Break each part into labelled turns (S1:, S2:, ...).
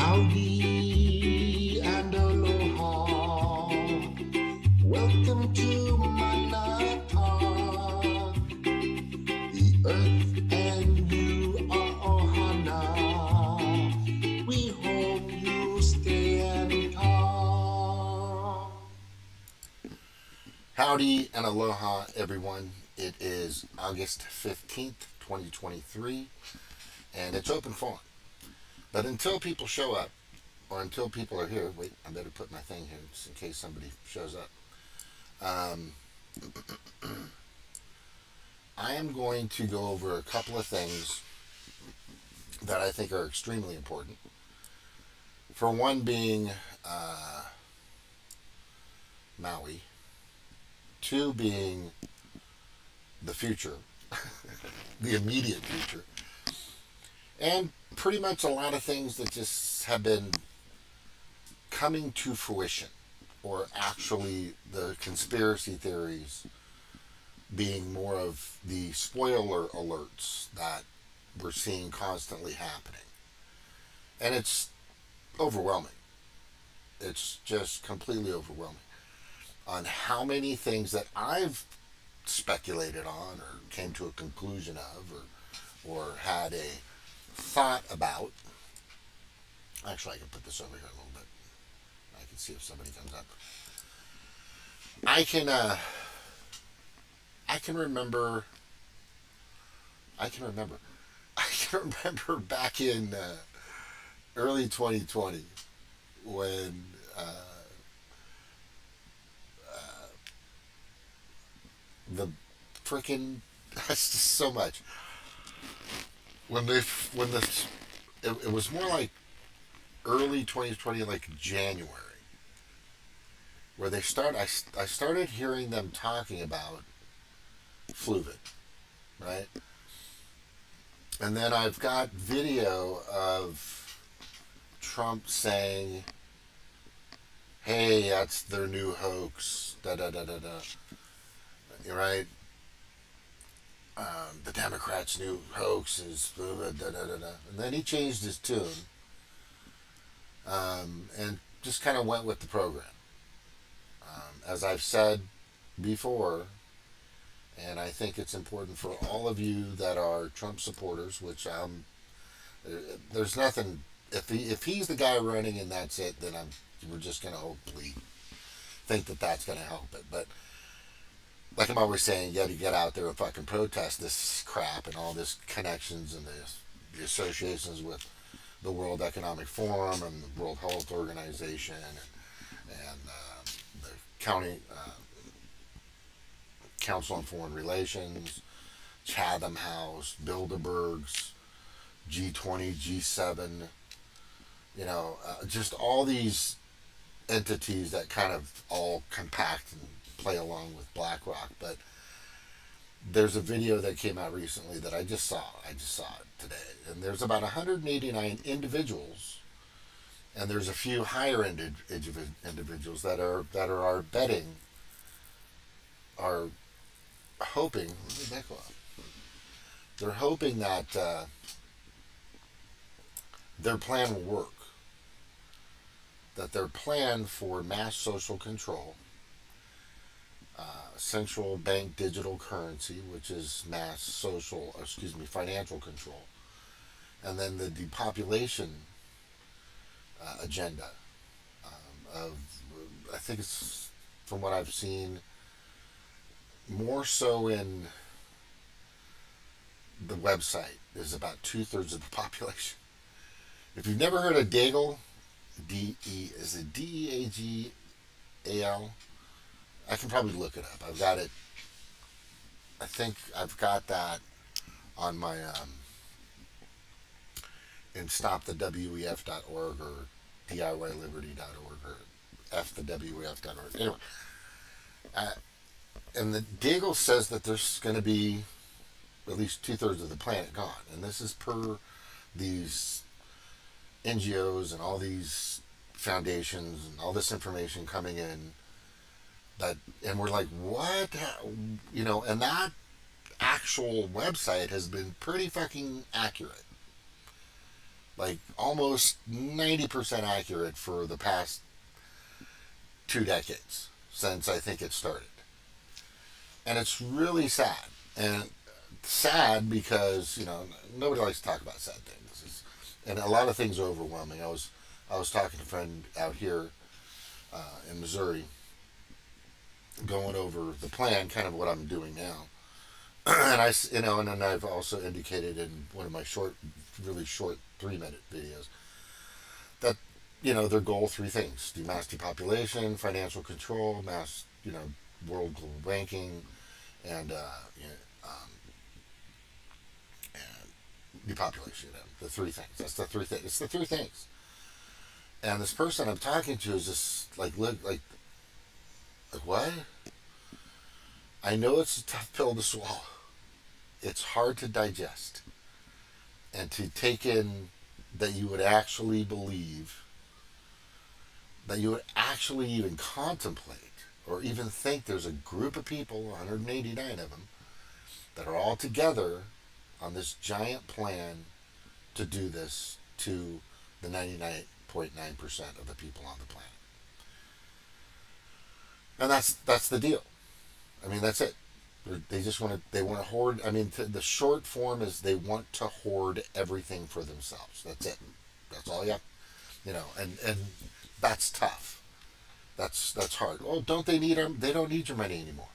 S1: Howdy and aloha. Welcome to Manata. The earth and you are ohana. We hope you stay and talk. Howdy and aloha, everyone. It is August 15th, 2023, and it's open forum. But until people show up, or until people are here, wait, I better put my thing here just in case somebody shows up. I am going to go over a couple of things that I think are extremely important. For one being Maui, two being the future, the immediate future, and pretty much a lot of things that just have been coming to fruition, or actually the conspiracy theories being more of the spoiler alerts that we're seeing constantly happening. And it's overwhelming. It's just completely overwhelming on how many things that I've speculated on or came to a conclusion of or had a thought about. Actually, I can put this over here a little bit. I can see if somebody comes up. I can remember. I can remember back in early 2020 when the freaking that's just so much. It was more like early 2020, like January, where I started hearing them talking about fluvid, right? And then I've got video of Trump saying, "Hey, that's their new hoax." Da da da da da. You're right. The Democrats' new hoax is da da da da da. And then he changed his tune, and just kind of went with the program. As I've said before, and I think it's important for all of you that are Trump supporters, which there's nothing. If he's the guy running and that's it, then we're just gonna hopefully think that that's gonna help it. But like I'm always saying, you got to get out there and fucking protest this crap and all this connections and the associations with the World Economic Forum and the World Health Organization and the County Council on Foreign Relations, Chatham House, Bilderbergs, G20, G7, just all these entities that kind of all compact and play along with BlackRock. But there's a video that came out recently that I just saw it today, and there's about 189 individuals, and there's a few higher end individuals that are betting, are hoping. Let me back off. They're hoping that their plan will work. That their plan for mass social control, central bank digital currency, which is financial control, and then the depopulation agenda of, I think it's, from what I've seen, more so in the website, is about 2/3 of the population. If you've never heard of Deagle, is it Deagal? I can probably look it up. I've got it. I think I've got that on my in stopthewef.org or DIYliberty.org or fthewef.org. Anyway, and the Deagle says that there's going to be at least 2/3 of the planet gone, and this is per these NGOs and all these foundations and all this information coming in. And we're like, what? And that actual website has been pretty fucking accurate. like almost 90% accurate for the past 2 decades since I think it started. And it's really sad. And sad because, nobody likes to talk about sad things. And a lot of things are overwhelming. I was talking to a friend out here in Missouri, going over the plan, kind of what I'm doing now. And and then I've also indicated in one of my really short 3-minute videos that their goal, three things: mass depopulation, financial control, world global banking, and and depopulation. The three things. That's the three things. It's the three things. And this person I'm talking to is just like what? I know it's a tough pill to swallow. It's hard to digest and to take in that you would actually believe, that you would actually even contemplate or even think there's a group of people, 189 of them, that are all together on this giant plan to do this to the 99.9% of the people on the planet. And that's the deal. I mean, that's it. They want to hoard. I mean, the short form is they want to hoard everything for themselves. That's it. That's all you have. And that's tough. That's hard. Oh, don't they need them? They don't need your money anymore.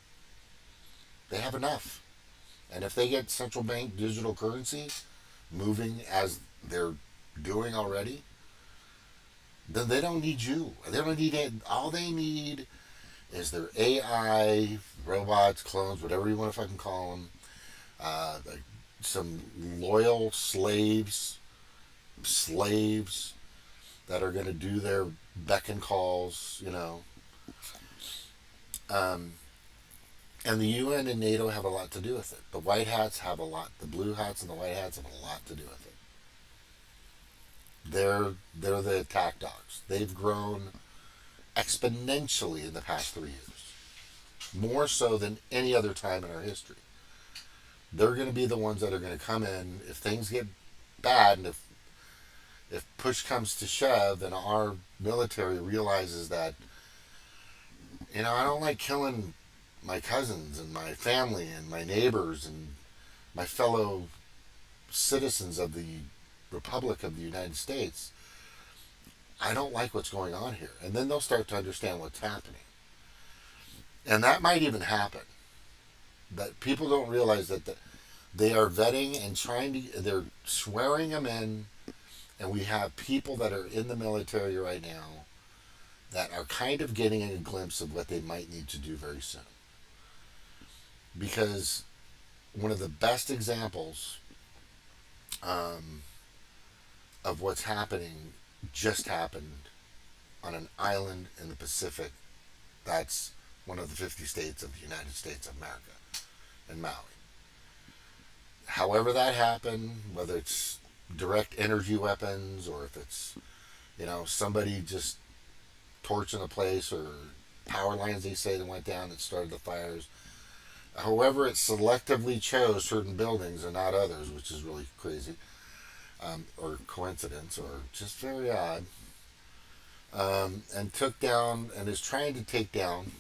S1: They have enough. And if they get central bank digital currency moving as they're doing already, then they don't need you. They don't need it. All they need is their AI, robots, clones, whatever you want to fucking call them, like some loyal slaves that are going to do their beck and calls. Um, and the UN and NATO have a lot to do with it. The white hats have a lot. The blue hats and the white hats have a lot to do with it. They're the attack dogs. They've grown exponentially in the past 3 years, more so than any other time in our history. They're going to be the ones that are going to come in if things get bad, and if push comes to shove, and our military realizes that I don't like killing my cousins and my family and my neighbors and my fellow citizens of the Republic of the United States. I don't like what's going on here. And then they'll start to understand what's happening. And that might even happen. That people don't realize that they are vetting and they're swearing them in. And we have people that are in the military right now that are kind of getting a glimpse of what they might need to do very soon. Because one of the best examples of what's happening just happened on an island in the Pacific. That's one of the 50 states of the United States of America, in Maui. However that happened, whether it's direct energy weapons or if it's, somebody just torching the place, or power lines they say that went down that started the fires. However, it selectively chose certain buildings and not others, which is really crazy, or coincidence, or just very odd. And took down and is trying to take down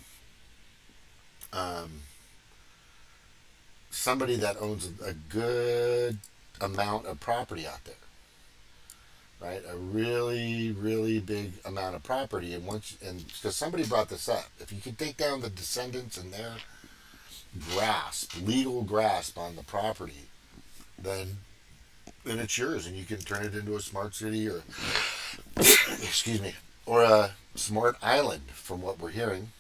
S1: somebody that owns a good amount of property out there, right? A really, really big amount of property. And because somebody brought this up, if you could take down the descendants and their legal grasp on the property, then it's yours, and you can turn it into a smart city, or excuse me, or a smart island, from what we're hearing.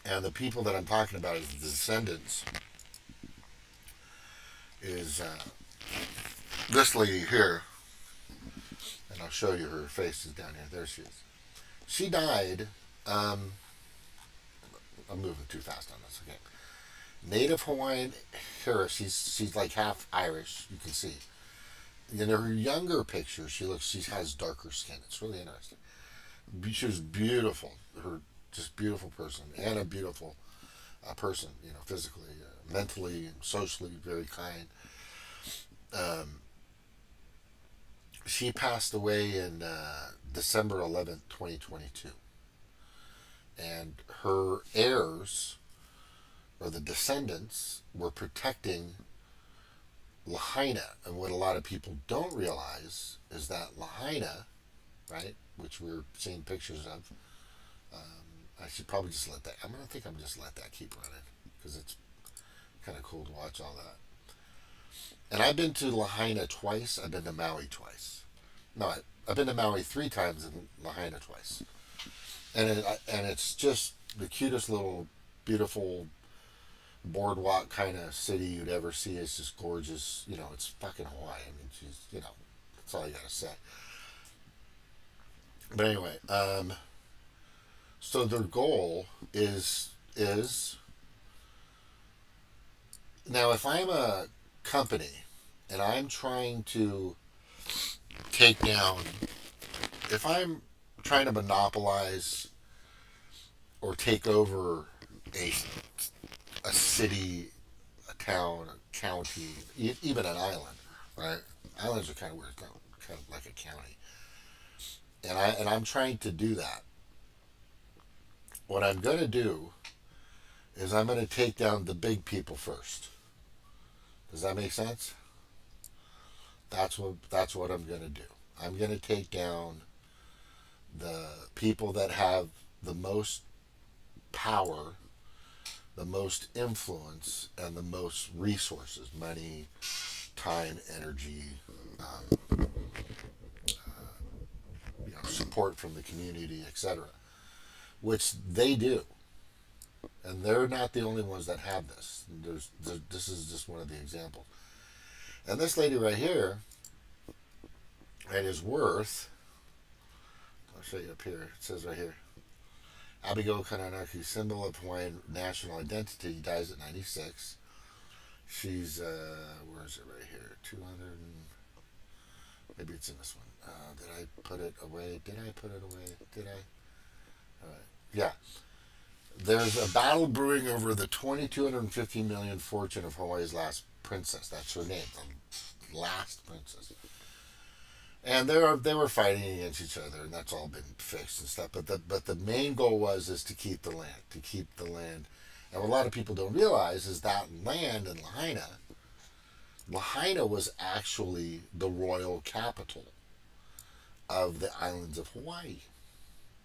S1: And the people that I'm talking about as the descendants is this lady here, and I'll show you her face is down here. There she is. She died. I'm moving too fast on this. Okay. Native Hawaiian hair. She's like half Irish. You can see. In her younger picture, she has darker skin. It's really interesting. She was beautiful. Her just beautiful person, and a beautiful person. Physically, mentally, and socially, very kind. she passed away in December 11th, 2022. And her heirs, or the descendants, were protecting Lahaina. And what a lot of people don't realize is that Lahaina, right, which we're seeing pictures of, I should probably just let that, I'm just let that keep running because it's kind of cool to watch all that. And I've been to Lahaina twice. I've been to Maui twice. No, I've been to Maui 3 times and Lahaina twice. And it's just the cutest little, beautiful boardwalk kind of city you'd ever see. It's just gorgeous. You know, it's fucking Hawaii. I mean, she's, that's all you gotta say. But anyway, so their goal is now if I'm a company and I'm trying to take down, if I'm trying to monopolize or take over a a city, a town, a county, even an island, right? Islands are kind of weird, kind of like a county. And I'm trying to do that. What I'm going to do is I'm going to take down the big people first. Does that make sense? That's what I'm going to do. I'm going to take down the people that have the most power, the most influence, and the most resources, money, time, energy, um, support from the community, etc., which they do. And they're not the only ones that have this. This is just one of the examples. And this lady right here, at his worth, I'll show you up here. It says right here, Abigail Kananaki, symbol of Hawaiian national identity, dies at 96. She's, where is it right here? 200, maybe it's in this one. Did I put it away? Did I put it away? Did I? All right. Yeah. There's a battle brewing over the 2,250 million fortune of Hawaii's last princess. That's her name, the last princess. And they were fighting against each other, and that's all been fixed and stuff. But the main goal is to keep the land, And what a lot of people don't realize is that land in Lahaina was actually the royal capital of the islands of Hawaii.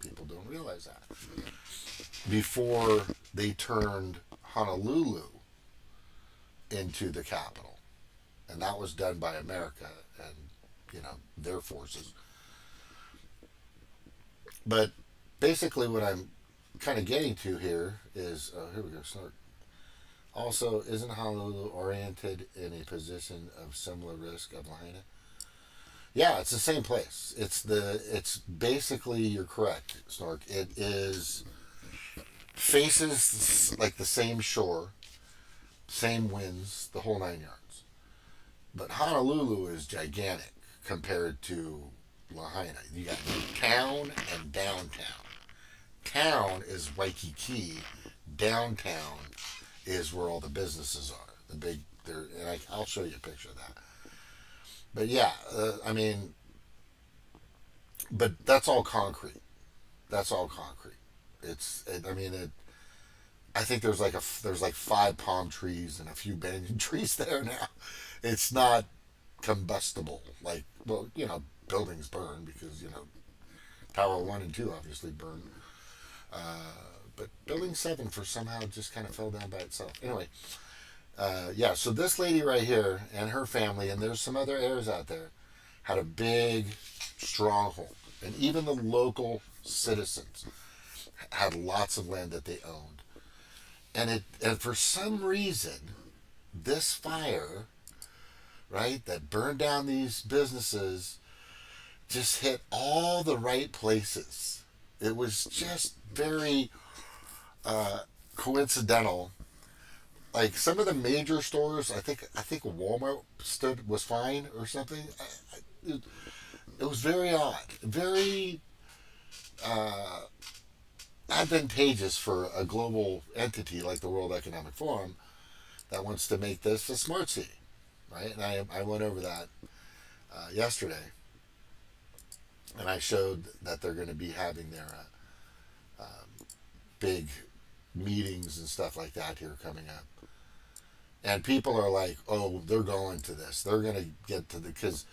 S1: People don't realize that. Before they turned Honolulu into the capital. And that was done by America and, their forces. But basically what I'm kind of getting to here is, here we go, start. Also, isn't Honolulu oriented in a position of similar risk of Lahaina? Yeah, it's the same place. It's basically, you're correct, Snork. It is faces like the same shore, same winds, the whole 9 yards. But Honolulu is gigantic compared to Lahaina. You got town and downtown. Town is Waikiki. Downtown is where all the businesses are. I'll show you a picture of that. But yeah, but that's all concrete. That's all concrete. I think there's like 5 palm trees and a few banyan trees there now. It's not combustible. Buildings burn because Tower 1 and 2 obviously burn. But Building 7 for somehow just kind of fell down by itself. Anyway, yeah. So this lady right here and her family, and there's some other heirs out there, had a big stronghold, and even the local citizens had lots of land that they owned. And for some reason, this fire, right, that burned down these businesses, just hit all the right places. It was just very coincidental. Like some of the major stores, I think Walmart was fine or something. It was very odd, very advantageous for a global entity like the World Economic Forum that wants to make this a smart city, right? And I went over that yesterday. and I showed that they're going to be having their big meetings and stuff like that here coming up. And people are like, oh, they're going to this. They're going to get to the, because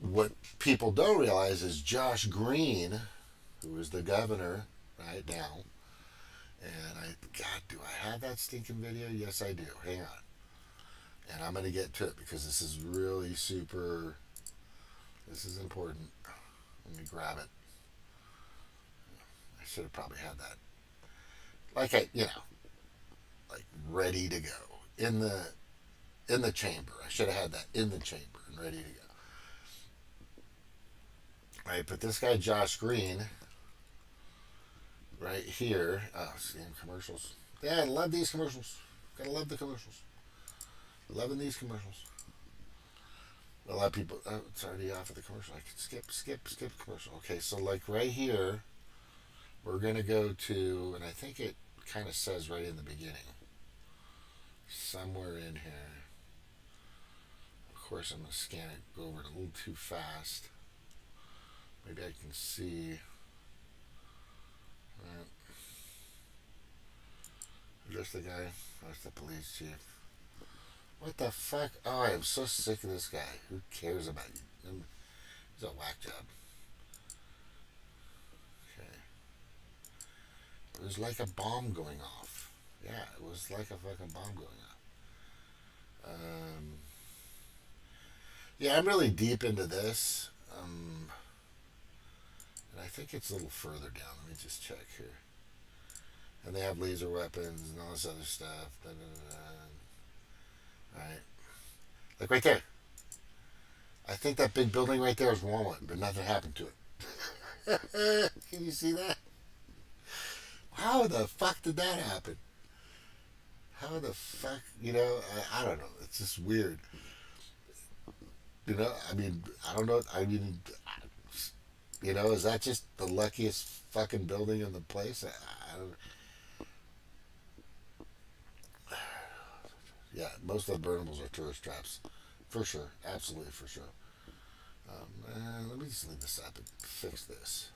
S1: what people don't realize is Josh Green, who is the governor right now, and God, do I have that stinking video? Yes, I do. Hang on. And I'm going to get to it because this is really super, this is important. Let me grab it. I should have probably had that. Like like ready to go. In the chamber. I should have had that in the chamber and ready to go. Right, but this guy Josh Green, right here. Oh, seeing commercials. Yeah, I love these commercials. Gotta love the commercials. Loving these commercials. A lot of people. Oh, it's already off of the commercial. I can skip commercial. Okay, so like right here, we're gonna go to, and I think it kind of says right in the beginning. Somewhere in here. Of course, I'm going to scan it, go over it a little too fast. Maybe I can see. Just the guy. That's the police chief. What the fuck? Oh, I am so sick of this guy. Who cares about you? He's a whack job. Okay. It was like a bomb going off. Yeah, it was like a fucking bomb going off. Yeah, I'm really deep into this. And I think it's a little further down. Let me just check here. And they have laser weapons and all this other stuff. Alright. Look right there. I think that big building right there is Walmart, but nothing happened to it. Can you see that? How the fuck did that happen? How the fuck, I don't know. It's just weird. I mean, I don't know. I mean, is that just the luckiest fucking building in the place? I don't. Yeah, most of the burnables are tourist traps. For sure. Absolutely for sure. Let me just leave this up and fix this.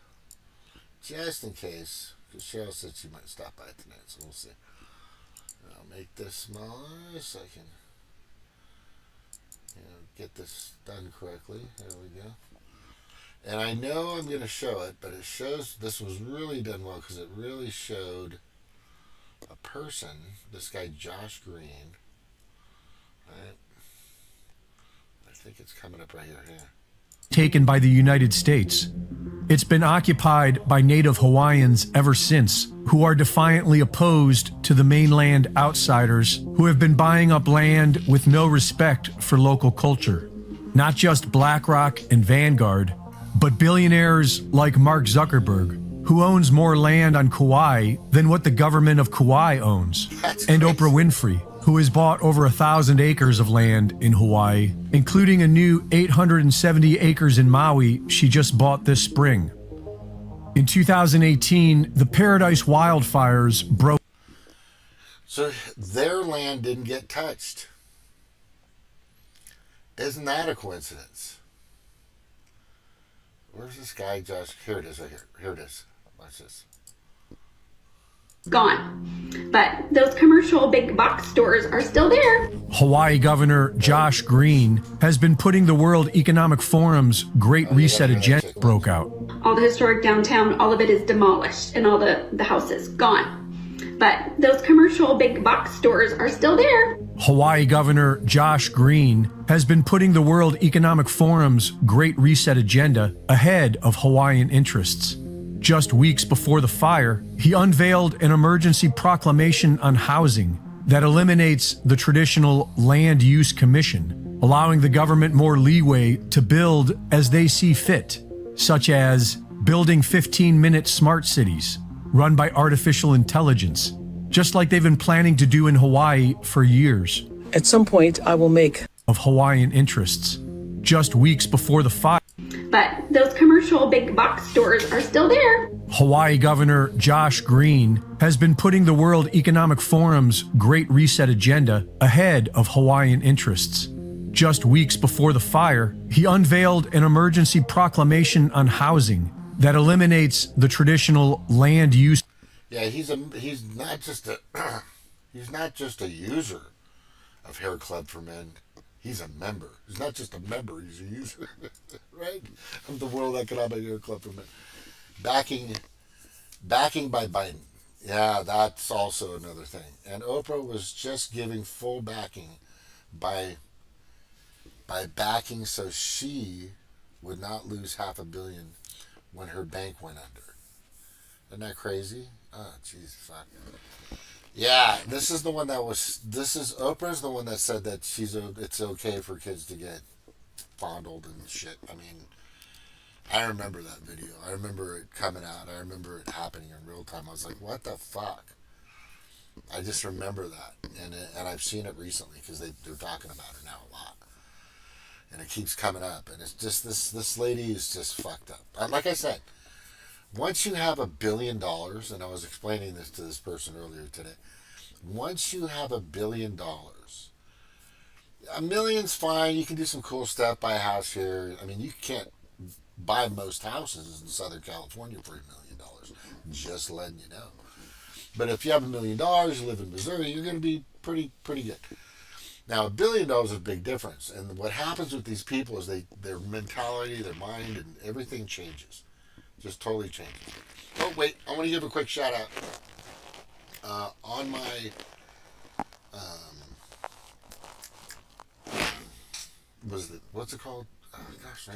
S1: Just in case, because Cheryl said she might stop by tonight, so we'll see. I'll make this smaller so I can get this done correctly. There we go. And I know I'm going to show it, but it shows this was really done well because it really showed a person, this guy Josh Green. Right? I think it's coming up right here.
S2: Taken by the United States. It's been occupied by native Hawaiians ever since, who are defiantly opposed to the mainland outsiders who have been buying up land with no respect for local culture. Not just BlackRock and Vanguard, but billionaires like Mark Zuckerberg, who owns more land on Kauai than what the government of Kauai owns, and Oprah Winfrey, who has bought over 1,000 acres of land in Hawaii, including a new 870 acres in Maui she just bought this spring. In 2018, the Paradise wildfires broke.
S1: So their land didn't get touched. Isn't that a coincidence? Where's this guy, Josh? Here it is, right here. Here it is. Watch this.
S3: Gone. But those commercial big box stores are still there.
S2: Hawaii Governor Josh Green has been putting the World Economic Forum's Great Reset agenda broke out.
S3: All the historic downtown, all of it is demolished and all the houses gone. But those commercial big box stores are still there.
S2: Hawaii Governor Josh Green has been putting the World Economic Forum's Great Reset agenda ahead of Hawaiian interests. Just weeks before the fire, he unveiled an emergency proclamation on housing that eliminates the traditional Land Use Commission, allowing the government more leeway to build as they see fit, such as building 15-minute smart cities run by artificial intelligence, just like they've been planning to do in Hawaii for years.
S4: At some point, I will make
S2: of Hawaiian interests. Just weeks before the fire.
S3: But those commercial big box stores are still there.
S2: Hawaii Governor Josh Green has been putting the World Economic Forum's Great Reset agenda ahead of Hawaiian interests. Just weeks before the fire, he unveiled an emergency proclamation on housing that eliminates the traditional land use.
S1: Yeah, he's not just a he's not just a user of Hair Club for Men. He's a member. He's not just a member, he's a user. Right? Of the World Economic Hair Club for Men. Backing by Biden. Yeah, that's also another thing. And Oprah was just giving full backing by backing so she would not lose $500 million when her bank went under. Isn't that crazy? Oh, jeez, fuck. Yeah, this is Oprah's the one that said that it's okay for kids to get fondled and shit. I mean, I remember that video. I remember it coming out. I remember it happening in real time. I was like, what the fuck? I just remember that. And I've seen it recently because they're talking about it now a lot. And it keeps coming up. And it's just, this lady is just fucked up. Like I said, once you have $1 billion, and I was explaining this to this person earlier today, once you have $1 billion, $1 million's fine. You can do some cool stuff, buy a house here. I mean, you can't buy most houses in Southern California for $1 million. Just letting you know. But if you have $1 million, you live in Missouri, you're going to be pretty good. Now, $1 billion is a big difference. And what happens with these people is their mentality, their mind, and everything changes. Just totally changes. Oh, wait. I want to give a quick shout out. On my what's it called? Oh, gosh,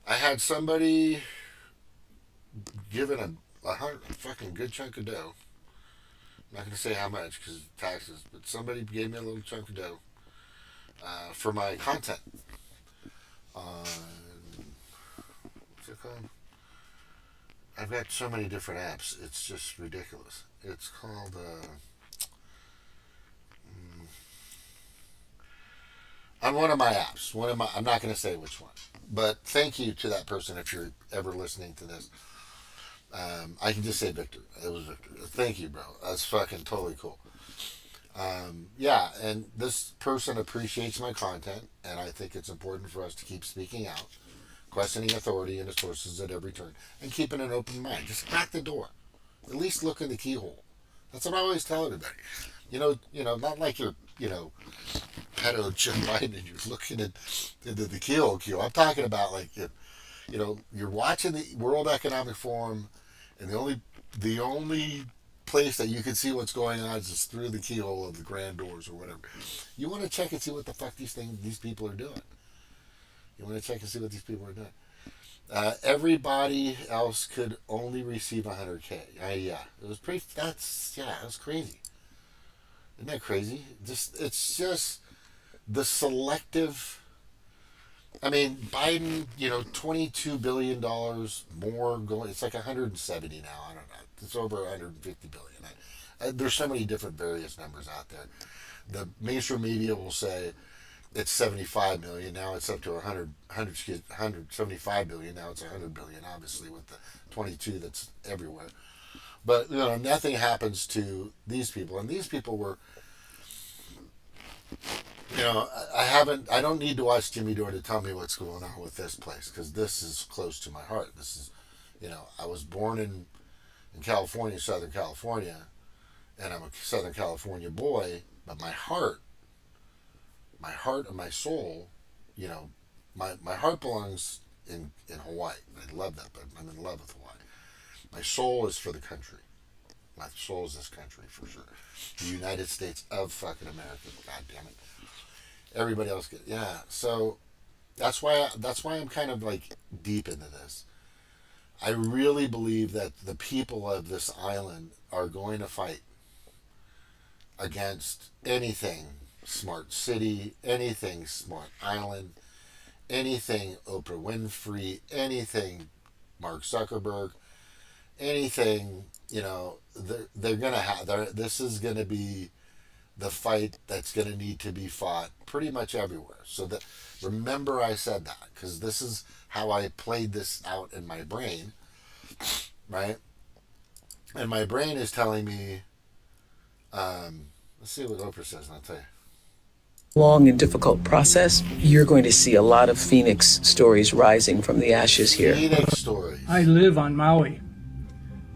S1: I had somebody given a fucking good chunk of dough. I'm not going to say how much because of taxes, but somebody gave me a little chunk of dough for my content on, what's it called? I've got so many different apps. It's just ridiculous. It's called on one of my apps. I'm not going to say which one, but thank you to that person if you're ever listening to this. I can just say Victor. It was Victor. Thank you, bro. That's fucking totally cool. Yeah, and this person appreciates my content, and I think it's important for us to keep speaking out, questioning authority and its sources at every turn, and keeping an open mind. Just crack the door. At least look in the keyhole. That's what I always tell everybody. Not like you're, pedo Joe Biden and you're looking into the keyhole. I'm talking about like, you're watching the World Economic Forum, and the only place that you can see what's going on is just through the keyhole of the grand doors or whatever. You want to check and see what the fuck these people are doing. You want to check and see what these people are doing. Everybody else could only receive 100K. Yeah, it was pretty. It was crazy. Isn't that crazy? It's just the selective. I mean, Biden, $22 billion more going. It's like 170 now. I don't know. It's over 150 billion. There's so many different various numbers out there. The mainstream media will say it's 75 million. Now it's up to 175 billion. Now it's 100 billion, obviously, with the 22 that's everywhere. But, nothing happens to these people. And these people were, I don't need to watch Jimmy Dore to tell me what's going on with this place, because this is close to my heart. This is, I was born in California, Southern California, and I'm a Southern California boy, but my heart and my soul, my heart belongs in Hawaii. I love that, but I'm in love with Hawaii. My soul is for the country. My soul is this country, for sure. The United States of fucking America. God damn it. Everybody else yeah. So that's why I'm kind of like deep into this. I really believe that the people of this island are going to fight against anything smart city, anything smart island, anything Oprah Winfrey, anything Mark Zuckerberg, anything, they're going to have, this is going to be the fight that's going to need to be fought pretty much everywhere. So that, remember I said that, because this is how I played this out in my brain, right? And my brain is telling me, let's see what Oprah says, and I'll tell you.
S4: long and difficult process, you're going to see a lot of Phoenix stories rising from the ashes here.
S1: Phoenix stories.
S5: I live on Maui.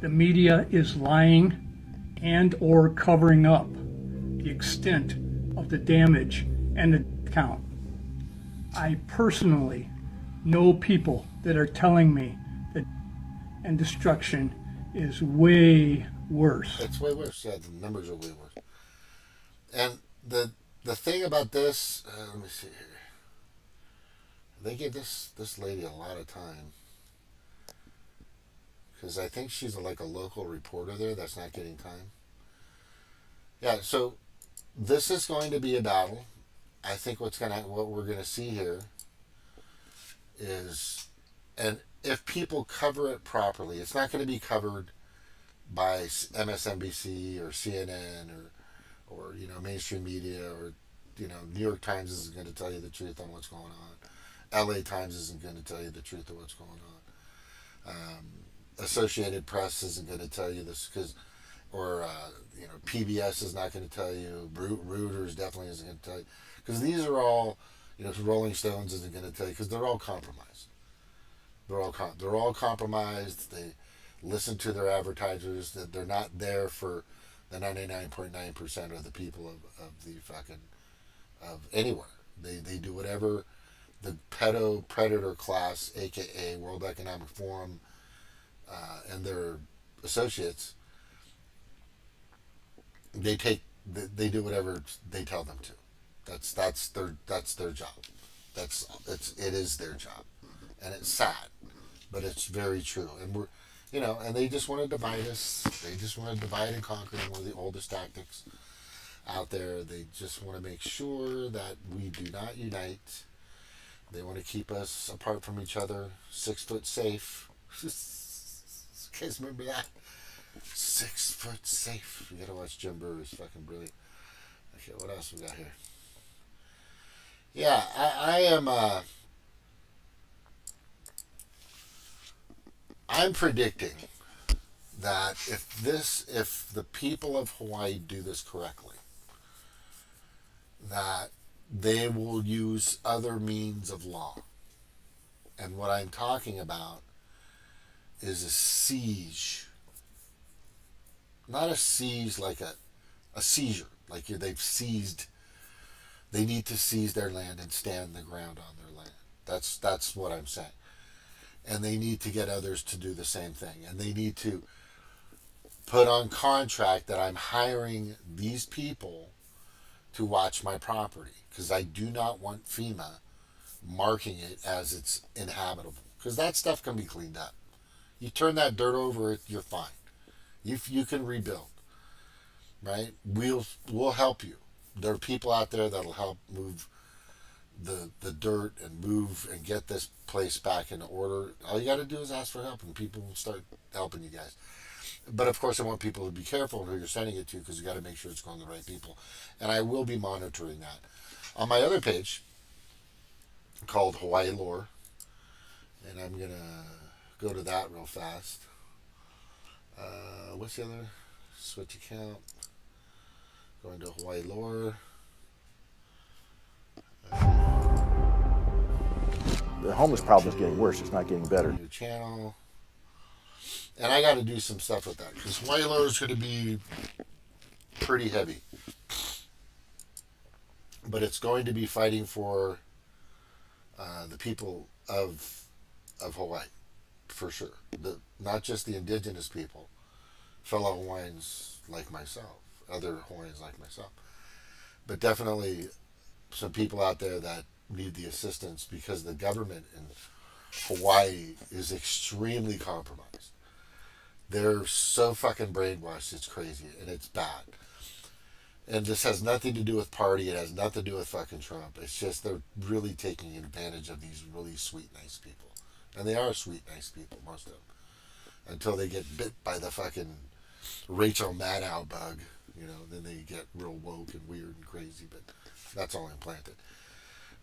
S5: The media is lying and or covering up the extent of the damage and the count. I personally know people that are telling me that and destruction is way worse.
S1: It's way worse. Yeah, the numbers are way worse. And the thing about this, let me see here. They give this lady a lot of time because I think she's like a local reporter there that's not getting time. Yeah, so this is going to be a battle. I think what we're gonna see here is, and if people cover it properly, it's not going to be covered by MSNBC or CNN or mainstream media, or New York Times isn't going to tell you the truth on what's going on. LA Times isn't going to tell you the truth of what's going on. Associated Press isn't going to tell you this or PBS is not going to tell you. Reuters definitely isn't going to tell you, because these are all, Rolling Stones isn't going to tell you, because they're all compromised. They're all compromised. They listen to their advertisers. That they're not there for the 99.9% of the people of the fucking of anywhere. They do whatever the Pedo-Predator Class, aka World Economic Forum, and their associates. They do whatever they tell them to. That's their job. It is their job, and it's sad, but it's very true. And we're, and they just want to divide us. They just want to divide and conquer. One of the oldest tactics out there. They just want to make sure that we do not unite. They want to keep us apart from each other. 6 foot safe. You guys remember that? 6 foot safe. You gotta watch Jim Brewer's fucking brilliant. Okay, what else we got here? Yeah, I am. I'm predicting that if the people of Hawaii do this correctly, that they will use other means of law. And what I'm talking about is a siege. Not a siege like a seizure. Like they need to seize their land and stand the ground on their land. That's what I'm saying. And they need to get others to do the same thing. And they need to put on contract that I'm hiring these people to watch my property, because I do not want FEMA marking it as it's inhabitable, because that stuff can be cleaned up. You turn that dirt over, you're fine. You can rebuild, right? We'll help you. There are people out there that'll help move the dirt and move and get this place back in order. All you got to do is ask for help, and people will start helping you guys. But of course, I want people to be careful who you're sending it to, because you got to make sure it's going to the right people. And I will be monitoring that. On my other page, called Hawaii Lore, and I'm going to go to that real fast. What's the other? Switch account. Going to Hawaii Lore.
S6: The homeless problem is getting worse. It's not getting better.
S1: New channel. And I got to do some stuff with that, because Hawaii Lore is going to be pretty heavy. But it's going to be fighting for the people of Hawaii, for sure. Not just the indigenous people, fellow Hawaiians like myself, other Hawaiians like myself, but definitely some people out there that need the assistance, because the government in Hawaii is extremely compromised. They're so fucking brainwashed, it's crazy, and it's bad. And this has nothing to do with party. It has nothing to do with fucking Trump. It's just they're really taking advantage of these really sweet, nice people. And they are sweet, nice people, most of them. Until they get bit by the fucking Rachel Maddow bug. Then they get real woke and weird and crazy. But that's all implanted.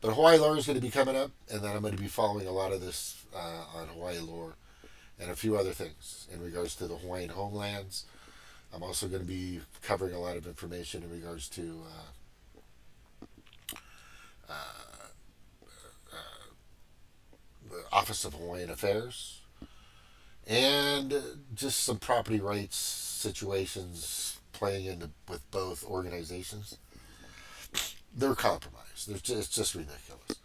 S1: But Hawaii Lore is going to be coming up. And then I'm going to be following a lot of this on Hawaii Lore. And a few other things in regards to the Hawaiian homelands. I'm also going to be covering a lot of information in regards to the Office of Hawaiian Affairs, and just some property rights situations playing into with both organizations. They're compromised. It's just ridiculous.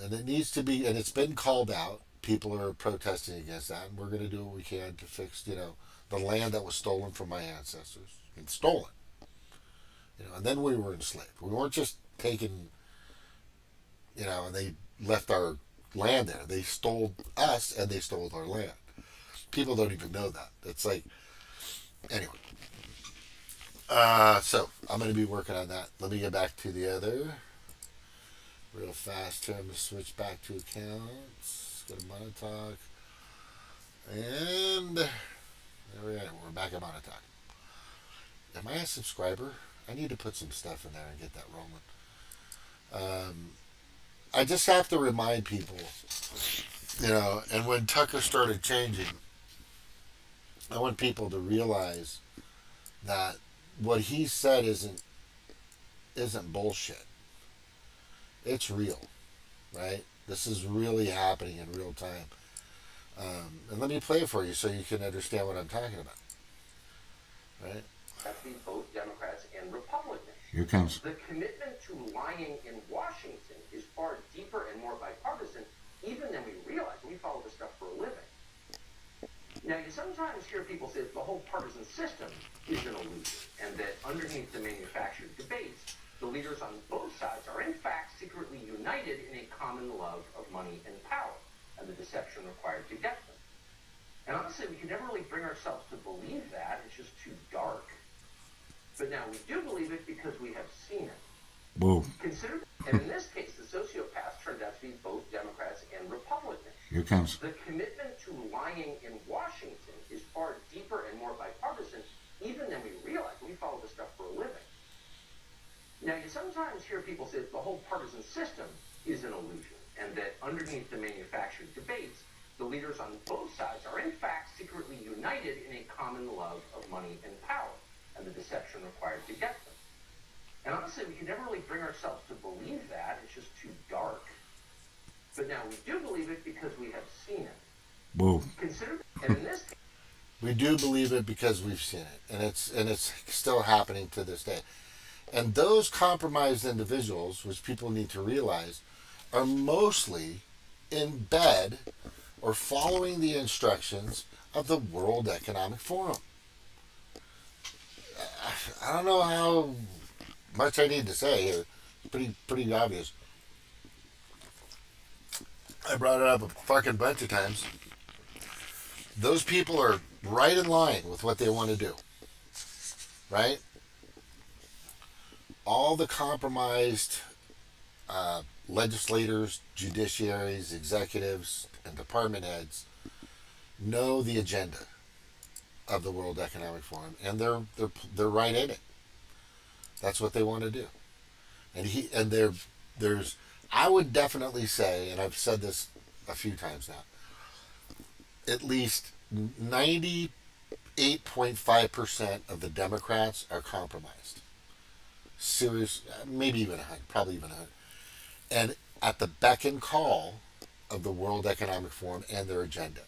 S1: And it needs to be, and it's been called out. People are protesting against that, and we're going to do what we can to fix, the land that was stolen from my ancestors and stolen. And then we were enslaved. We weren't just taken, and they left our land there. They stole us and they stole our land. People don't even know that. It's like, anyway. So I'm going to be working on that. Let me get back to the other real fast here. I'm going to switch back to accounts. Go to Montauk. And there we are. We're back at Montauk. Am I a subscriber? I need to put some stuff in there and get that rolling. I just have to remind people, and when Tucker started changing, I want people to realize that what he said isn't bullshit. It's real, right? This is really happening in real time. And let me play it for you so you can understand what I'm talking about. Right?
S7: That's both Democrats and Republicans.
S1: Here comes.
S7: The commitment to lying in Washington is far deeper and more bipartisan, even than we realize. We follow this stuff for a living. Now, you sometimes hear people say that the whole partisan system is an illusion, and that underneath the manufactured debates, the leaders on both sides are in fact secretly united in a common love of money and power, and the deception required to get them. And honestly, we can never really bring ourselves to believe that. It's just too dark. But now we do believe it because we have seen it.
S1: Whoa.
S7: Consider, and in this case, the sociopaths turned out to be both Democrats and Republicans.
S1: Here comes.
S7: The commitment to lying in Washington is far deeper and more bipartisan, even than we realize. We follow this stuff for a living. Now, you sometimes hear people say that the whole partisan system is an illusion, and that underneath the manufactured debates, the leaders on both sides are in fact secretly united in a common love of money and power, and the deception required to get them. And honestly, we can never really bring ourselves to believe that. It's just too dark. But now we do believe it because we have seen it.
S1: Whoa.
S7: Consider, and in this case,
S1: we do believe it because we've seen it, and it's still happening to this day. And those compromised individuals, which people need to realize, are mostly in bed or following the instructions of the World Economic Forum. I don't know how much I need to say here. It's pretty obvious. I brought it up a fucking bunch of times. Those people are right in line with what they want to do. Right? All the compromised legislators, judiciaries, executives, and department heads know the agenda of the World Economic Forum, and they're right in it. That's what they want to do. And there's I would definitely say, and I've said this a few times now, at least 98.5% of the Democrats are compromised. Serious, maybe even 100, probably even 100. And at the beck and call of the World Economic Forum and their agenda.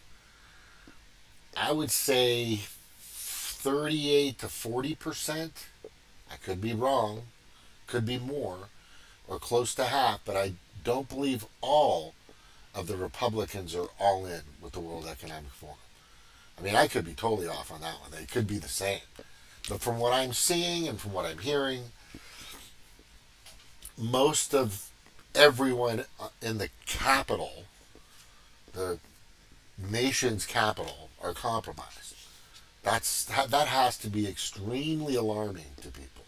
S1: I would say 38 to 40%. I could be wrong, could be more, or close to half, but I don't believe all of the Republicans are all in with the World Economic Forum. I mean, I could be totally off on that one. They could be the same. But from what I'm seeing and from what I'm hearing, most of everyone in the capital, the nation's capital, are compromised. That has to be extremely alarming to people.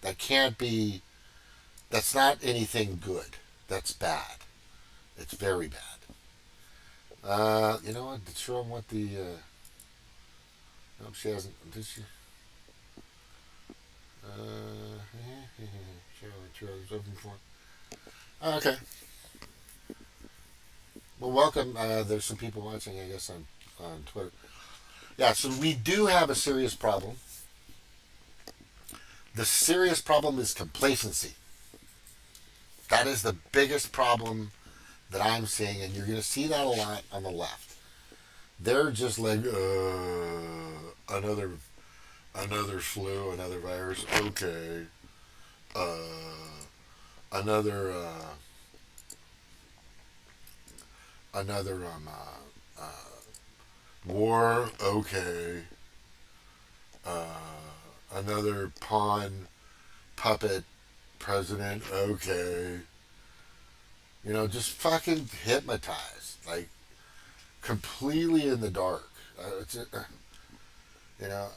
S1: That can't be. That's not anything good. That's bad. It's very bad. You know what? Show them what the. Nope, she hasn't. Did she? Sure, I was open for. Okay. Well, welcome. There's some people watching, I guess, on Twitter. Yeah, so we do have a serious problem. The serious problem is complacency. That is the biggest problem that I'm seeing, and you're going to see that a lot on the left. They're just like, another flu, another virus. Okay, another another war. Okay, another pawn puppet president. Okay, just fucking hypnotized, like completely in the dark. You know,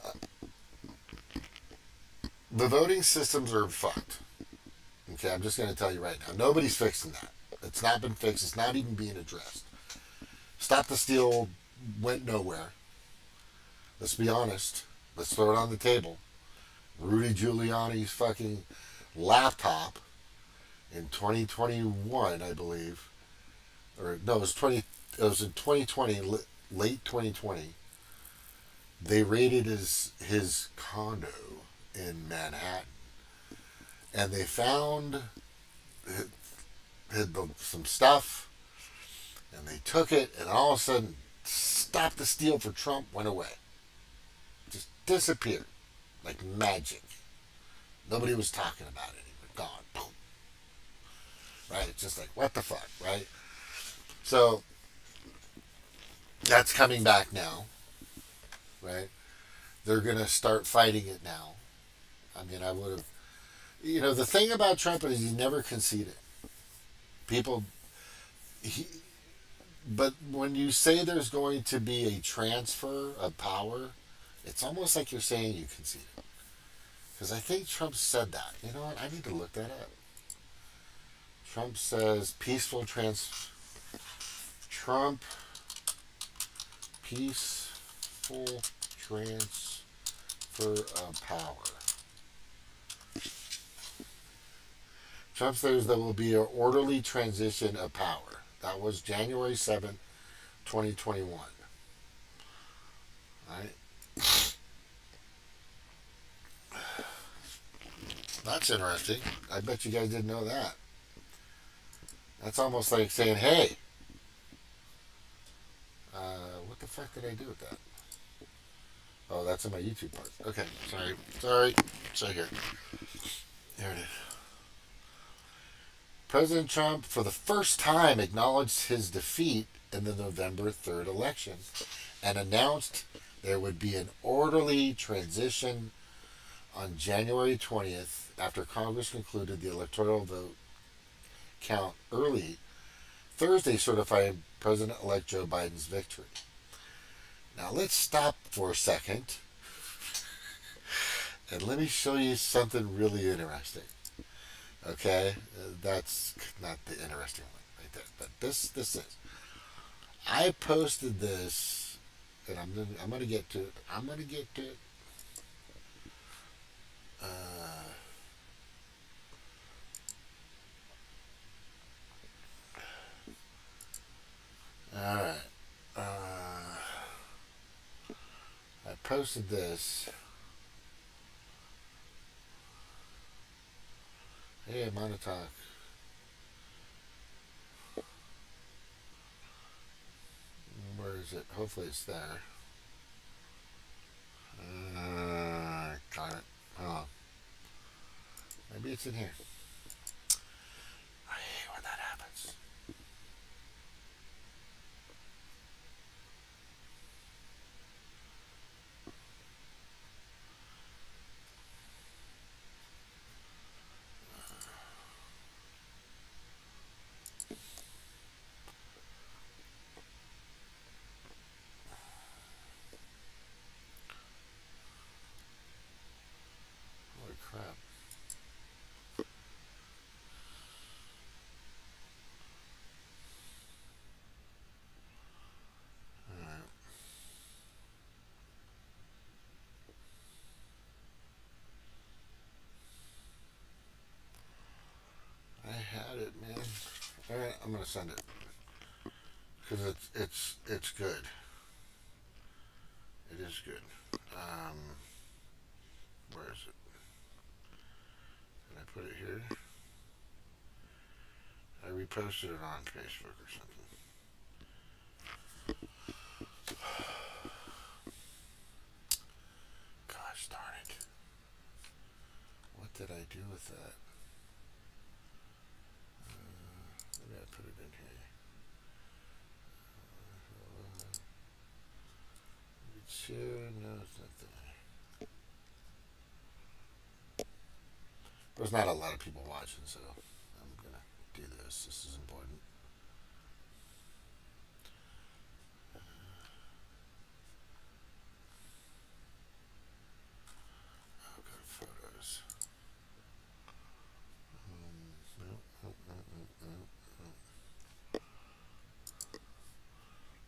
S1: the voting systems are fucked. Okay, I'm just going to tell you right now. Nobody's fixing that. It's not been fixed. It's not even being addressed. Stop the Steal went nowhere. Let's be honest. Let's throw it on the table. Rudy Giuliani's fucking laptop in 2021, I believe, or no, it was in 2020, late 2020. They raided his condo in Manhattan, and they found some stuff, and they took it, and all of a sudden, Stop the Steal for Trump went away. Just disappeared like magic. Nobody was talking about it anymore. Gone. Boom. Right? It's just like, what the fuck, right? So, that's coming back now, right? They're going to start fighting it now. I mean, I would have... the thing about Trump is he never conceded. But when you say there's going to be a transfer of power, it's almost like you're saying you conceded. Because I think Trump said that. You know what? I need to look that up. Trump says Trump peaceful transfer of power. Trump says there will be an orderly transition of power. That was January 7th, 2021. Right? That's interesting. I bet you guys didn't know that. That's almost like saying, hey, what the fuck did I do with that? Oh, that's in my YouTube part. Okay, sorry. Here it is. President Trump, for the first time, acknowledged his defeat in the November 3rd election and announced there would be an orderly transition on January 20th after Congress concluded the electoral vote count early Thursday, certifying President-elect Joe Biden's victory. Now let's stop for a second and let me show you something really interesting. Okay, that's not the interesting one right there, but this is. I posted this, and I'm gonna get to it. All right. I posted this. Hey, Montauk. Where is it? Hopefully it's there. Got it. Hold on. Maybe it's in here. I hate when that happens. Holy crap. I had it, man. All right, I'm gonna send it because it's good. It is good. Where is it? Can I put it here? reposted it on Facebook or something. Gosh darn it. What did I do with that? Maybe I put it in here. No, it's not there. There's not a lot of people watching, so I'm going to do this. This is important. I'll go to photos.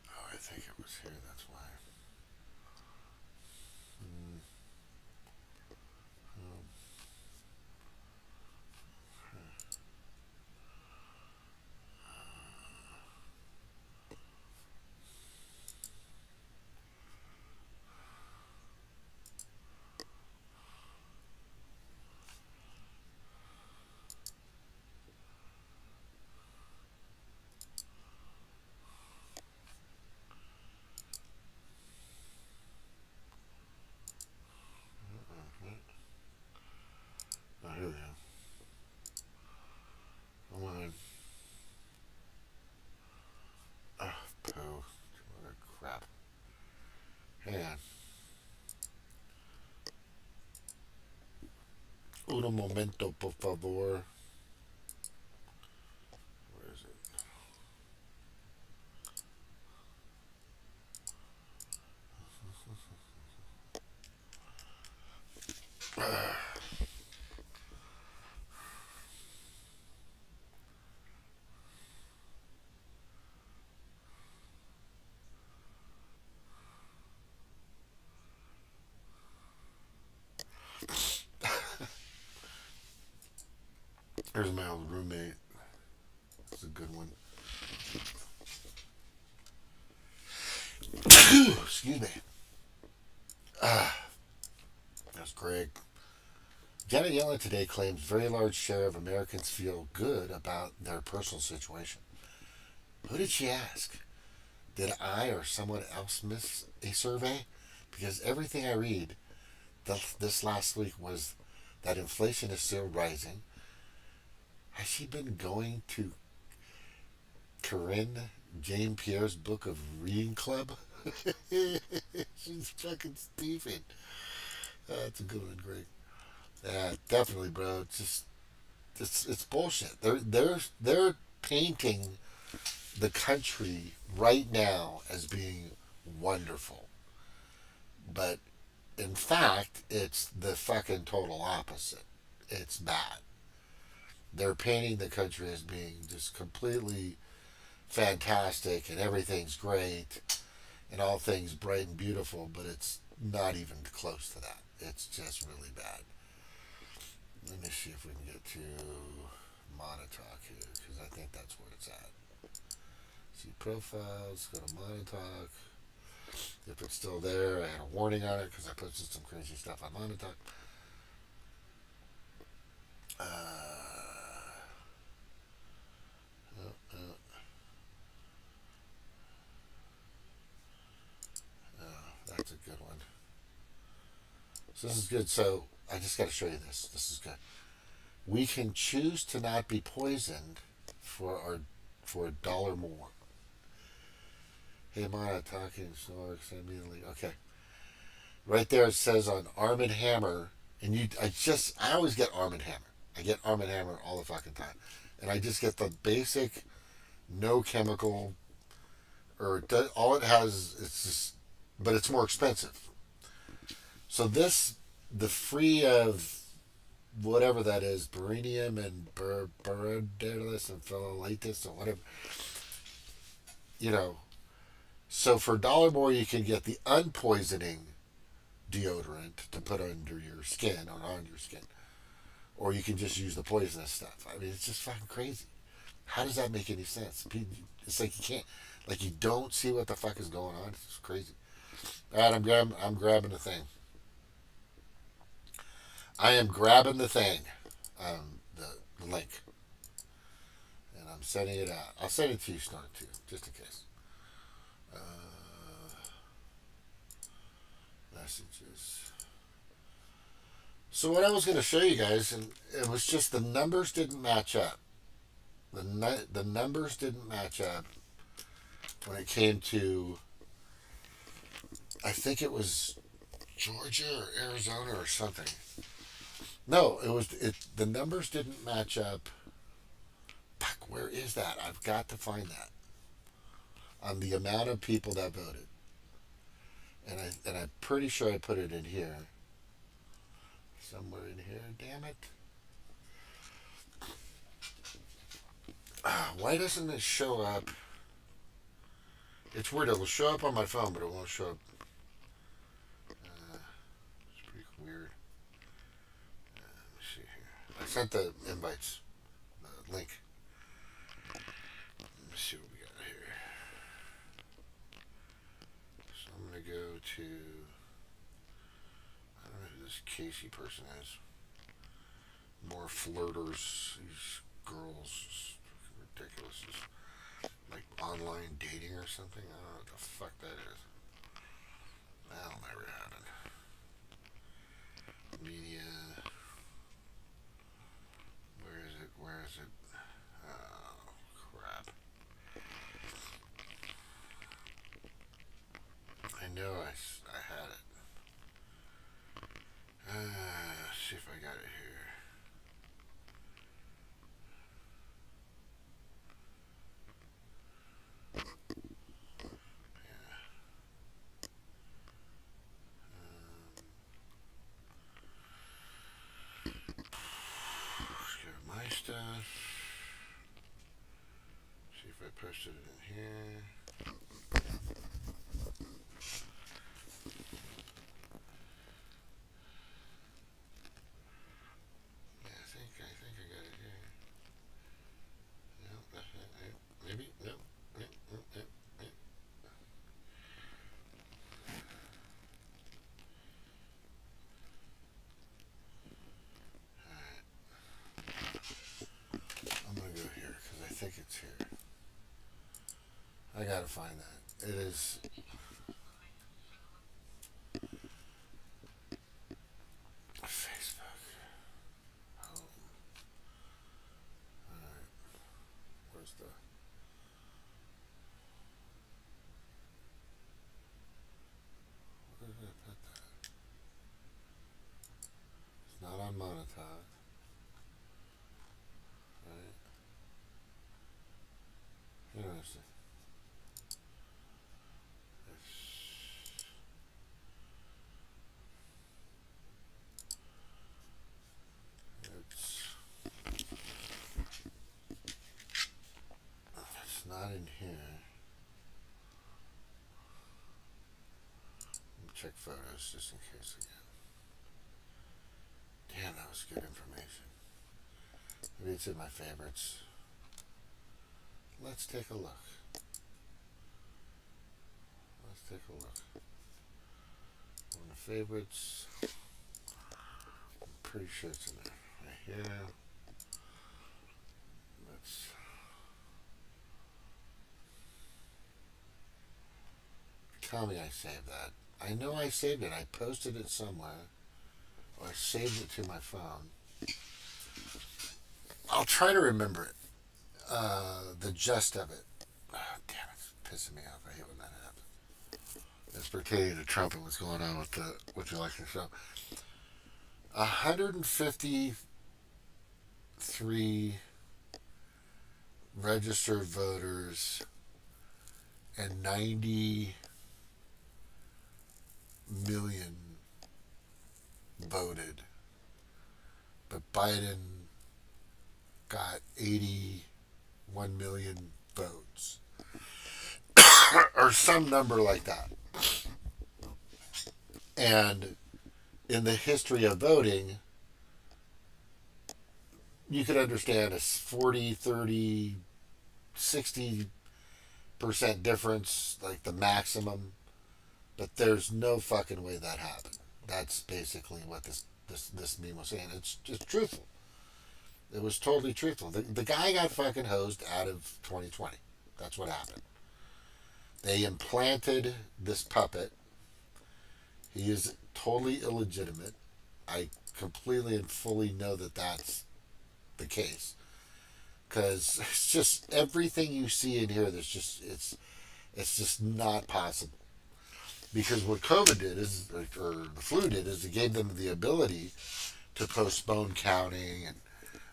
S1: Oh, I think it was here, that's why. Oh, here we go. Come on. Ah, poo. What a crap. Hang on. Un momento, por favor. Where is it? Here's my old roommate. That's a good one. Excuse me. That's Greg. Janet Yellen today claims very large share of Americans feel good about their personal situation. Who did she ask? Did I or someone else miss a survey? Because everything I read this last week was that inflation is still rising. Has she been going to Corinne Jane Pierre's book of reading club? She's fucking Stephen. That's a good one, Greg. Yeah, definitely, bro. It's bullshit. They're painting the country right now as being wonderful, but in fact, it's the fucking total opposite. It's bad. They're painting the country as being just completely fantastic and everything's great and all things bright and beautiful, but it's not even close to that. It's just really bad. Let me see if we can get to Montauk here, because I think that's where it's at. See profiles, go to Montauk. If it's still there, I had a warning on it because I posted some crazy stuff on Montauk. That's a good one. So this is good. So I just got to show you this. This is good. We can choose to not be poisoned for $1 more. Hey, Maya, talking so immediately. Okay, right there it says on Arm& Hammer, and I always get Arm & Hammer. I get Arm & Hammer all the fucking time, and I just get the basic, no chemical, all it has. It's just, but it's more expensive. So the free of whatever that is, beryllium and berberdalis and phthalatus or whatever, So for $1 more, you can get the unpoisoning deodorant to put under your skin or on your skin, or you can just use the poisonous stuff. I mean, it's just fucking crazy. How does that make any sense? It's like you can't, like you don't see what the fuck is going on. It's crazy. All right, I'm grabbing the thing. I am grabbing the thing, the link, and I'm sending it out. I'll send it to you, Snark, too, just in case. Messages. So what I was going to show you guys, and it was just the numbers didn't match up. The numbers didn't match up when it came to, I think it was Georgia or Arizona or something. No, the numbers didn't match up. Fuck, where is that? I've got to find that. On the amount of people that voted. And I'm pretty sure I put it in here. Somewhere in here, damn it. Why doesn't it show up? It's weird, it will show up on my phone, but it won't show up. It's pretty weird. Let me see here. I sent the invites, the link. Let me see what we got here. So I'm going to go to, I don't know who this Casey person is. More flirters, these girls, ridiculous. It's like online dating or something. I don't know what the fuck that is. That'll never happen. Media. Where is it? Where is it? Oh, crap. I know I had it. Let's see if I got it here. My stuff. See if I posted it in here. Yeah, I think I got it here. No, that's not it. Maybe no. Nope. I'm going to go here because I think it's here. I got to find that. It is. Facebook. Home. Alright. Where's the. Where did I put that? It's not on monetize. Right? Interesting. It's not in here. Let me check photos just in case again. Damn, that was good information. Maybe it's in my favorites. Let's take a look. On the favorites, I'm pretty sure it's in there. Right here. Let's. Tell me I saved that. I know I saved it. I posted it somewhere. Or I saved it to my phone. I'll try to remember it. The gist of it. Oh, damn, it's pissing me off. I hate when that happens. It's pertaining to Trump and what's going on with the election. So, 153 registered voters and 90 million voted, but Biden got 81 million votes or some number like that. And in the history of voting, you could understand a 40, 30, 60% difference, like the maximum, but there's no fucking way that happened. That's basically what this meme was saying. It's just truthful. It was totally truthful. The guy got fucking hosed out of 2020. That's what happened. They implanted this puppet. He is totally illegitimate. I completely and fully know that that's the case. Because it's just everything you see in here, it's just not possible. Because what COVID did is, or the flu did, is it gave them the ability to postpone counting and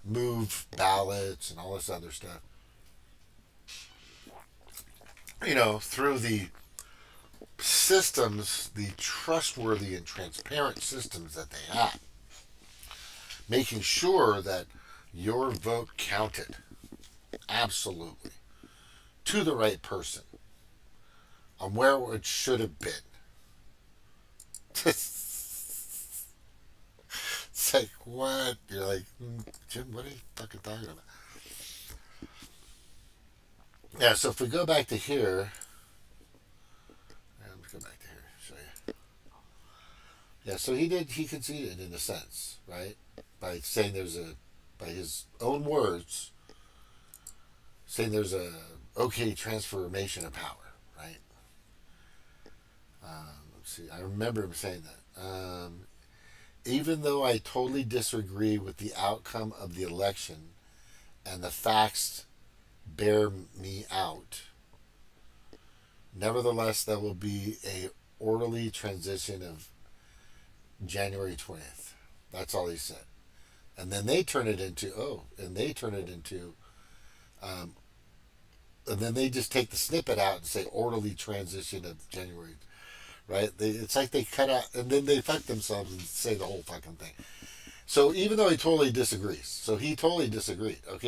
S1: move ballots and all this other stuff. You know, through the systems, the trustworthy and transparent systems that they had, making sure that your vote counted absolutely to the right person on where it should have been. It's like, what? You're like, Jim, what are you fucking talking about? Yeah, so if we go back to here, let's go back to here, show you. Yeah, so he conceded in a sense, right? By saying by his own words, saying there's a okay transformation of power, right? Let's see, I remember him saying that. Even though I totally disagree with the outcome of the election and the facts bear me out, nevertheless, there will be a orderly transition of January 20th. That's all he said. And then they turn it into, and then they just take the snippet out and say orderly transition of January, right? It's like they cut out, and then they fuck themselves and say the whole fucking thing. So even though he totally disagrees, okay,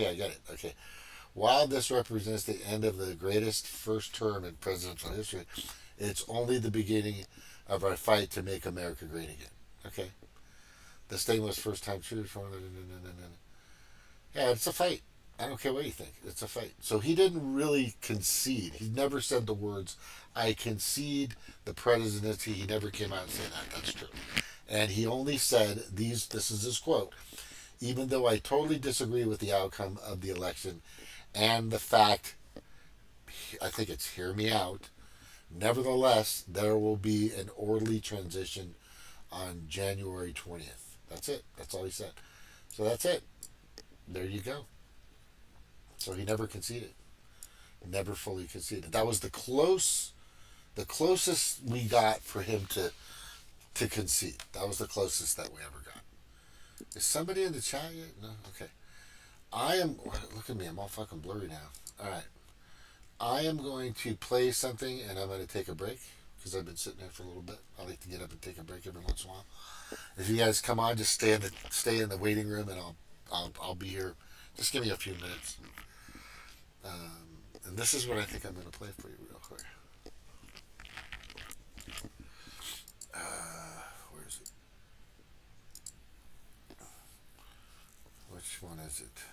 S1: I get it, okay. While this represents the end of the greatest first term in presidential history, it's only the beginning of our fight to make America great again. Okay? The stainless first time truth. Yeah, it's a fight. I don't care what you think. It's a fight. So he didn't really concede. He never said the words, I concede the presidency. He never came out and said that. That's true. And he only said, this is his quote, even though I totally disagree with the outcome of the election and the fact, I think it's hear me out, nevertheless, there will be an orderly transition on January 20th. That's it. That's all he said. So that's it. There you go. So he never conceded. Never fully conceded. That was the closest we got for him to concede. That was the closest that we ever got. Is somebody in the chat yet? No? Okay. Look at me, I'm all fucking blurry now. Alright. I am going to play something and I'm going to take a break because I've been sitting there for a little bit. I like to get up and take a break every once in a while. If you guys come on, just stay in the waiting room and I'll be here. Just give me a few minutes. And this is what I think I'm going to play for you real quick. Where is it? Which one is it?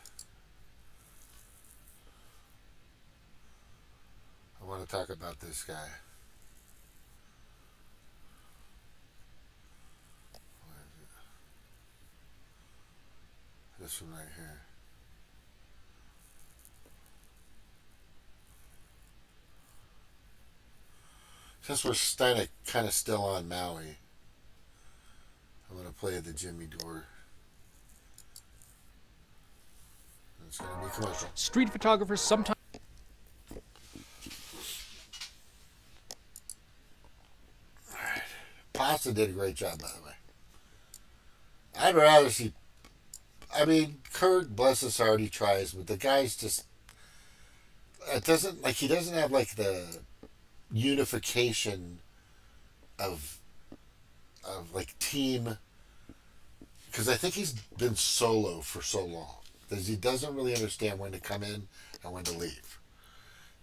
S1: I want to talk about this guy. Where is it? This one right here. Since we're kind of still on Maui, I'm going to play the Jimmy Dore. It's going to be commercial.
S8: Street photographers sometimes...
S1: Alright. Pasta did a great job, by the way. I'd rather see... I mean, Kurt, bless his heart, he tries, but the guy's just... It doesn't... Like, he doesn't have, like, the unification of like team, because I think he's been solo for so long that he doesn't really understand when to come in and when to leave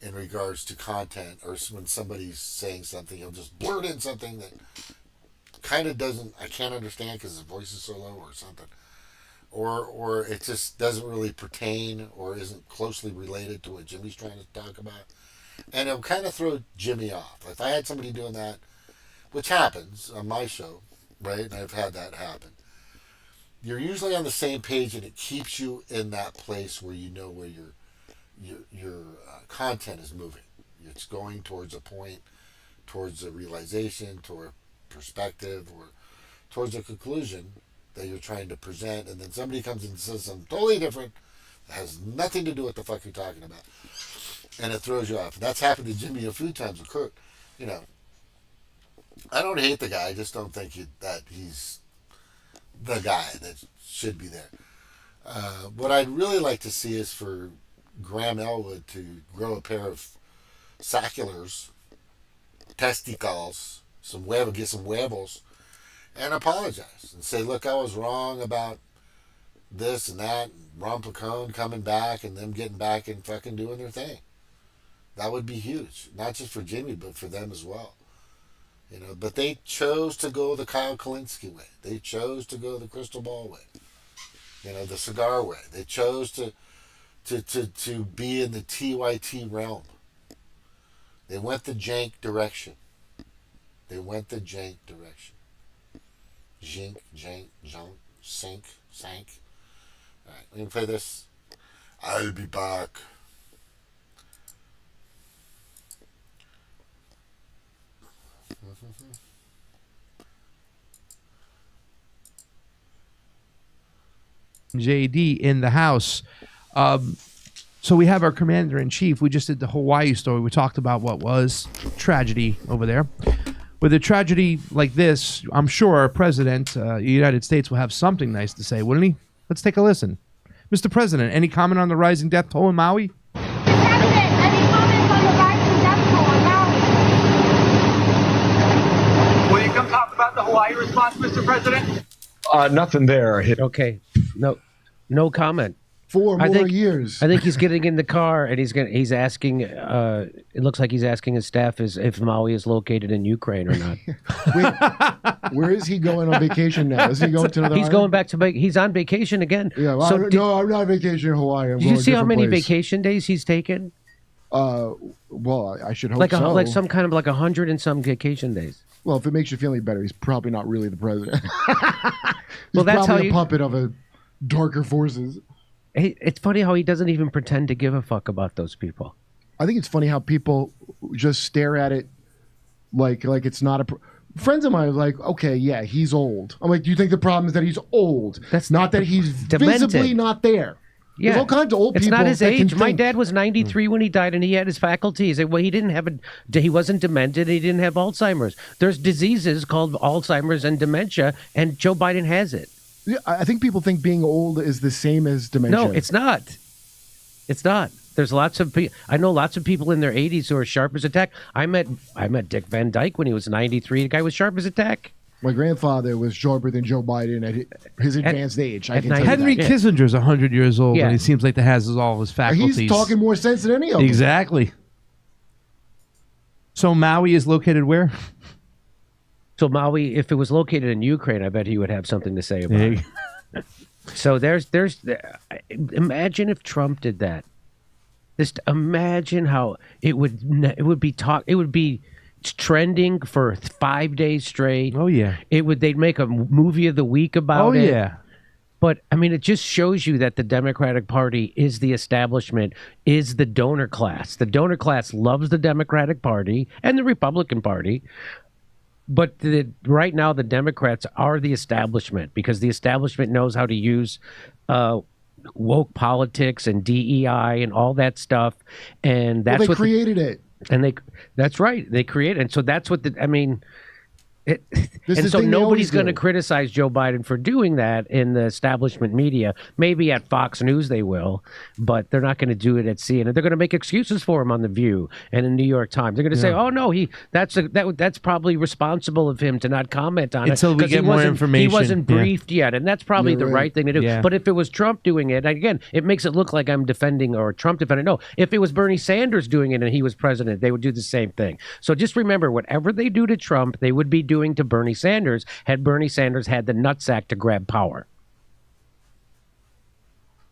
S1: in regards to content, or when somebody's saying something he'll just blurt in something that kind of I can't understand because his voice is so low or something, or it just doesn't really pertain or isn't closely related to what Jimmy's trying to talk about. And it'll kind of throw Jimmy off. If I had somebody doing that, which happens on my show, right? And I've had that happen. you're usually on the same page, and it keeps you in that place where you know where your content is moving. It's going towards a point, towards a realization, toward perspective, or towards a conclusion that you're trying to present, and then somebody comes in and says something totally different that has nothing to do with the fuck you're talking about, and it throws you off. And that's happened to Jimmy a few times. Kurt, I don't hate the guy. I just don't think that he's the guy that should be there. What I'd really like to see is for Graham Elwood to grow a pair of sacculars, testicles, get some huevos, and apologize and say, look, I was wrong about this and that, and Ron Placone coming back and them getting back and fucking doing their thing. That would be huge, not just for Jimmy, but for them as well. But they chose to go the Kyle Kalinske way. They chose to go the crystal ball way. The cigar way. They chose to be in the TYT realm. They went the jank direction. Jink, jank, junk, sink, sank. All right, let me play this. I'll be back.
S8: JD in the house. So we have our commander-in-chief. We just did the Hawaii story. We talked about what was tragedy over there. With a tragedy like this, I'm sure our president of the United States will have something nice to say, wouldn't he? Let's take a listen. Mr. President, any comment on the rising death toll in Maui?
S9: President, any comments on the rising death toll in Maui?
S10: Will you come talk about the Hawaii response, Mr. President?
S11: Nothing there.
S12: Okay. No comment.
S13: 4 more years.
S12: I think he's getting in the car and he's asking. It looks like he's asking his staff if Maui is located in Ukraine or not.
S13: Wait, where is he going on vacation now? Is he going to another
S12: He's
S13: island?
S12: going back to he's on vacation again.
S13: Yeah. Well, no, I'm not on vacation in Hawaii.
S12: Did you see how many vacation days he's taken?
S13: Well, I should hope so.
S12: Like some kind of 100 and some vacation days.
S13: Well, if it makes you feel any better, he's probably not really the president.
S12: Well, that's
S13: probably a puppet of a darker forces.
S12: It's funny how he doesn't even pretend to give a fuck about those people.
S13: I think it's funny how people just stare at it like it's not a... Friends of mine are like, okay, yeah, he's old. I'm like, do you think the problem is that he's old? That's not that he's visibly not there.
S12: Yeah.
S13: There's all kinds of old people.
S12: It's not his age. My
S13: think.
S12: dad was 93 when he died, and he had his faculties. Well, he didn't have he wasn't demented. He didn't have Alzheimer's. There's diseases called Alzheimer's and dementia, and Joe Biden has it.
S13: Yeah, I think people think being old is the same as dementia.
S12: No, it's not. It's not. There's lots of people. I know lots of people in their 80s who are sharp as a tack. I met Dick Van Dyke when he was 93. The guy was sharp as a tack.
S13: My grandfather was sharper than Joe Biden at his advanced age. I can tell you
S8: Henry
S13: that.
S8: Kissinger's 100 years old, and he seems like he has all his faculties.
S13: He's talking more sense than any of them.
S8: Exactly. So Maui is located where?
S12: So Maui, if it was located in Ukraine, I bet he would have something to say about it. So imagine if Trump did that. Just imagine how it would be trending for 5 days straight.
S8: Oh yeah.
S12: They'd make a movie of the week about it.
S8: Oh yeah.
S12: But I mean, it just shows you that the Democratic Party is the establishment, is the donor class. The donor class loves the Democratic Party and the Republican Party. But right now, the Democrats are the establishment because the establishment knows how to use woke politics and DEI and all that stuff. And that's
S13: they created it.
S12: And that's right. They created it. And so that's what and so nobody's going to criticize Joe Biden for doing that in the establishment media. Maybe at Fox News they will, but they're not going to do it at CNN. They're going to make excuses for him on The View and in New York Times. They're going to say, "Oh no, that's probably responsible of him to not comment on
S8: until
S12: it
S8: we get more information."
S12: He wasn't briefed yet, and that's probably the right thing to do.
S8: Yeah.
S12: But if it was Trump doing it, again, it makes it look like I'm defending or Trump defending. No, if it was Bernie Sanders doing it and he was president, they would do the same thing. So just remember, whatever they do to Trump, they would be doing to Bernie Sanders had Bernie Sanders had the nutsack to grab power.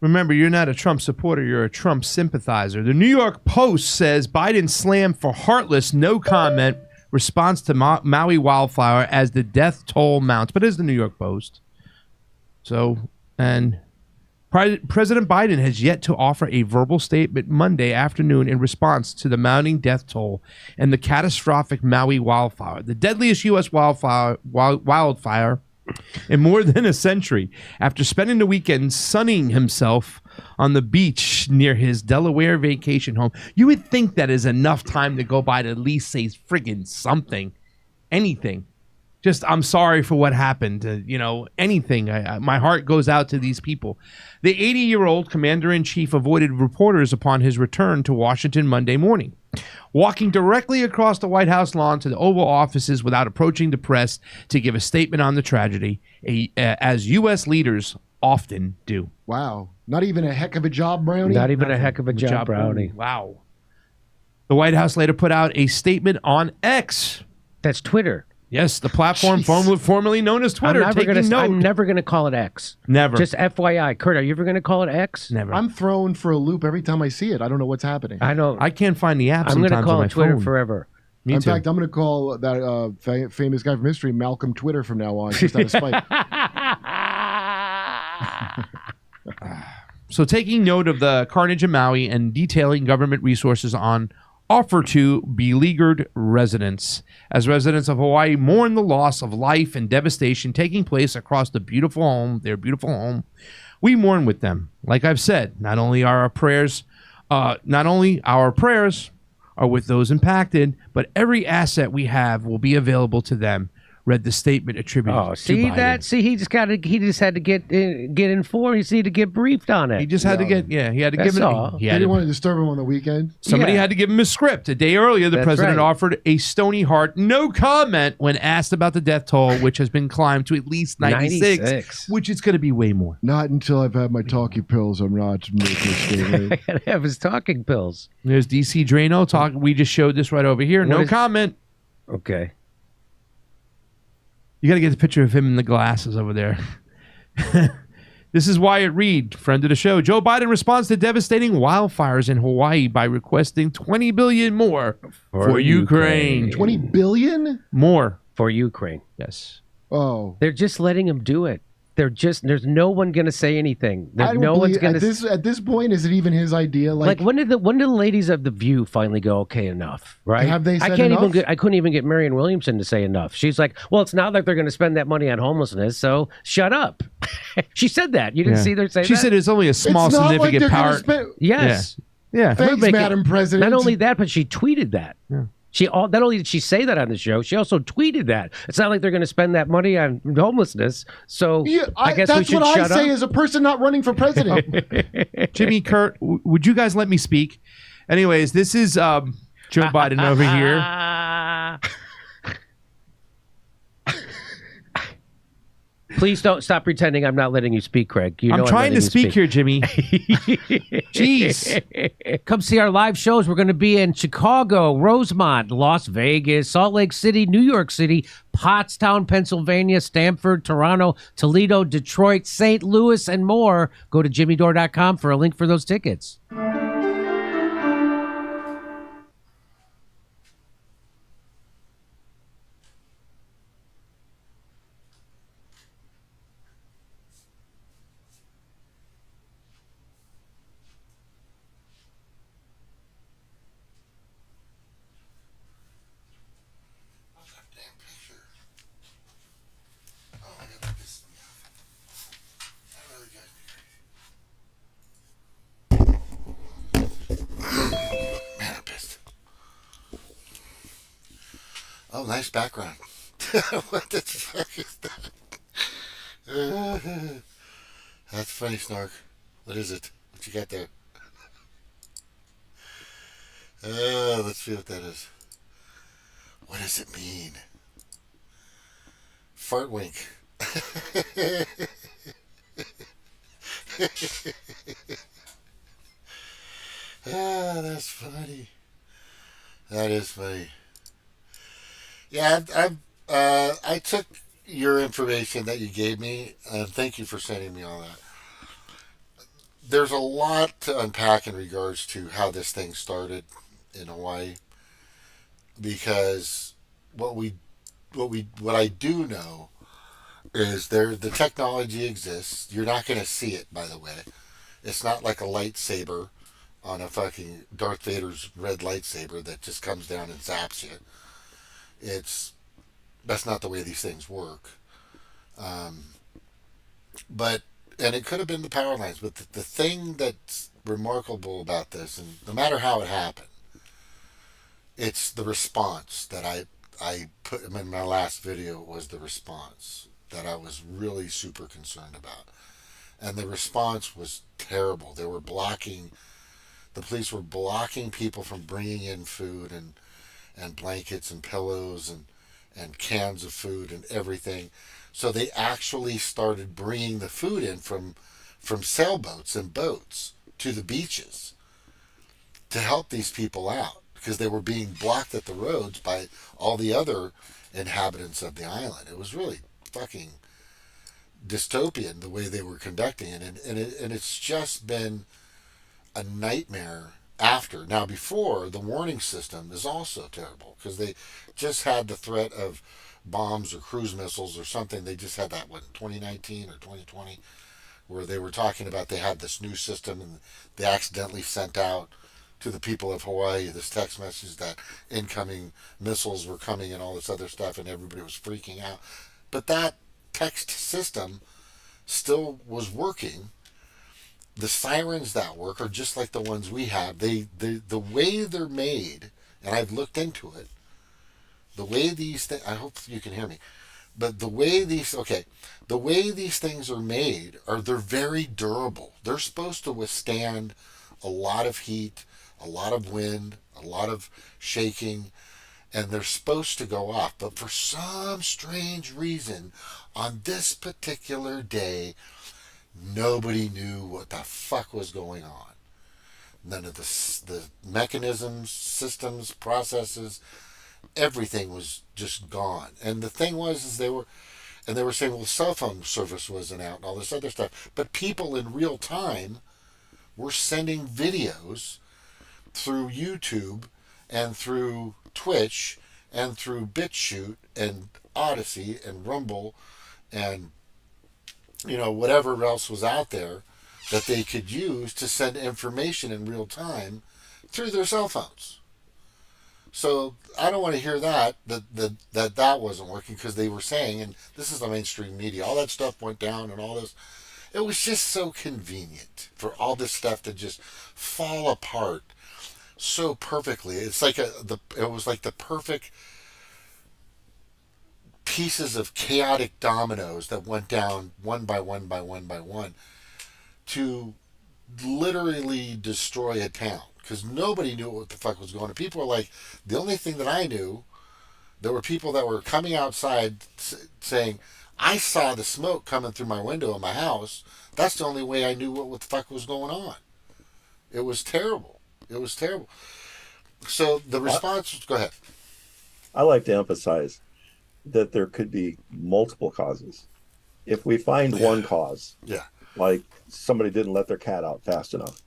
S8: Remember, you're not a Trump supporter, you're a Trump sympathizer. The New York Post says Biden slammed for heartless, no comment response to Maui wildfire as the death toll mounts. But it is the New York Post. So, and President Biden has yet to offer a verbal statement Monday afternoon in response to the mounting death toll and the catastrophic Maui wildfire, the deadliest U.S. wildfire in more than a century. After spending the weekend sunning himself on the beach near his Delaware vacation home, you would think that is enough time to go by to at least say friggin' something, anything. Just, I'm sorry for what happened. Anything. My heart goes out to these people. The 80-year-old commander-in-chief avoided reporters upon his return to Washington Monday morning, walking directly across the White House lawn to the Oval Offices without approaching the press to give a statement on the tragedy, as U.S. leaders often do.
S13: Wow. Not even a heck of a job, Brownie?
S12: Not even a heck of a job, Brownie.
S8: Wow. The White House later put out a statement on X.
S12: That's Twitter.
S8: Yes, the platform formerly known as Twitter.
S12: I'm never going to call it X.
S8: Never.
S12: Just FYI. Kurt, are you ever going to call it X?
S8: Never.
S13: I'm thrown for a loop every time I see it. I don't know what's happening.
S12: I know.
S8: I can't find the app.
S12: I'm going to call it Twitter
S8: phone.
S12: forever.
S13: In fact, I'm going to call that famous guy from history Malcolm Twitter from now on, just out of spite.
S8: So, taking note of the carnage in Maui and detailing government resources on offer to beleaguered residents. As residents of Hawaii mourn the loss of life and devastation taking place across their beautiful home, we mourn with them. Like I've said, not only our prayers are with those impacted, but every asset we have will be available to them. Read the statement attributed to Biden.
S12: He just had to get informed. He just needed to get briefed on it.
S8: He just had to get, he had to give it.
S13: He didn't want to disturb him on the weekend.
S8: Somebody had to give him a script. A day earlier, the president offered a stony heart, no comment when asked about the death toll, which has been climbed to at least 96. Which is going to be way more.
S13: Not until I've had my talking pills. I'm not making a statement.
S12: I gotta have his talking pills.
S8: There's DC Drano. We just showed this right over here. No comment.
S12: Okay.
S8: You got to get the picture of him in the glasses over there. This is Wyatt Reed, friend of the show. Joe Biden responds to devastating wildfires in Hawaii by requesting $20 billion more for Ukraine.
S13: $20 billion?
S8: More.
S12: For Ukraine.
S8: Yes.
S13: Oh.
S12: They're just letting him do it. There's no one going to say anything. One's going to.
S13: At this point, is it even his idea?
S12: Like when did the ladies of The View finally go, okay, enough, right?
S13: Have they said
S12: enough? I couldn't even get Marianne Williamson to say enough. She's like, well, it's not like they're going to spend that money on homelessness, so shut up. She said that. You didn't see her say that?
S8: She said it's only a small, significant power.
S12: Yes.
S8: Yeah.
S13: Thanks, Madam President.
S12: Not only that, but she tweeted that.
S8: Yeah.
S12: Not only did she say that on the show, she also tweeted that. It's not like they're going to spend that money on homelessness. So I guess we should shut up.
S13: That's what I say as a person not running for president.
S8: Jimmy, Kurt, would you guys let me speak? Anyways, this is Joe Biden over here.
S12: Please don't stop pretending I'm not letting you speak, Craig.
S8: I'm trying to speak here, Jimmy. Jeez.
S12: Come see our live shows. We're going to be in Chicago, Rosemont, Las Vegas, Salt Lake City, New York City, Pottstown, Pennsylvania, Stamford, Toronto, Toledo, Detroit, St. Louis, and more. Go to jimmydore.com for a link for those tickets.
S1: Oh, nice background. What the fuck is that? That's funny, Snark. What is it? What you got there? Let's see what that is. What does it mean? Fart wink. That's funny. That is funny. Yeah, I took your information that you gave me, and thank you for sending me all that. There's a lot to unpack in regards to how this thing started in Hawaii, because what I do know is there the technology exists. You're not going to see it, by the way. It's not like a lightsaber on a fucking Darth Vader's red lightsaber that just comes down and zaps you. That's not the way these things work. But and it could have been the power lines, but the thing that's remarkable about this, and no matter how it happened, it's the response that I put in my last video was the response that I was really super concerned about. And the response was terrible. The police were blocking people from bringing in food and blankets and pillows and cans of food and everything. So they actually started bringing the food in from sailboats and boats to the beaches to help these people out, because they were being blocked at the roads by all the other inhabitants of the island. It was really fucking dystopian the way they were conducting it, and it's just been a nightmare after. Now, before, the warning system is also terrible, because they just had the threat of bombs or cruise missiles or something. They just had that, 2019 or 2020, where they were talking about they had this new system and they accidentally sent out to the people of Hawaii this text message that incoming missiles were coming and all this other stuff, and everybody was freaking out. But that text system still was working. The sirens that work are just like the ones we have. The way they're made, and I've looked into it, the way these things, I hope you can hear me, but the way these things are made they're very durable. They're supposed to withstand a lot of heat, a lot of wind, a lot of shaking, and they're supposed to go off. But for some strange reason, on this particular day, nobody knew what the fuck was going on. None of the mechanisms, systems, processes, everything was just gone. And the thing was, they were saying, well, the cell phone service wasn't out and all this other stuff. But people in real time were sending videos through YouTube and through Twitch and through BitChute and Odyssey and Rumble and whatever else was out there that they could use to send information in real time through their cell phones. So I don't want to hear that wasn't working, because they were saying, and this is the mainstream media, all that stuff went down and all this. It was just so convenient for all this stuff to just fall apart so perfectly. It's like it was like the perfect pieces of chaotic dominoes that went down one by one by one by one to literally destroy a town, because nobody knew what the fuck was going on. People were like, the only thing that I knew, there were people that were coming outside saying, I saw the smoke coming through my window of my house. That's the only way I knew what the fuck was going on. It was terrible. It was terrible. So the response, go ahead.
S11: I like to emphasize that there could be multiple causes. If we find one cause, like somebody didn't let their cat out fast enough,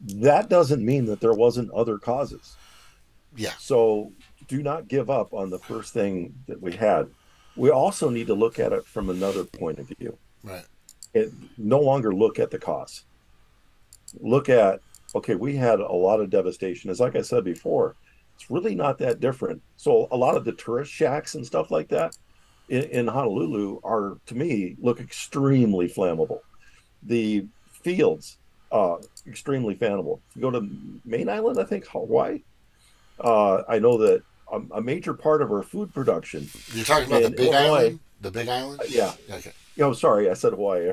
S11: that doesn't mean that there wasn't other causes.
S1: Yeah.
S11: So do not give up on the first thing that we had. We also need to look at it from another point of view.
S1: Right.
S11: No longer look at the cause. Look at, okay, we had a lot of devastation. As like I said before, it's really not that different. So a lot of the tourist shacks and stuff like that in Honolulu are, to me, look extremely flammable. The fields, extremely flammable. If you go to main island, I think Hawaii, I know that a major part of our food production.
S1: You're talking about the Big Island? The Big Island?
S11: Yeah.
S1: Okay.
S11: Sorry, I said Hawaii.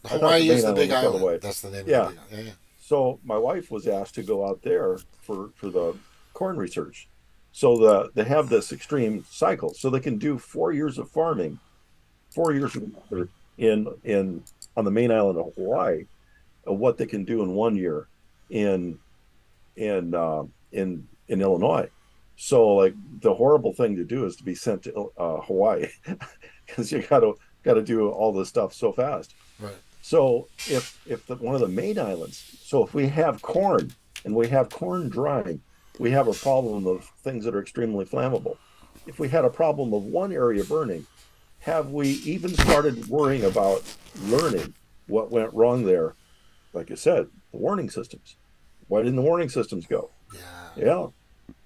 S1: Hawaii is the Big Island. Hawaii. That's the name of the Big Island. Yeah.
S11: So my wife was asked to go out there for the corn research. So they have this extreme cycle. So they can do 4 years of farming, 4 years in on the main island of Hawaii, of what they can do in 1 year in Illinois. So like the horrible thing to do is to be sent to Hawaii, because you gotta do all this stuff so fast.
S1: Right.
S11: So if one of the main islands, so if we have corn and we have corn drying, we have a problem of things that are extremely flammable. If we had a problem of one area burning, have we even started worrying about learning what went wrong there? Like I said, the warning systems. Why didn't the warning systems go? Yeah.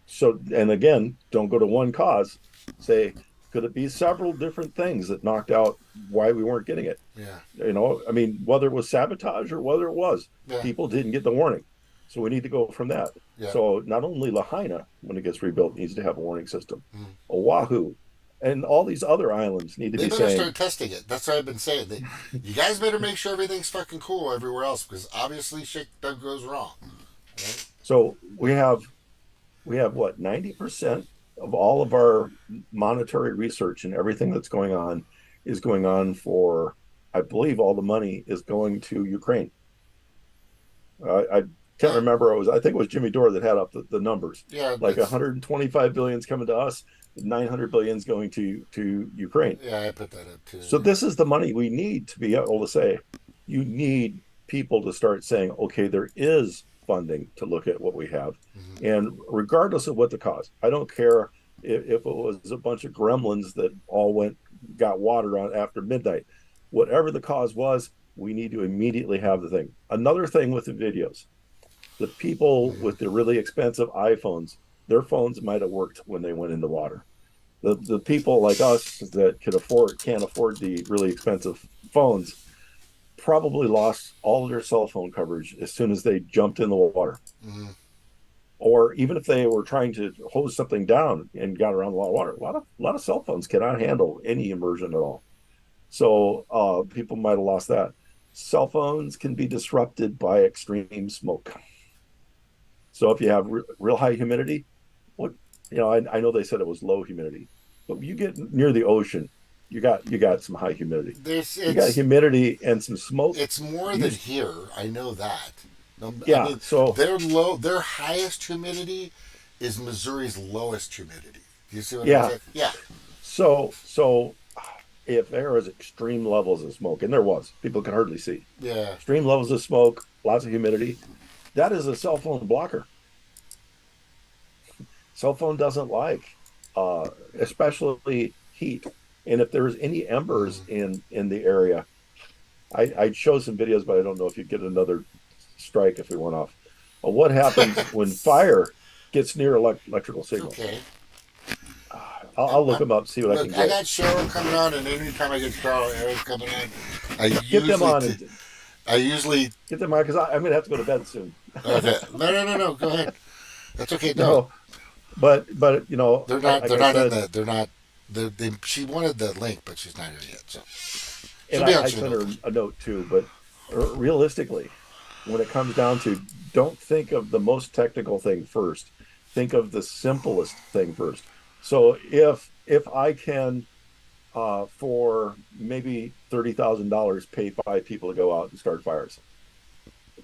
S11: So, and again, don't go to one cause. Say, could it be several different things that knocked out why we weren't getting it?
S1: Yeah.
S11: You know, I mean, whether it was sabotage or whether it was, people didn't get the warning. So we need to go from that.
S1: Yeah.
S11: So not only Lahaina, when it gets rebuilt, needs to have a warning system. Oahu and all these other islands need to
S1: They
S11: be
S1: better
S11: saying,
S1: start testing it. That's what I've been saying. You guys better make sure everything's fucking cool everywhere else, because obviously shit goes wrong. Right?
S11: So we have what, 90% of all of our monetary research and everything that's going on is going on for, I believe all the money is going to Ukraine. I can't remember. I think it was Jimmy Dore that had up the numbers.
S1: Yeah,
S11: like 125 billion is coming to us, 900 billion is going to Ukraine.
S1: Yeah, I put that up too.
S11: So this is the money we need to be able to say. You need people to start saying, okay, there is funding to look at what we have, and regardless of what the cause, I don't care if it was a bunch of gremlins that all got water on after midnight. Whatever the cause was, we need to immediately have the thing. Another thing with the videos, the people with the really expensive iPhones, their phones might have worked when they went in the water. The people like us that can't afford the really expensive phones probably lost all of their cell phone coverage as soon as they jumped in the water. Or even if they were trying to hose something down and got around a lot of water, a lot of cell phones cannot handle any immersion at all. So people might have lost that. Cell phones can be disrupted by extreme smoke. So if you have real high humidity, I know they said it was low humidity, but when you get near the ocean, you got some high humidity. You got humidity and some smoke.
S1: It's more than here. I know that.
S11: Yeah.
S1: I mean,
S11: so
S1: their highest humidity is Missouri's lowest humidity. Do you see what I'm saying? Yeah.
S11: So if there was extreme levels of smoke, and there was, people could hardly see.
S1: Yeah.
S11: Extreme levels of smoke, lots of humidity. That is a cell phone blocker. Cell phone doesn't like, especially heat. And if there's any embers in the area, I'd show some videos, but I don't know if you'd get another strike if we went off. What happens when fire gets near electrical signals?
S1: Okay.
S11: I'll look them up, see what I can get.
S1: I got Cheryl coming on, and anytime I get Cheryl or Eric coming on,
S11: get them on.
S1: I usually
S11: get them on because I'm going to have to go to bed soon.
S1: Okay. No. Go ahead. That's okay. No.
S11: But you know,
S1: they're not. They're not in the. They're not. She wanted the link, but she's not here yet. So.
S11: And I sent her a note too. But realistically, when it comes down to, don't think of the most technical thing first. Think of the simplest thing first. So if I can, for maybe $30,000, pay 5 people to go out and start fires,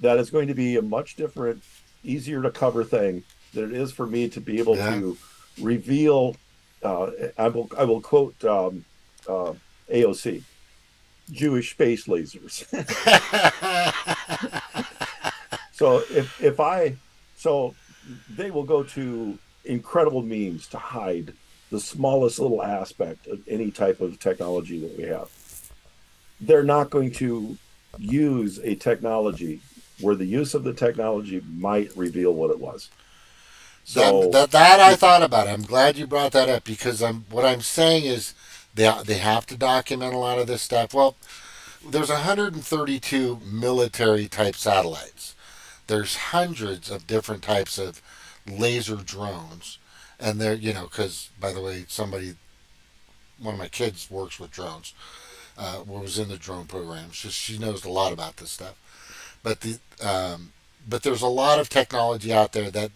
S11: that is going to be a much different, easier to cover thing than it is for me to be able to reveal. I will quote AOC, Jewish space lasers. So they will go to incredible means to hide the smallest little aspect of any type of technology that we have. They're not going to use a technology where the use of the technology might reveal what it was. So
S1: that I thought about it. I'm glad you brought that up, because what I'm saying is they have to document a lot of this stuff. Well, there's 132 military type satellites. There's hundreds of different types of laser drones, and they're, because, by the way, one of my kids works with drones, was in the drone program. She knows a lot about this stuff, but there's a lot of technology out there that,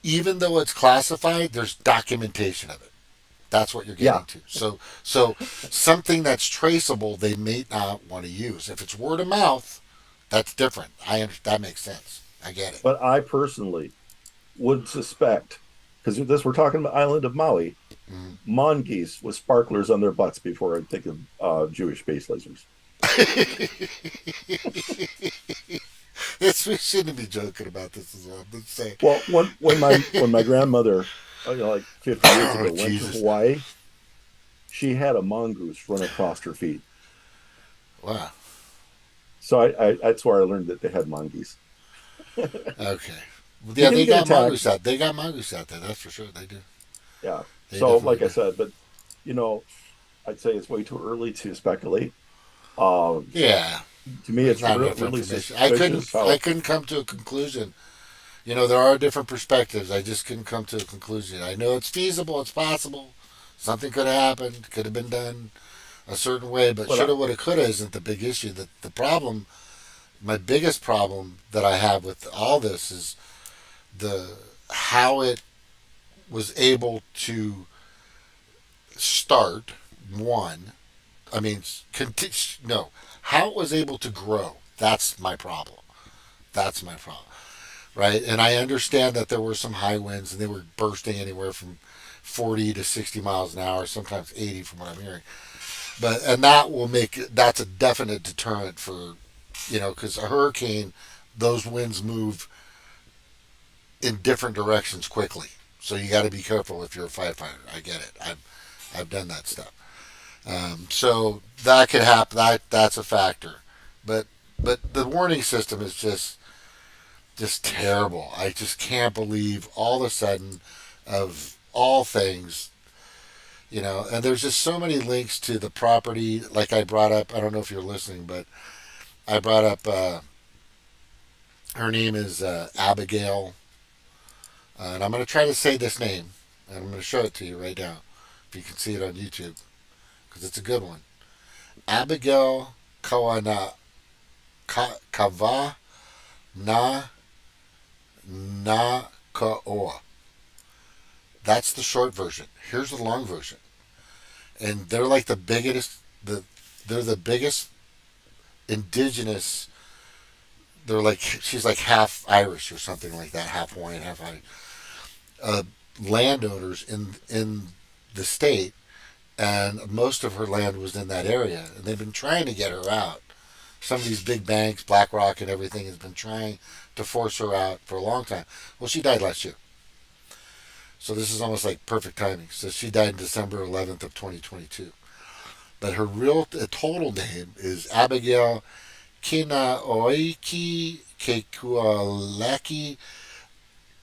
S1: even though it's classified, there's documentation of it. That's what you're getting to. So something that's traceable, they may not want to use. If it's word of mouth, that's different. That makes sense. I get it.
S11: But I personally would suspect, because we're talking about island of Maui, mongoose with sparklers on their butts before I think of Jewish space lasers.
S1: We shouldn't be joking about this as well. Let's say.
S11: Well, when my grandmother, like 50 years ago, went to Hawaii, she had a mongoose run across her feet.
S1: Wow.
S11: So I that's where I learned that they had mongoose.
S1: Okay. Well,
S11: They
S1: yeah,
S11: didn't
S1: they
S11: get
S1: got
S11: attacked.
S1: mongoose out. They got mongoose out there. That's for sure. They do.
S11: Yeah.
S1: They
S11: So,
S1: definitely
S11: like I
S1: do.
S11: said, but you know, I'd say it's way too early to speculate.
S1: Yeah.
S11: To me,
S1: There's
S11: it's
S1: not enough
S11: really
S1: information. I couldn't.
S11: suspicious how.
S1: I couldn't come to a conclusion. You know, there are different perspectives. I just couldn't come to a conclusion. I know it's feasible. It's possible. Something could have happened. Could have been done a certain way, but
S11: But
S1: shoulda, woulda, coulda isn't the big issue. The problem, my biggest problem that I have with all this is the how it was able to start. One, I mean, no, how it was able to grow. That's my problem. That's my problem, right? And I understand that there were some high winds and they were bursting anywhere from 40 to 60 miles an hour, sometimes 80 from what I'm hearing. But and that will that's a definite deterrent for, because a hurricane, those winds move in different directions quickly. So you got to be careful if you're a firefighter. I get it. I've done that stuff. So that could happen. That's a factor. But the warning system is just terrible. I just can't believe all of a sudden, of all things, and there's just so many links to the property. Like I brought up, I don't know if you're listening, but I brought up, her name is Abigail. And I'm going to try to say this name, and I'm going to show it to you right now, if you can see it on YouTube, because it's a good one. Abigail Kava na Kaoa. That's the short version. Here's the long version. And they're like they're the biggest indigenous. They're like, she's like half Irish or something like that, half Hawaiian, half Irish. Landowners in the state, and most of her land was in that area, and they've been trying to get her out. Some of these big banks, BlackRock and everything, has been trying to force her out for a long time. Well, she died last year. So this is almost like perfect timing. So she died December 11th of 2022. But her real total name is Abigail Kinaoiki Kekualaki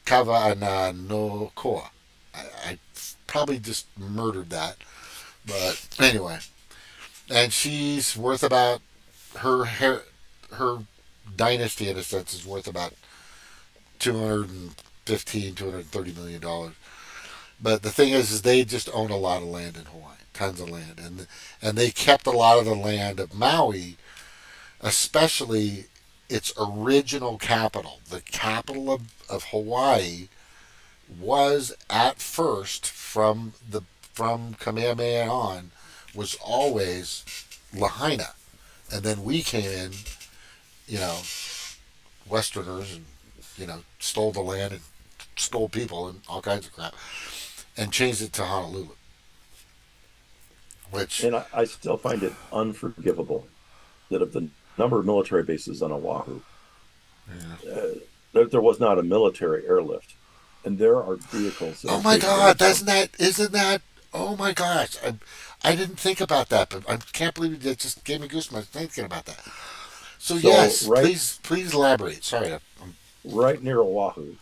S1: Kavananokoa. I probably just murdered that. But anyway. And she's worth about, her dynasty, in a sense, is worth about $230 million. But the thing is they just own a lot of land in Hawaii, tons of land, and they kept a lot of the land of Maui, especially its original capital. The capital of Hawaii was at first, from Kamehameha on, was always Lahaina, and then we came in, Westerners, and stole the land and stole people and all kinds of crap, and changed it to Honolulu.
S11: And I still find it unforgivable that of the number of military bases on Oahu, there was not a military airlift, and there are vehicles.
S1: Oh my God! Isn't that? Oh my gosh! I didn't think about that, but I can't believe it just gave me goosebumps thinking about that. So yes, please elaborate. Sorry.
S11: Right near Oahu,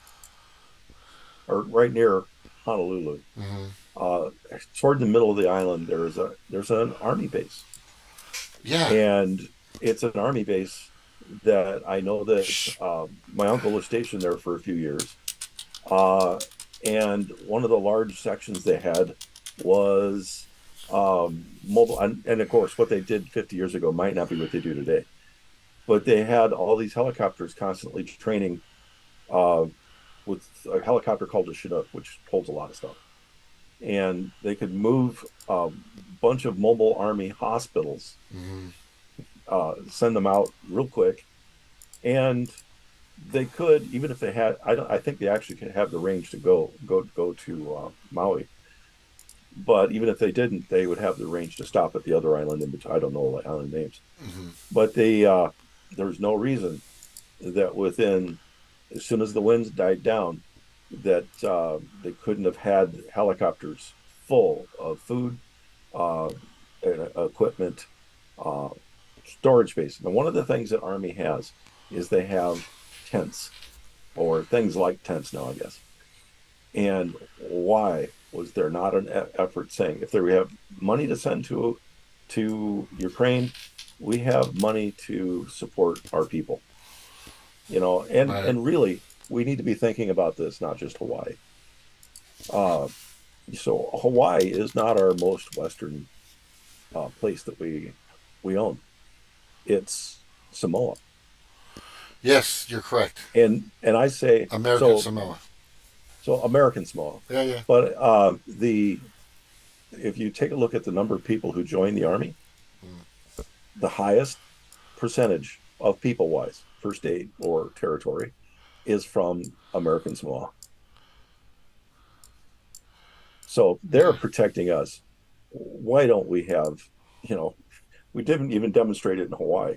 S11: or right near Honolulu, toward the middle of the island, there's an army base.
S1: Yeah.
S11: And it's an army base that I know that my uncle was stationed there for a few years. And one of the large sections they had was mobile. And of course, what they did 50 years ago might not be what they do today. But they had all these helicopters constantly training with a helicopter called a Chinook, which holds a lot of stuff. And they could move a bunch of mobile army hospitals, send them out real quick. And they could, even if they had, I think they actually could have the range to go to Maui. But even if they didn't, they would have the range to stop at the other island in between. I don't know the island names. But there's no reason that as soon as the winds died down, that they couldn't have had helicopters full of food, uh, equipment, uh, storage space. And one of the things that Army has is they have tents, or things like tents now, I guess. And why was there not an effort saying, if we have money to send to Ukraine, we have money to support our people, and really we need to be thinking about this, not just Hawaii. So Hawaii is not our most Western place that we own. It's Samoa.
S1: Yes, you're correct.
S11: And I say
S1: American Samoa.
S11: So American Samoa.
S1: Yeah.
S11: But if you take a look at the number of people who join the Army, the highest percentage of people-wise, first aid or territory, is from American Samoa. So they're protecting us. Why don't we have, we didn't even demonstrate it in Hawaii.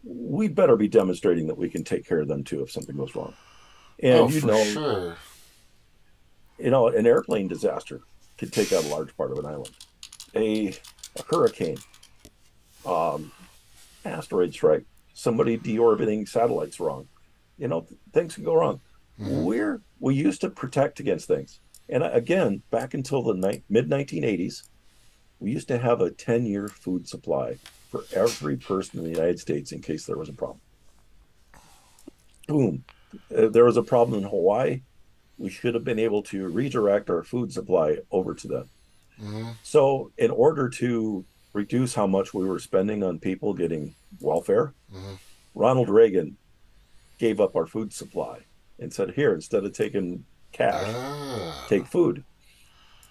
S11: We better be demonstrating that we can take care of them too if something goes wrong. And
S1: sure.
S11: An airplane disaster could take out a large part of an island. A hurricane, asteroid strike, somebody deorbiting satellites wrong. Things can go wrong.
S1: Mm-hmm.
S11: We used to protect against things. And again, back until the mid-1980s, we used to have a 10-year food supply for every person in the United States in case there was a problem. Boom. There was a problem in Hawaii. We should have been able to redirect our food supply over to them.
S1: Mm-hmm.
S11: So in order to reduce how much we were spending on people getting welfare, Ronald Reagan gave up our food supply and said, here, instead of taking cash, take food.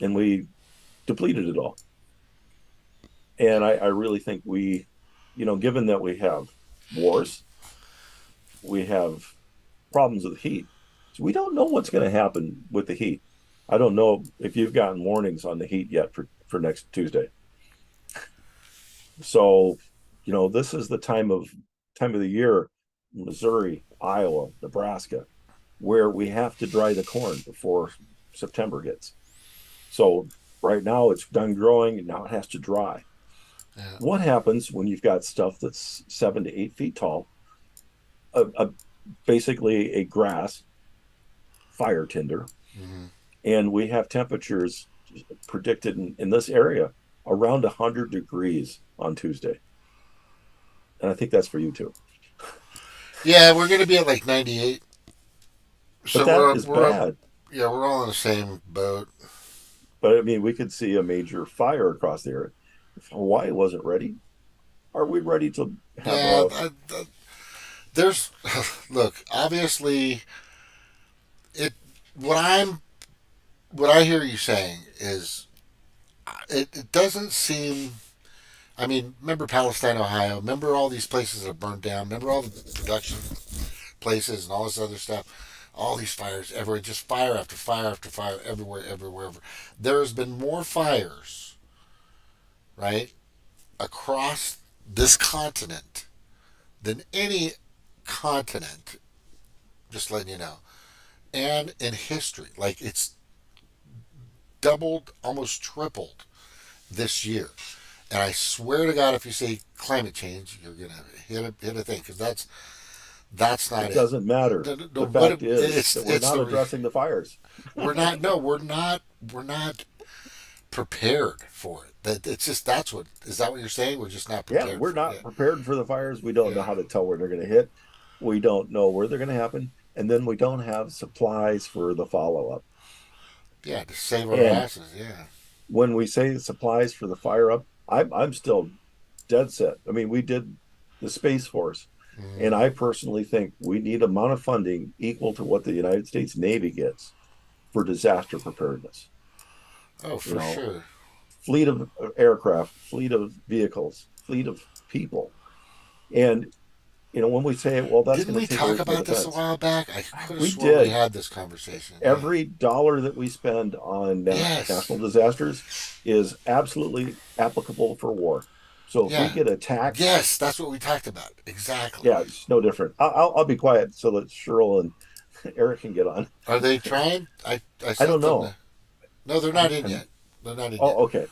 S11: And we depleted it all. And I really think we, given that we have wars, we have problems with heat, so we don't know what's going to happen with the heat. I don't know if you've gotten warnings on the heat yet for next Tuesday. So, this is the time of the year, Missouri, Iowa, Nebraska, where we have to dry the corn before September hits. So right now it's done growing and now it has to dry. Yeah. What happens when you've got stuff that's 7 to 8 feet tall, basically a grass, fire tinder, and we have temperatures predicted in this area around 100 degrees on Tuesday? And I think that's for you too.
S1: Yeah, we're going to be at like 98.
S11: So that is bad.
S1: Yeah, we're all in the same boat.
S11: But I mean, we could see a major fire across the area. If Hawaii wasn't ready, are we ready to have
S1: there's look, obviously what I hear you saying is it doesn't seem, I mean, remember Palestine, Ohio, remember all these places that are burned down, remember all the production places and all this other stuff, all these fires everywhere, just fire after fire after fire everywhere. There has been more fires, right, across this continent than any continent, just letting you know, and in history. Like, it's doubled, almost tripled this year. And I swear to God, if you say climate change, you're gonna hit a thing, because that's not it.
S11: It doesn't matter. The fact is that we're not addressing the fires.
S1: We're not. No, we're not. We're not prepared for it. It's just, is that what you're saying? We're just not prepared.
S11: Yeah, we're not prepared for the fires. We don't know how to tell where they're going to hit. We don't know where they're going to happen, and then we don't have supplies for the follow up.
S1: Yeah, to save our asses. Yeah.
S11: When we say supplies for the fire up, I'm still dead set. I mean, we did the Space Force, and I personally think we need an amount of funding equal to what the United States Navy gets for disaster preparedness.
S1: Oh, for sure.
S11: Fleet of aircraft, fleet of vehicles, fleet of people. And, when we say, well, that's going to take
S1: Didn't we talk about this a while back? I could have sworn we had this conversation.
S11: Every dollar that we spend on national disasters is absolutely applicable for war. So if we get attacked...
S1: Yes, that's what we talked about. Exactly.
S11: Yeah, it's no different. I'll be quiet so that Cheryl and Eric can get on.
S1: Are they trying? I
S11: don't know.
S1: No, they're not in yet. They're not in yet.
S11: Okay.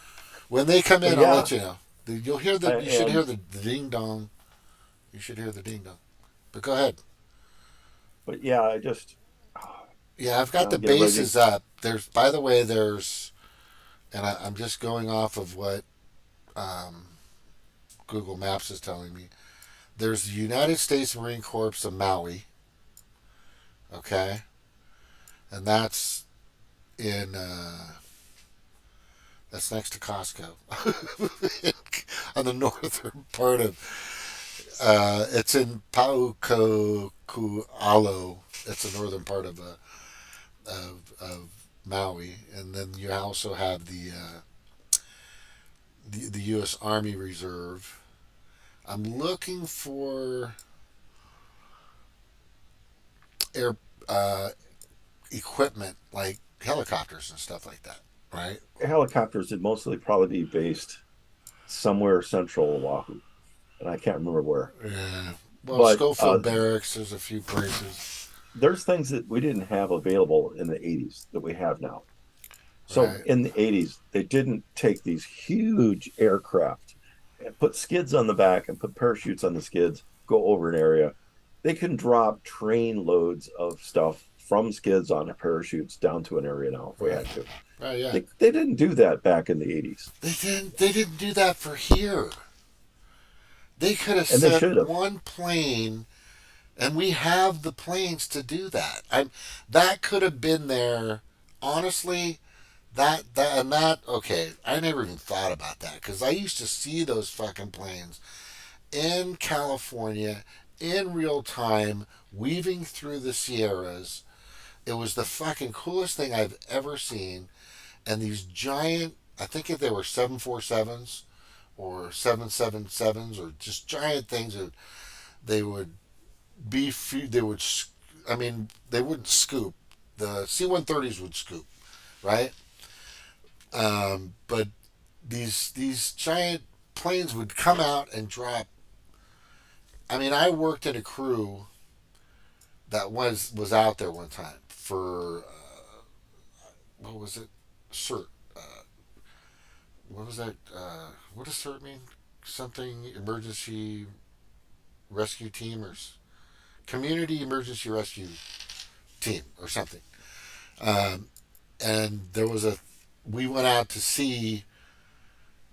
S1: When they come in,
S11: But
S1: I'll let you know. You'll hear the. You should
S11: and
S1: hear the ding dong. You should hear the ding dong. But go ahead.
S11: but yeah, I just
S1: Yeah, I've got
S11: now
S1: the
S11: I'm getting ready.
S1: bases up. There's, by the way, and I'm just going off of what um, Google Maps is telling me. There's the United States Marine Corps of Maui. Okay, and that's in. That's next to Costco, on the northern part of. It's in Paukokualo. It's the northern part of Maui, and then you also have the U.S. Army Reserve. I'm looking for air equipment like helicopters and stuff like that, right?
S11: Helicopters would mostly probably be based somewhere central Oahu, and I can't remember where.
S1: Yeah. Well,
S11: But
S1: Schofield Barracks, there's a few places.
S11: there's things that we didn't have available in the 80s that we have now. So
S1: Right.
S11: in the 80s, they didn't take these huge aircraft and put skids on the back and put parachutes on the skids, go over an area. They can drop train loads of stuff from skids on parachutes down to an area now if we had to.
S1: Right, yeah.
S11: They didn't do that back in the 80s.
S1: They didn't do that for here. They could have
S11: And they should
S1: sent
S11: have.
S1: one plane, and we have the planes to do that. That could have been there. Honestly, that okay. I never even thought about that because I used to see those fucking planes in California in real time, weaving through the Sierras. It was the fucking coolest thing I've ever seen. And these giant, I think if they were 747s or 777s or just giant things, that they would they would, I mean, they wouldn't scoop. The C-130s would scoop, right? But these giant planes would come out and drop. I mean, I worked in a crew that was out there one time for what was it? CERT. What was that? What does CERT mean? Something emergency rescue team or community emergency rescue team or something. And there was we went out to see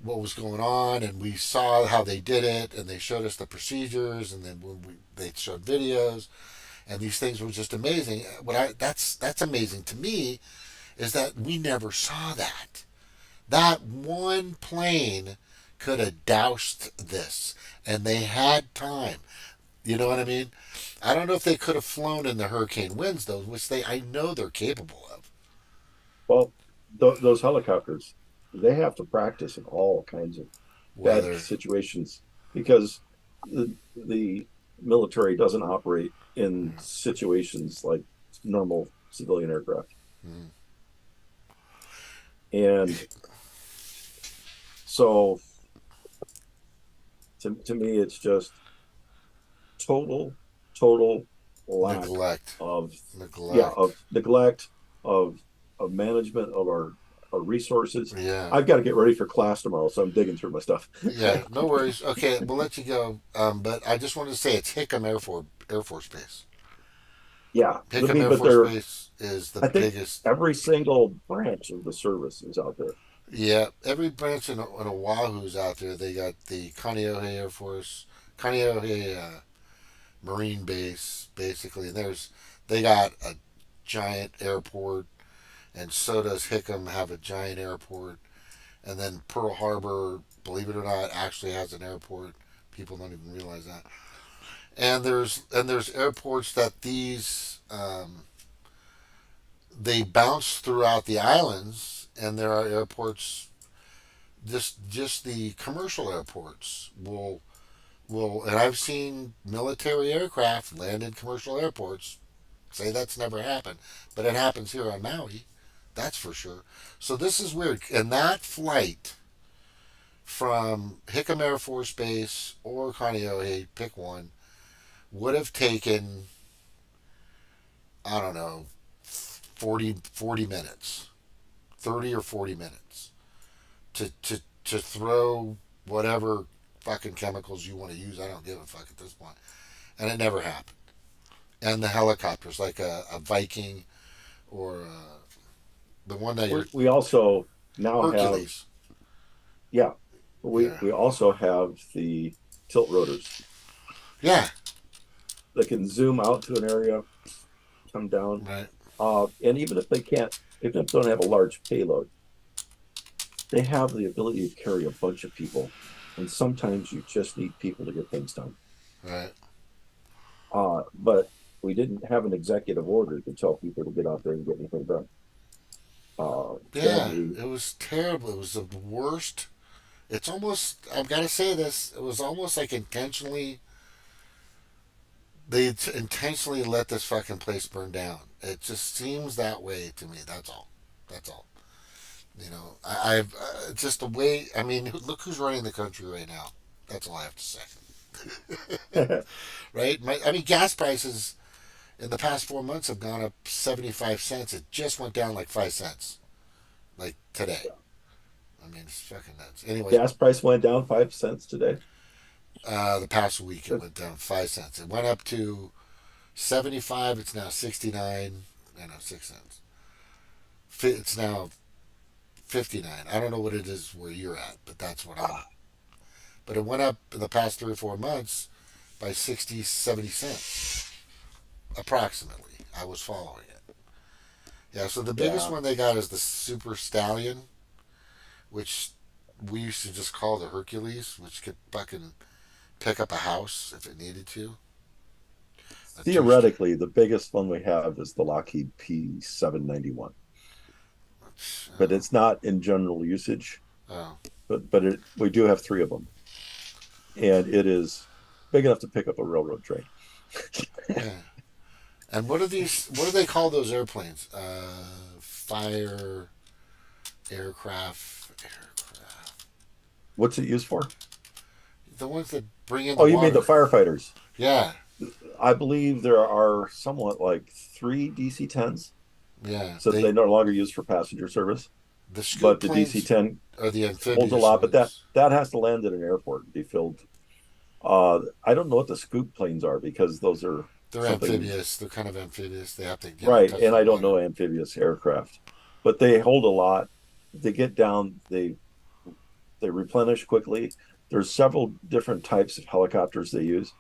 S1: what was going on, and we saw how they did it, and they showed us the procedures, and then they showed videos, and these things were just amazing. That's amazing to me, is that we never saw that. That one plane could have doused this, and they had time. You know what I mean? I don't know if they could have flown in the hurricane winds, though, which I know they're capable of.
S11: Well, those helicopters, they have to practice in all kinds of
S1: Weather.
S11: bad situations because the military doesn't operate in situations like normal civilian aircraft. And so to me, it's just total lack
S1: Neglect.
S11: of
S1: Neglect.
S11: of management of our resources.
S1: Yeah.
S11: I've got to get ready for class tomorrow, so I'm digging through my stuff.
S1: Yeah, no worries. Okay, we'll let you go. But I just wanted to say it's Hickam Air Force Base.
S11: Yeah,
S1: Hickam Air Force Base is the biggest.
S11: Every single branch of the service is out there.
S1: Yeah, every branch in Oahu's out there. They got the Kaneohe Marine Base, basically. And they got a giant airport, and so does Hickam have a giant airport. And then Pearl Harbor, believe it or not, actually has an airport. People don't even realize that. And there's airports that they bounce throughout the islands, and there are airports. Just the commercial airports will, and I've seen military aircraft land in commercial airports. Say that's never happened, but it happens here on Maui. That's for sure. So this is weird. And that flight from Hickam Air Force Base or Kaneohe, pick one, would have taken, I don't know, 40 minutes, 30 or 40 minutes to to throw whatever fucking chemicals you want to use. I don't give a fuck at this point. And it never happened. And the helicopters, like a Viking or the one that
S11: we also now
S1: Hercules.
S11: We also have the tilt rotors.
S1: Yeah.
S11: That can zoom out to an area, come down.
S1: Right.
S11: And even if they don't have a large payload, they have the ability to carry a bunch of people. And sometimes you just need people to get things done.
S1: Right.
S11: But we didn't have an executive order to tell people to get out there and get anything done.
S1: It was terrible. It was the worst. It's almost, I've got to say this, it was almost like they intentionally let this fucking place burn down. It just seems that way to me. That's all. You know, I've just the way, I mean, look who's running the country right now. That's all I have to say. Right? I mean, gas prices in the past 4 months have gone up 75 cents. It just went down like 5 cents. Like today. I mean, it's fucking nuts. Anyway.
S11: Gas price went down 5 cents today?
S1: The past week it went down 5 cents. It went up to 75. It's now 69. 6 cents. It's now 59. I don't know what it is where you're at, but that's what I'm at. But it went up in the past 3 or 4 months by 60, 70 cents. Approximately. I was following it. Yeah, so the biggest one they got is the Super Stallion, which we used to just call the Hercules, which could fucking pick up a house if it needed to.
S11: Theoretically, the biggest one we have is the Lockheed P791. But it's not in general usage.
S1: Oh.
S11: But we do have 3 of them. And it is big enough to pick up a railroad train.
S1: Yeah. And what do they call those airplanes? Fire aircraft.
S11: What's it used for?
S1: The ones that bring in
S11: the water. Mean the firefighters?
S1: Yeah.
S11: I believe there are somewhat like 3 DC-10s.
S1: Yeah.
S11: So they no longer used for passenger service. But the DC-10
S1: are the amphibious
S11: holds a lot,
S1: ones.
S11: but that has to land at an airport and be filled. I don't know what the scoop planes are because those are
S1: they're amphibious. They're kind of amphibious. They have to
S11: right, and I don't know amphibious aircraft, but they hold a lot. They get down, they replenish quickly. There's several different types of helicopters they use.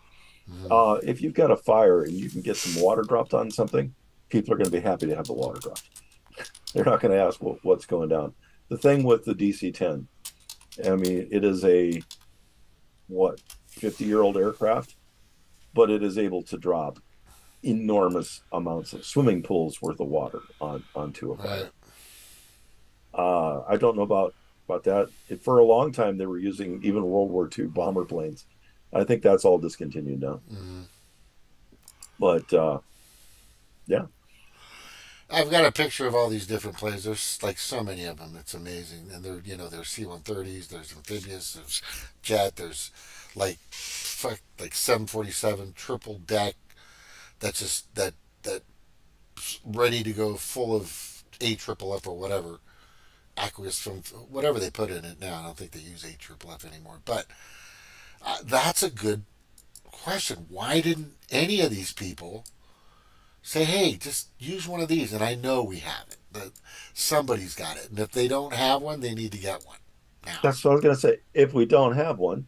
S11: Mm-hmm. If you've got a fire and you can get some water dropped on something, people are going to be happy to have the water dropped. They're not going to ask what's going down. The thing with the DC-10, I mean, it is a 50-year-old aircraft, but it is able to drop enormous amounts of swimming pools worth of water onto a fire. Right. I don't know about that. For a long time, they were using even World War II bomber planes. I think that's all discontinued now. Mm-hmm. But yeah.
S1: I've got a picture of all these different planes. There's like so many of them. It's amazing. And there's C-130s, there's amphibious, there's jet, there's like 747 triple deck. That's just that ready to go full of AFFF or whatever. Aqueous from whatever they put in it now. I don't think they use AFFF anymore. But that's a good question. Why didn't any of these people say, hey, just use one of these? And I know we have it. But somebody's got it. And if they don't have one, they need to get one now.
S11: That's what I was going to say. If we don't have one,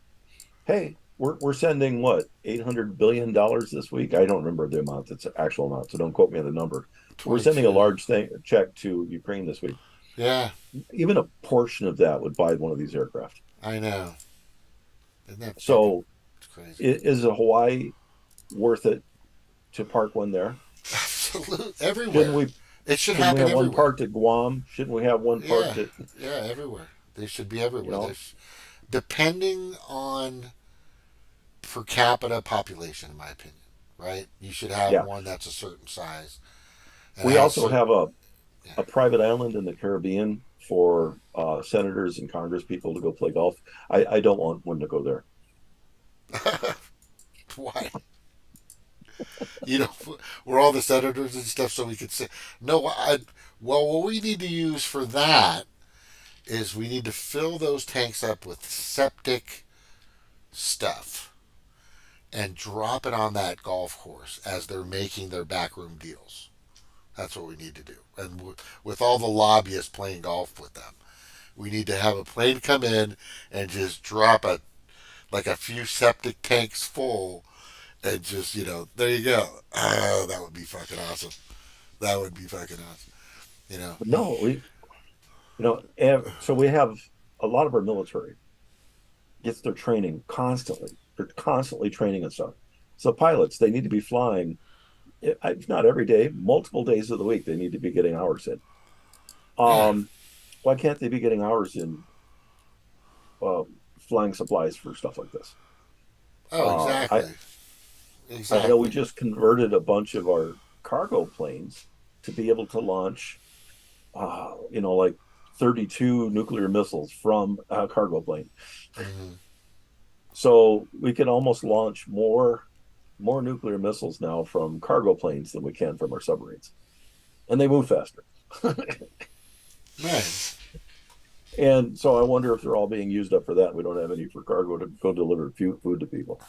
S11: hey, we're sending $800 billion this week? I don't remember the amount. That's the actual amount, so don't quote me on the number. 22. We're sending a large check to Ukraine this week.
S1: Yeah.
S11: Even a portion of that would buy one of these aircraft.
S1: I know. Isn't that
S11: so
S1: crazy?
S11: Is Hawaii worth it to park one there?
S1: Absolutely. Everywhere. It should happen
S11: we have
S1: everywhere.
S11: One parked at Guam? Shouldn't we have one parked at...
S1: Yeah, everywhere. They should be everywhere. Depending on per capita population, in my opinion, right? You should have one that's a certain size. And
S11: we also have a private island in the Caribbean for senators and Congress people to go play golf. I don't want one to go there.
S1: Why? We're all the senators and stuff, so we could say no. Well, what we need to use for that is we need to fill those tanks up with septic stuff and drop it on that golf course as they're making their backroom deals. That's what we need to do. And with all the lobbyists playing golf with them, we need to have a plane come in and just drop a few septic tanks full, and just, there you go. Oh, that would be fucking awesome. That would be fucking awesome.
S11: No, and so we have a lot of our military gets their training constantly. They're constantly training and stuff. So pilots, they need to be flying, if not every day, multiple days of the week. They need to be getting hours in. Why can't they be getting hours in flying supplies for stuff like this?
S1: Oh, exactly.
S11: I know we just converted a bunch of our cargo planes to be able to launch, like 32 nuclear missiles from a cargo plane.
S1: Mm-hmm.
S11: So we can almost launch more nuclear missiles now from cargo planes than we can from our submarines, and they move faster.
S1: Right.
S11: And so I wonder if they're all being used up for that. We don't have any for cargo to go deliver food to people.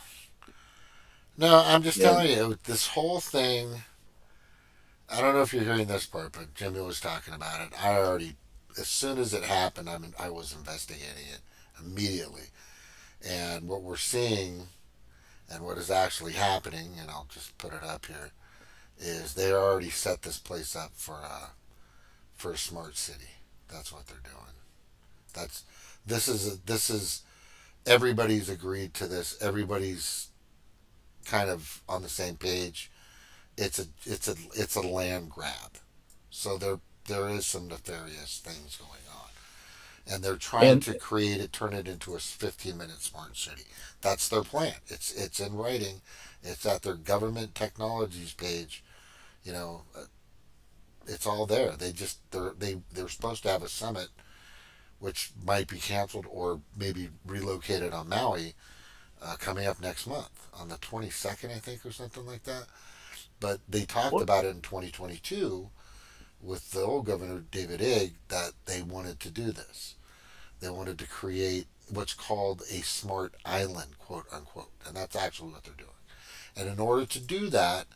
S1: No, I'm just telling you, this whole thing, I don't know if you're hearing this part, but Jimmy was talking about it. I already, as soon as it happened, I was investigating it immediately. And what we're seeing and what is actually happening, and I'll just put it up here, is they already set this place up for a smart city. That's what they're doing. This is everybody's agreed to this. Everybody's kind of on the same page. It's a land grab. So there is some nefarious things going on. And they're trying to turn it into a 15-minute smart city. That's their plan. It's in writing. It's at their government technologies page. It's all there. They're supposed to have a summit, which might be canceled or maybe relocated on Maui, coming up next month on the 22nd, I think, or something like that. But they talked about it in 2022 with the old governor, David Ig, that they wanted to do this. They wanted to create what's called a smart island, quote unquote. And that's actually what they're doing. And in order to do that,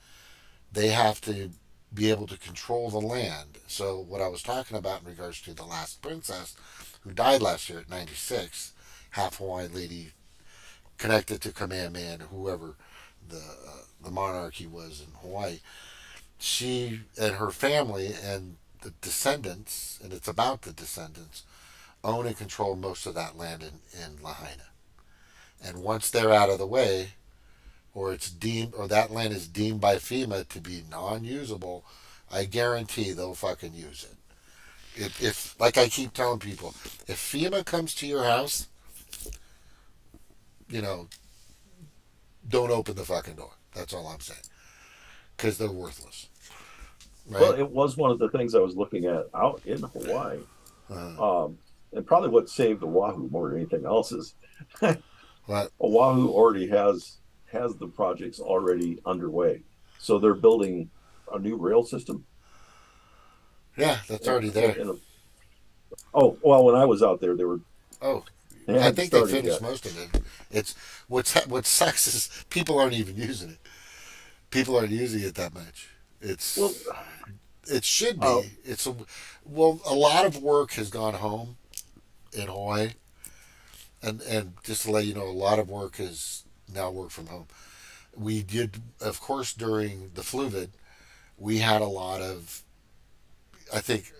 S1: they have to be able to control the land. So what I was talking about in regards to the last princess who died last year at 96, half Hawaiian lady connected to Kamehameha, whoever the monarchy was in Hawaii, she and her family and the descendants, and it's about the descendants, own and control most of that land in Lahaina. And once they're out of the way, or that land is deemed by FEMA to be non-usable, I guarantee they'll fucking use it. If like I keep telling people, if FEMA comes to your house, don't open the fucking door. That's all I'm saying. Because they're worthless. Right?
S11: Well, it was one of the things I was looking at out in Hawaii. And probably what saved Oahu more than anything else is Oahu already has the projects already underway. So they're building a new rail system.
S1: Yeah, that's already there.
S11: When I was out there, they were.
S1: I think they finished most of it. It's what sucks is people aren't even using it. People aren't using it that much. It should be. A lot of work has gone home in Hawaii, and just to let you know, a lot of work is now work from home. We did, of course, during the fluvid, we had a lot of, I think,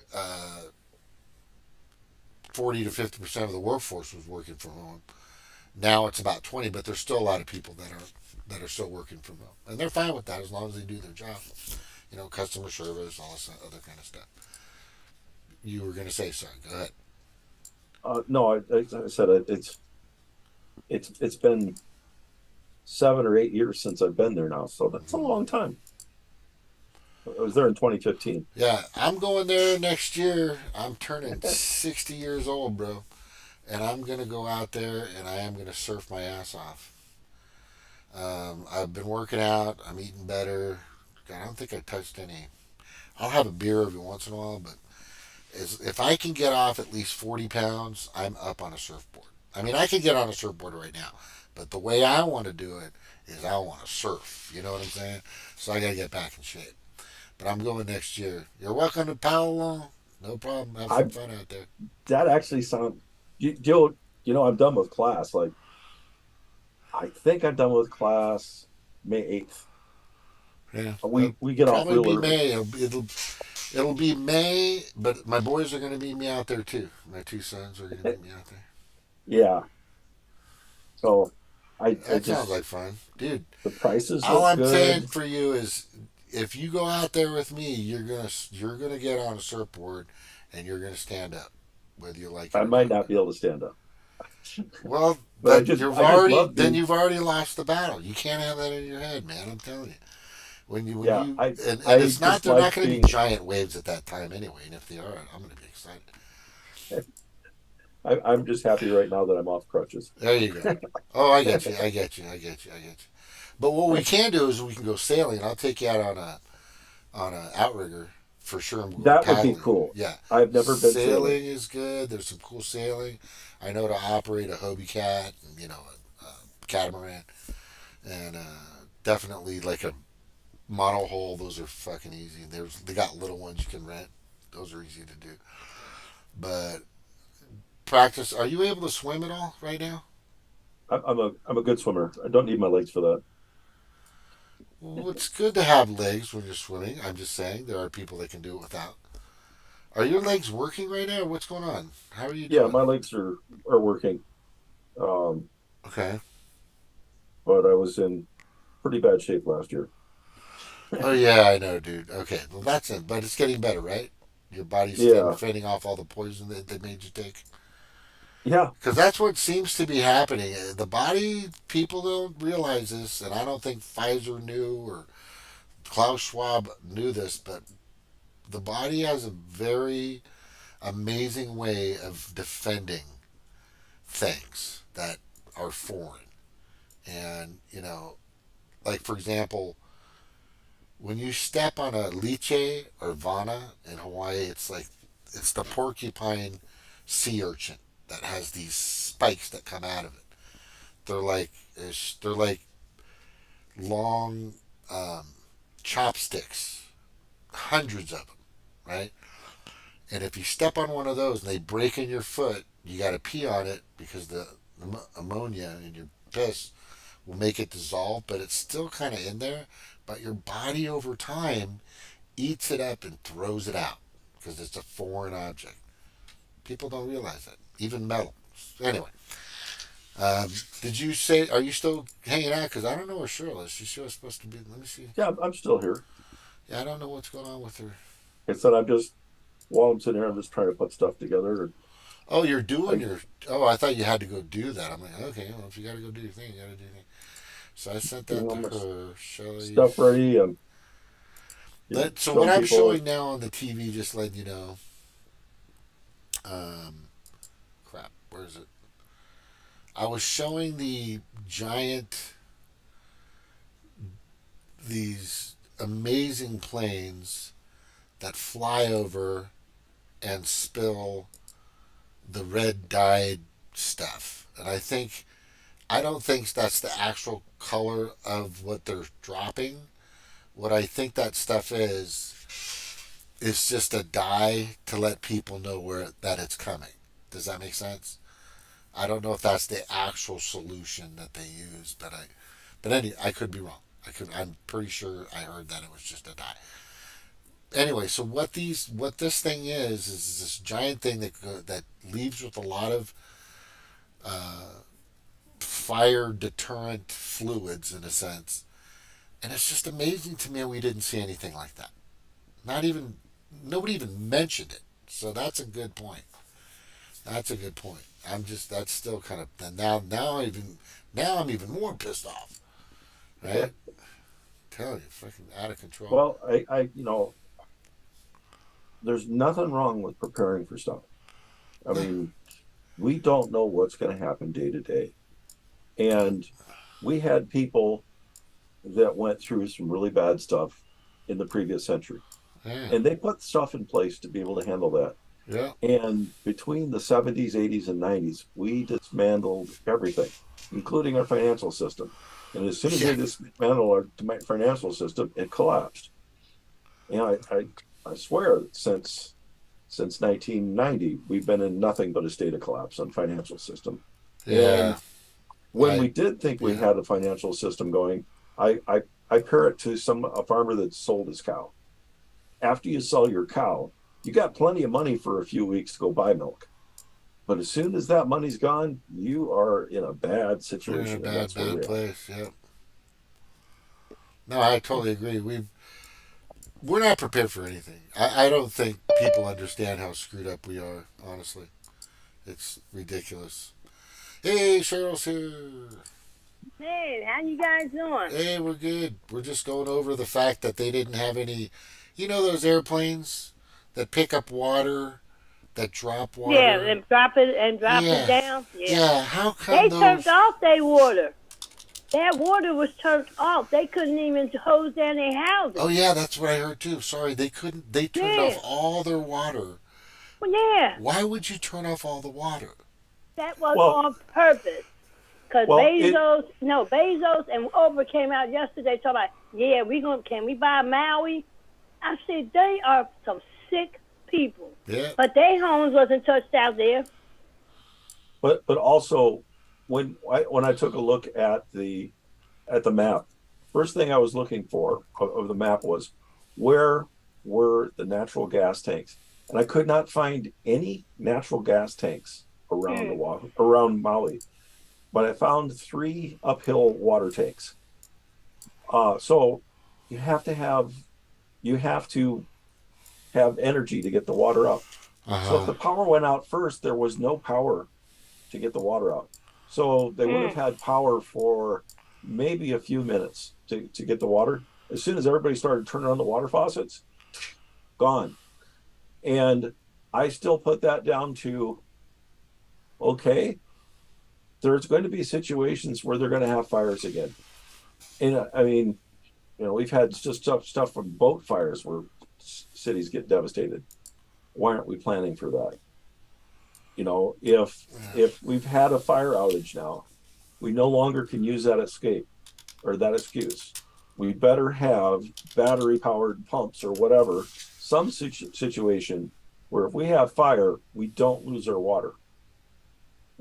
S1: 40 to 50% of the workforce was working from home. Now it's about 20, but there's still a lot of people that are still working from home, and they're fine with that as long as they do their job. Customer service, all this other kind of stuff. You were going to say, sorry, go ahead.
S11: No, I said it's been 7 or 8 years since I've been there now, so that's a long time. I was there in 2015.
S1: Yeah, I'm going there next year. I'm turning 60 years old, bro. And I'm going to go out there and I am going to surf my ass off. I've been working out. I'm eating better. I don't think I touched any. I'll have a beer every once in a while, but is if I can get off at least 40 pounds, I'm up on a surfboard. I mean, I can get on a surfboard right now, but the way I want to do it is I want to surf. You know what I'm saying? So I got to get back in shape. But I'm going next year. You're welcome to paddle along. No problem. Have some fun out there.
S11: That actually sounds. I'm done with class. Like, I think I'm done with class May 8th.
S1: Yeah,
S11: we get off real
S1: probably
S11: early.
S1: May. It'll be May, but my boys are going to meet me out there too. My two sons are going to meet me out there.
S11: Yeah. So,
S1: That sounds like fun, dude.
S11: The prices.
S1: All I'm
S11: good.
S1: saying for you is, if you go out there with me, you're gonna get on a surfboard, and you're gonna stand up, whether you like it.
S11: I might not be able to stand up.
S1: Well,
S11: but
S1: you've already lost the battle. You can't have that in your head, man. I'm telling you. It's not. They're not going to be giant waves at that time anyway. And if they are, I'm going to be excited.
S11: I'm just happy right now that I'm off crutches.
S1: There you go. Oh, I get you. But what we can do is we can go sailing. I'll take you out on a outrigger for sure.
S11: That would be cool.
S1: Yeah,
S11: I've never been
S1: sailing. Is good. There's some cool sailing. I know to operate a Hobie Cat, and, a catamaran, and definitely like a monohull. Those are fucking easy. They got little ones you can rent. Those are easy to do. But practice. Are you able to swim at all right now?
S11: I'm a good swimmer. I don't need my legs for that.
S1: Well, it's good to have legs when you're swimming. I'm just saying there are people that can do it without. Are your legs working right now? Or what's going on? How are you doing?
S11: Yeah, my legs are working.
S1: Okay.
S11: But I was in pretty bad shape last year.
S1: Oh yeah, I know, dude. Okay, well that's it. But it's getting better, right? Your body's fending off all the poison that they made you take.
S11: Yeah.
S1: Because that's what seems to be happening. The body, people don't realize this, and I don't think Pfizer knew or Klaus Schwab knew this, but the body has a very amazing way of defending things that are foreign. And, like for example, when you step on a liche or vana in Hawaii, it's the porcupine sea urchin that has these spikes that come out of it. They're like long chopsticks, hundreds of them, right? And if you step on one of those and they break in your foot, you got to pee on it because the ammonia in your piss will make it dissolve, but it's still kind of in there. But your body over time eats it up and throws it out because it's a foreign object. People don't realize that. Even metal. Anyway, did you say, are you still hanging out? Because I don't know where Cheryl is. She was supposed to be. Let me see.
S11: Yeah, I'm still here.
S1: Yeah, I don't know what's going on with her.
S11: It's that while I'm sitting here, I'm just trying to put stuff together.
S1: Oh, you're doing I thought you had to go do that. I'm like, okay, well, if you got to go do your thing, you got to do your thing. So I sent that to her. Shelley.
S11: Stuff ready.
S1: So what I'm showing now on the TV, just letting you know. Crap, where is it? I was showing the these amazing planes that fly over and spill the red dyed stuff. And I don't think that's the actual color of what they're dropping. What I think that stuff is just a dye to let people know that it's coming. Does that make sense? I don't know if that's the actual solution that they use, but anyway, I could be wrong. I'm pretty sure I heard that it was just a dye. Anyway, so what this thing is this giant thing that leaves with a lot of fire deterrent fluids in a sense, and it's just amazing to me we didn't see anything like that. Nobody even mentioned it. So that's a good point. That's still kind of now I'm even more pissed off. Right? Tell you, fucking out of control.
S11: Well, I there's nothing wrong with preparing for stuff. I mean, we don't know what's going to happen day to day. And we had people that went through some really bad stuff in the previous century.
S1: Yeah.
S11: And they put stuff in place to be able to handle that.
S1: Yeah.
S11: And between the 70s, 80s, and 90s, we dismantled everything, including our financial system. And as soon as they dismantled our financial system, it collapsed. And I swear, since 1990, we've been in nothing but a state of collapse on financial system.
S1: Yeah.
S11: And when we did think we had a financial system going, I pair it to a farmer that sold his cow. After you sell your cow, you got plenty of money for a few weeks to go buy milk. But as soon as that money's gone, you are in a bad situation.
S1: You're in a bad place. Yeah. No, I totally agree. We're not prepared for anything. I don't think people understand how screwed up we are. Honestly, it's ridiculous. Hey, Cheryl's here.
S14: Hey, how you guys doing?
S1: Hey, we're good. We're just going over the fact that they didn't have any. You know those airplanes that pick up water, that drop water.
S14: Yeah, and drop it down.
S1: Yeah. How come
S14: they turned off their water? Their water was turned off. They couldn't even hose down their houses.
S1: Oh yeah, that's what I heard too. Sorry, they couldn't. They turned off all their water.
S14: Well, yeah.
S1: Why would you turn off all the water?
S14: That was on purpose. Because Bezos and Oprah came out yesterday talking about, yeah, can we buy Maui? I said, they are some sick people.
S1: Yeah.
S14: But their homes wasn't touched out there.
S11: But also, when I took a look at the map, first thing I was looking for of the map was where were the natural gas tanks, and I could not find any natural gas tanks around Maui, but I found 3 uphill water tanks. So you have to have energy to get the water up. So if the power went out first, there was no power to get the water out. So they would have had power for maybe a few minutes to get the water. As soon as everybody started turning on the water faucets, gone. And I still put that down to, okay, there's going to be situations where they're going to have fires again. And I mean, we've had just stuff from boat fires where cities get devastated. Why aren't we planning for that? If we've had a fire outage now, we no longer can use that excuse. We better have battery powered pumps or whatever, some situation where if we have fire, we don't lose our water.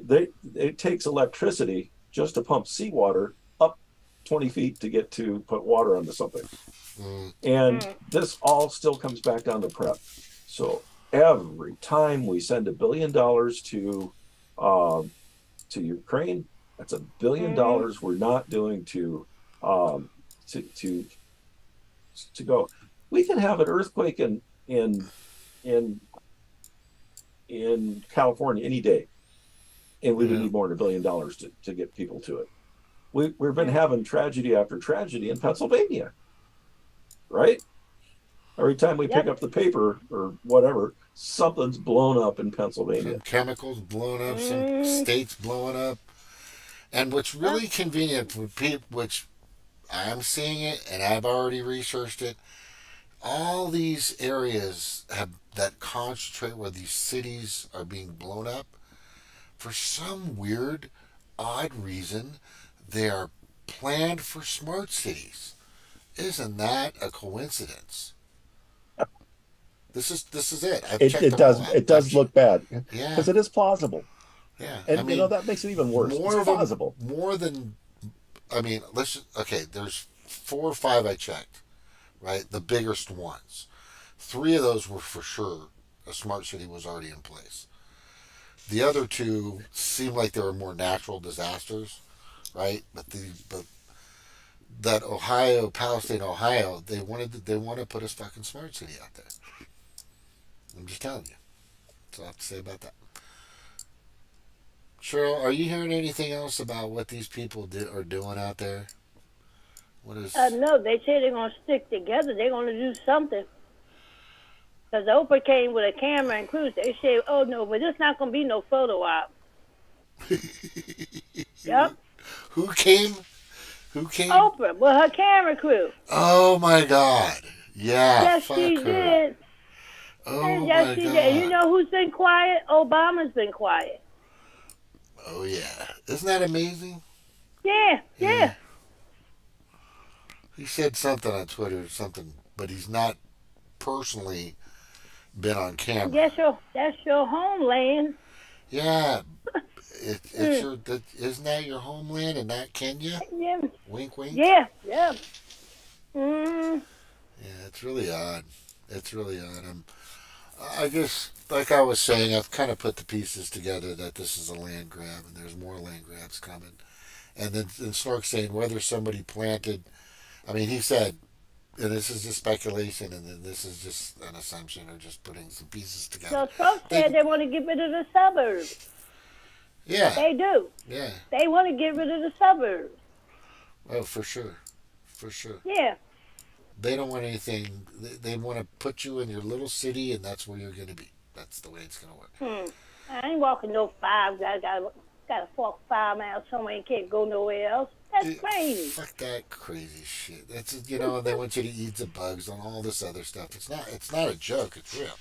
S11: It takes electricity just to pump seawater up 20 feet to put water onto something. And this all still comes back down to prep. So every time we send $1 billion to Ukraine, that's $1 billion we're not doing to go. We can have an earthquake in California any day, and we would need more than $1 billion to get people to it. We've been having tragedy after tragedy in Pennsylvania, right? Every time we pick up the paper or whatever, something's blown up in Pennsylvania.
S1: Some chemicals blown up, some states blowing up. And what's really convenient for people, which I'm seeing it and I've already researched it, all these areas that concentrate where these cities are being blown up, for some weird, odd reason, they are planned for smart cities. Isn't that a coincidence? This is it.
S11: It does look bad.
S1: Yeah.
S11: Because it is plausible.
S1: Yeah.
S11: And that makes it even worse. It's plausible.
S1: There's 4 or 5 I checked, right? The biggest ones. 3 of those were for sure a smart city was already in place. The other 2 seemed like they were more natural disasters, right? But that Palestine, Ohio, they want to put a fucking smart city out there. I'm just telling you. That's all I have to say about that. Cheryl, are you hearing anything else about what these people are doing out there? What is?
S14: No, they say they're going to stick together. They're going to do something. Because Oprah came with a camera and crew. They say, oh, no, but there's not going to be no photo op. Yep.
S1: Who came?
S14: Oprah with her camera crew.
S1: Oh, my God. Yeah.
S14: Yes, she did.
S1: Oh
S14: just
S1: my
S14: see
S1: God.
S14: that. You know who's been quiet? Obama's been quiet.
S1: Oh yeah. Isn't that amazing?
S14: Yeah.
S1: He said something on Twitter or something, but he's not personally been on camera.
S14: That's your homeland.
S1: Yeah. It's your. Isn't that your homeland and not Kenya?
S14: Yeah.
S1: Wink, wink.
S14: Yeah.
S1: Yeah, it's really odd. It's really odd. I guess, like I was saying, I've kind of put the pieces together that this is a land grab and there's more land grabs coming. And then Snork saying whether somebody planted. I mean, he said, and this is just speculation, and then this is just an assumption or just putting some pieces together.
S14: So Trump said they want to get rid of the suburbs.
S1: Yeah.
S14: They do.
S1: Yeah.
S14: They want to get rid of the suburbs.
S1: Oh, for sure. For sure.
S14: Yeah.
S1: They don't want anything. They want to put you in your little city, and that's where you're going to be. That's the way it's going to work.
S14: I ain't walking no 5. I gotta walk 5 miles somewhere and can't go nowhere else. That's crazy.
S1: Fuck that crazy shit. That's they want you to eat the bugs and all this other stuff. It's not a joke. It's real.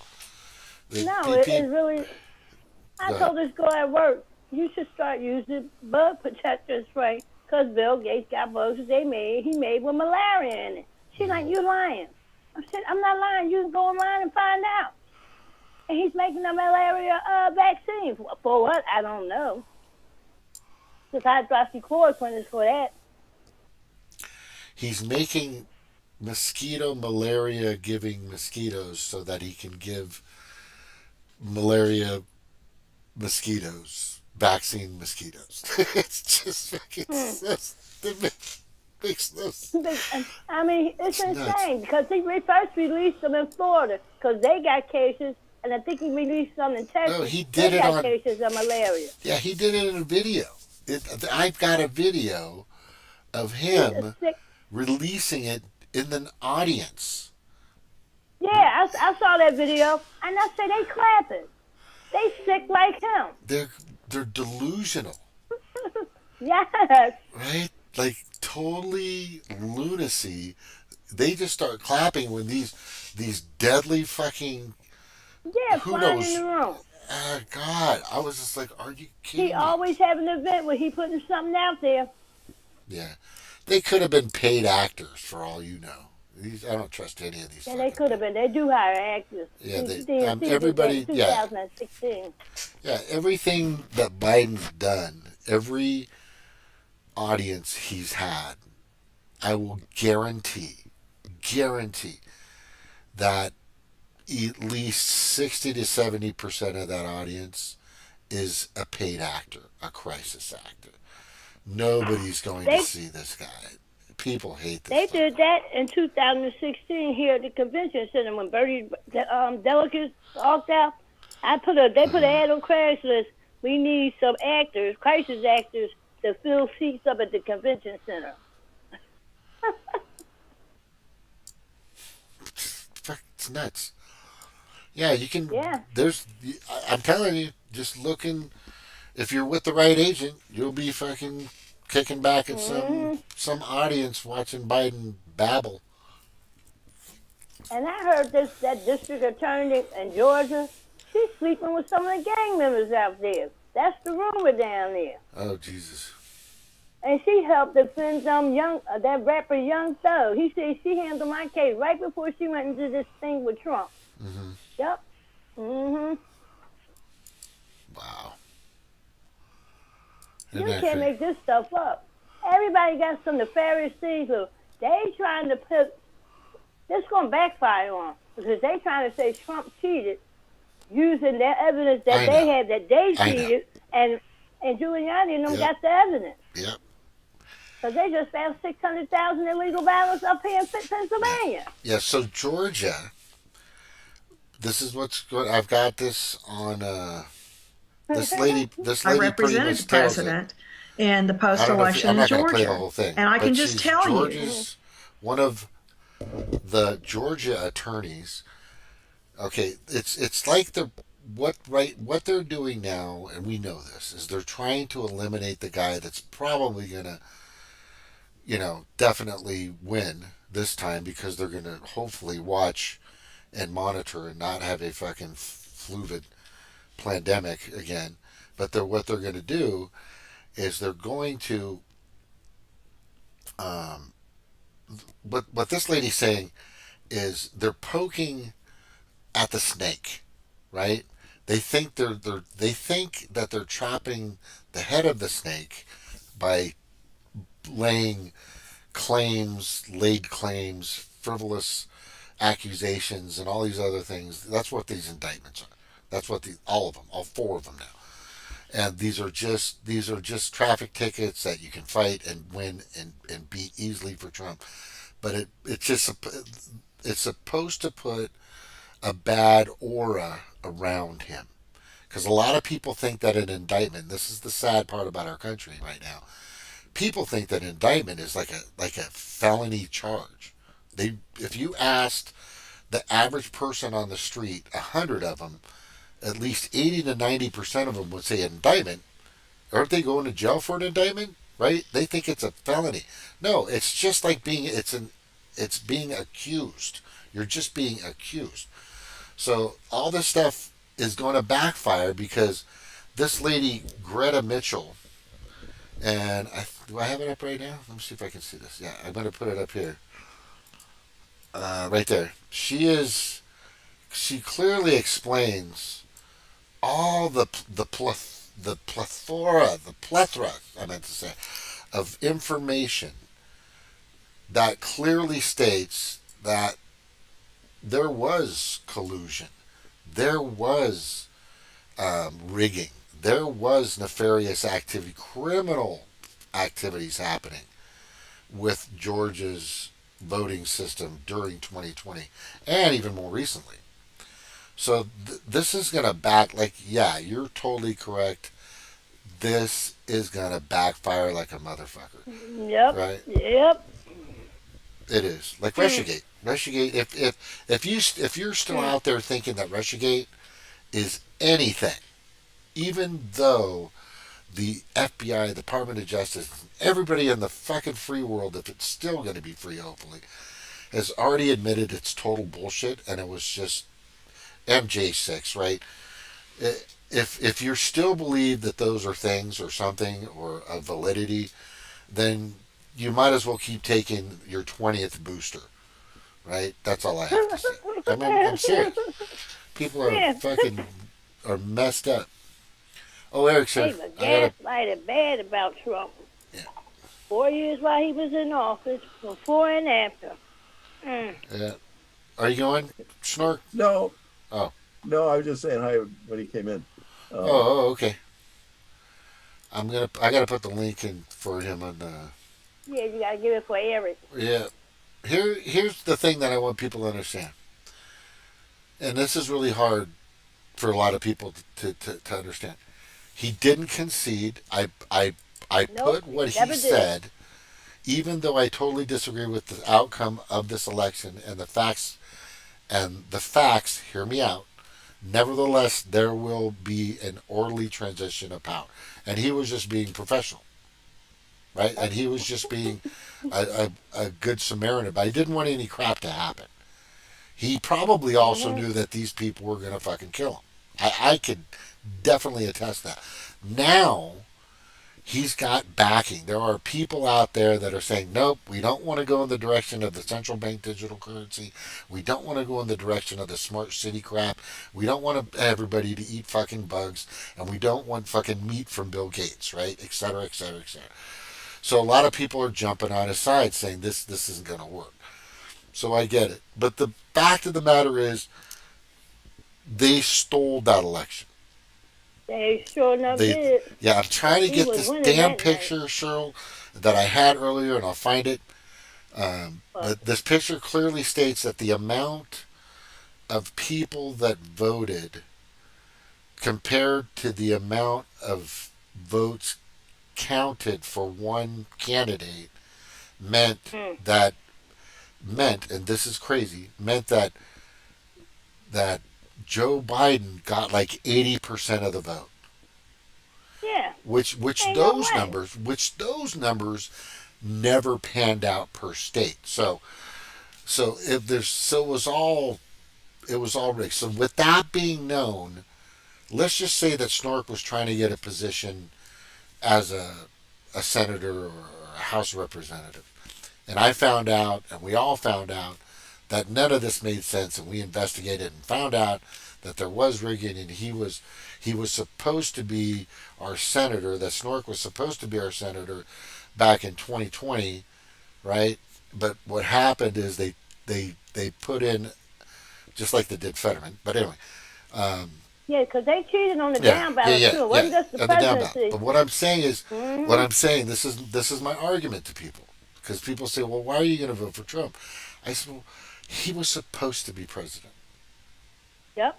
S14: It's really. I told this girl at work, you should start using bug protector spray because Bill Gates got bugs that he made with malaria in it. She's like, you lying. I said, I'm not lying. You can go online and find out. And he's making a malaria vaccine. For what? I don't know. Because hydroxychloroquine is for that.
S1: He's making malaria giving mosquitoes so that he can give malaria vaccine mosquitoes. It's just fucking makes no sense.
S14: I mean, it's insane because he first released them in Florida because they got cases, and I think he released some in Texas.
S1: No, he did
S14: they
S1: it
S14: got
S1: on
S14: cases of malaria.
S1: Yeah, he did it in a video. I've got a video of him releasing it in the audience.
S14: Yeah, I saw that video, and I said they clapping. They sick like him.
S1: They're delusional.
S14: Yes.
S1: Right? Like totally lunacy. They just start clapping when these deadly fucking who knows?
S14: In the room.
S1: God, I was just like, are you kidding me?
S14: He always have an event where he putting something out there.
S1: Yeah. They could have been paid actors for all you know. I don't trust any of these.
S14: Yeah, they could have been. They do hire actors.
S1: Yeah, everybody.
S14: 2016.
S1: Yeah, everything that Biden's done, every audience he's had, I will guarantee that at least 60 to 70% of that audience is a paid actor, a crisis actor. Nobody's going to see this guy. People hate this.
S14: They did that in 2016 here at the convention center when Bernie delegates walked out. They put an ad on Craigslist. We need some actors, crisis actors, to fill seats up at the convention center.
S1: It's nuts. Yeah, you can.
S14: Yeah.
S1: I'm telling you, just looking. If you're with the right agent, you'll be fucking kicking back at some audience watching Biden babble.
S14: And I heard that district attorney in Georgia, she's sleeping with some of the gang members out there. That's the rumor down there.
S1: Oh Jesus!
S14: And she helped defend that rapper Young Thug. He said she handled my case right before she went into this thing with Trump.
S1: Mm-hmm.
S14: Yep. Mm-hmm.
S1: Wow.
S14: You can't make this stuff up. Everybody got some nefarious things. They trying to put this going to backfire on because they trying to say Trump cheated using their evidence that they had that they cheated, and Giuliani and them got the evidence.
S1: Yep.
S14: Because they just found 600,000 illegal ballots up here in Pennsylvania.
S1: Yeah. So Georgia. This is what's good. I've got this on. This lady
S15: I represented the president in the post-election in Georgia.
S1: I'm not going to play the whole thing.
S15: And I can just tell you.
S1: One of the Georgia attorneys. Okay, it's like what they're doing now, and we know this, is they're trying to eliminate the guy that's probably going to, definitely win this time because they're going to hopefully watch and monitor and not have a fucking fluid pandemic again. But what they're going to do is they're going to what this lady's saying is they're poking at the snake, right? They think they think that they're chopping the head of the snake by laying laid claims, frivolous accusations, and all these other things. That's what these indictments are. That's what all of them, all four of them now. And these are just traffic tickets that you can fight and win and beat easily for Trump. But it's supposed to put a bad aura around him, because a lot of people think that an indictment. This is the sad part about our country right now. People think that an indictment is like a felony charge. If you asked the average person on the street, 100 of them, at least 80 to 90% of them would say indictment. Aren't they going to jail for an indictment? Right? They think it's a felony. No, it's just like it's being accused. You're just being accused. So all this stuff is going to backfire because this lady, Greta Mitchell, and do I have it up right now? Let me see if I can see this. Yeah, I'm going to put it up here. Right there. She clearly explains all the plethora, I meant to say, of information that clearly states that there was collusion, there was rigging, there was nefarious activity, criminal activities happening with Georgia's voting system during 2020 and even more recently. So this is going to yeah, you're totally correct. This is going to backfire like a motherfucker.
S14: Yep.
S1: Right?
S14: Yep.
S1: It is. Like Russiagate. Russiagate, if you're still out there thinking that Russiagate is anything, even though the FBI, the Department of Justice, everybody in the fucking free world, if it's still going to be free, hopefully, has already admitted it's total bullshit and it was just MJ6, right? If you still believe that those are things or something or a validity, then you might as well keep taking your 20th booster, right? That's all I have to say. I'm serious. People are messed up. Oh, Eric said,
S14: they were gaslighted bad about Trump.
S1: Yeah.
S14: 4 years while he was in office, before and after.
S1: Yeah. Are you going, Snark?
S11: No.
S1: Oh.
S11: No, I was just saying hi when he came in.
S1: Okay. I gotta put the link in for him on
S14: Yeah, you gotta give it for Eric.
S1: Yeah. Here's the thing that I want people to understand. And this is really hard for a lot of people to understand. He didn't concede. I put what he said, even though I totally disagree with the outcome of this election and the facts. And the facts, hear me out. Nevertheless, there will be an orderly transition of power. And he was just being professional, right? And he was just being a good Samaritan. But he didn't want any crap to happen. He probably also knew that these people were going to fucking kill him. I could definitely attest that. Now, he's got backing. There are people out there that are saying, nope, we don't want to go in the direction of the central bank digital currency. We don't want to go in the direction of the smart city crap. We don't want everybody to eat fucking bugs. And we don't want fucking meat from Bill Gates, right? Et cetera, et cetera, et cetera. So a lot of people are jumping on his side saying this isn't going to work. So I get it. But the fact of the matter is, they stole that election.
S14: They sure enough did.
S1: Yeah, I'm trying to get this damn picture, Cheryl, that I had earlier, and I'll find it. But this picture clearly states that the amount of people that voted compared to the amount of votes counted for one candidate meant, and this is crazy, meant that Joe Biden got like 80% of the vote.
S14: Yeah.
S1: Which those numbers never panned out per state. So it was all it was all rigged. So with that being known, let's just say that Snork was trying to get a position as a senator or a House representative. And I found out, and we all found out, that none of this made sense, and we investigated and found out that there was rigging, and he was supposed to be our senator, that Snork was supposed to be our senator back in 2020, right? But what happened is they put in, just like they did Fetterman, but anyway.
S14: Yeah, because they cheated on the down ballot too. It wasn't just the presidency.
S1: But what I'm saying is, this is my argument to people, because people say, well, why are you going to vote for Trump? I said, well, he was supposed to be president.
S14: Yep.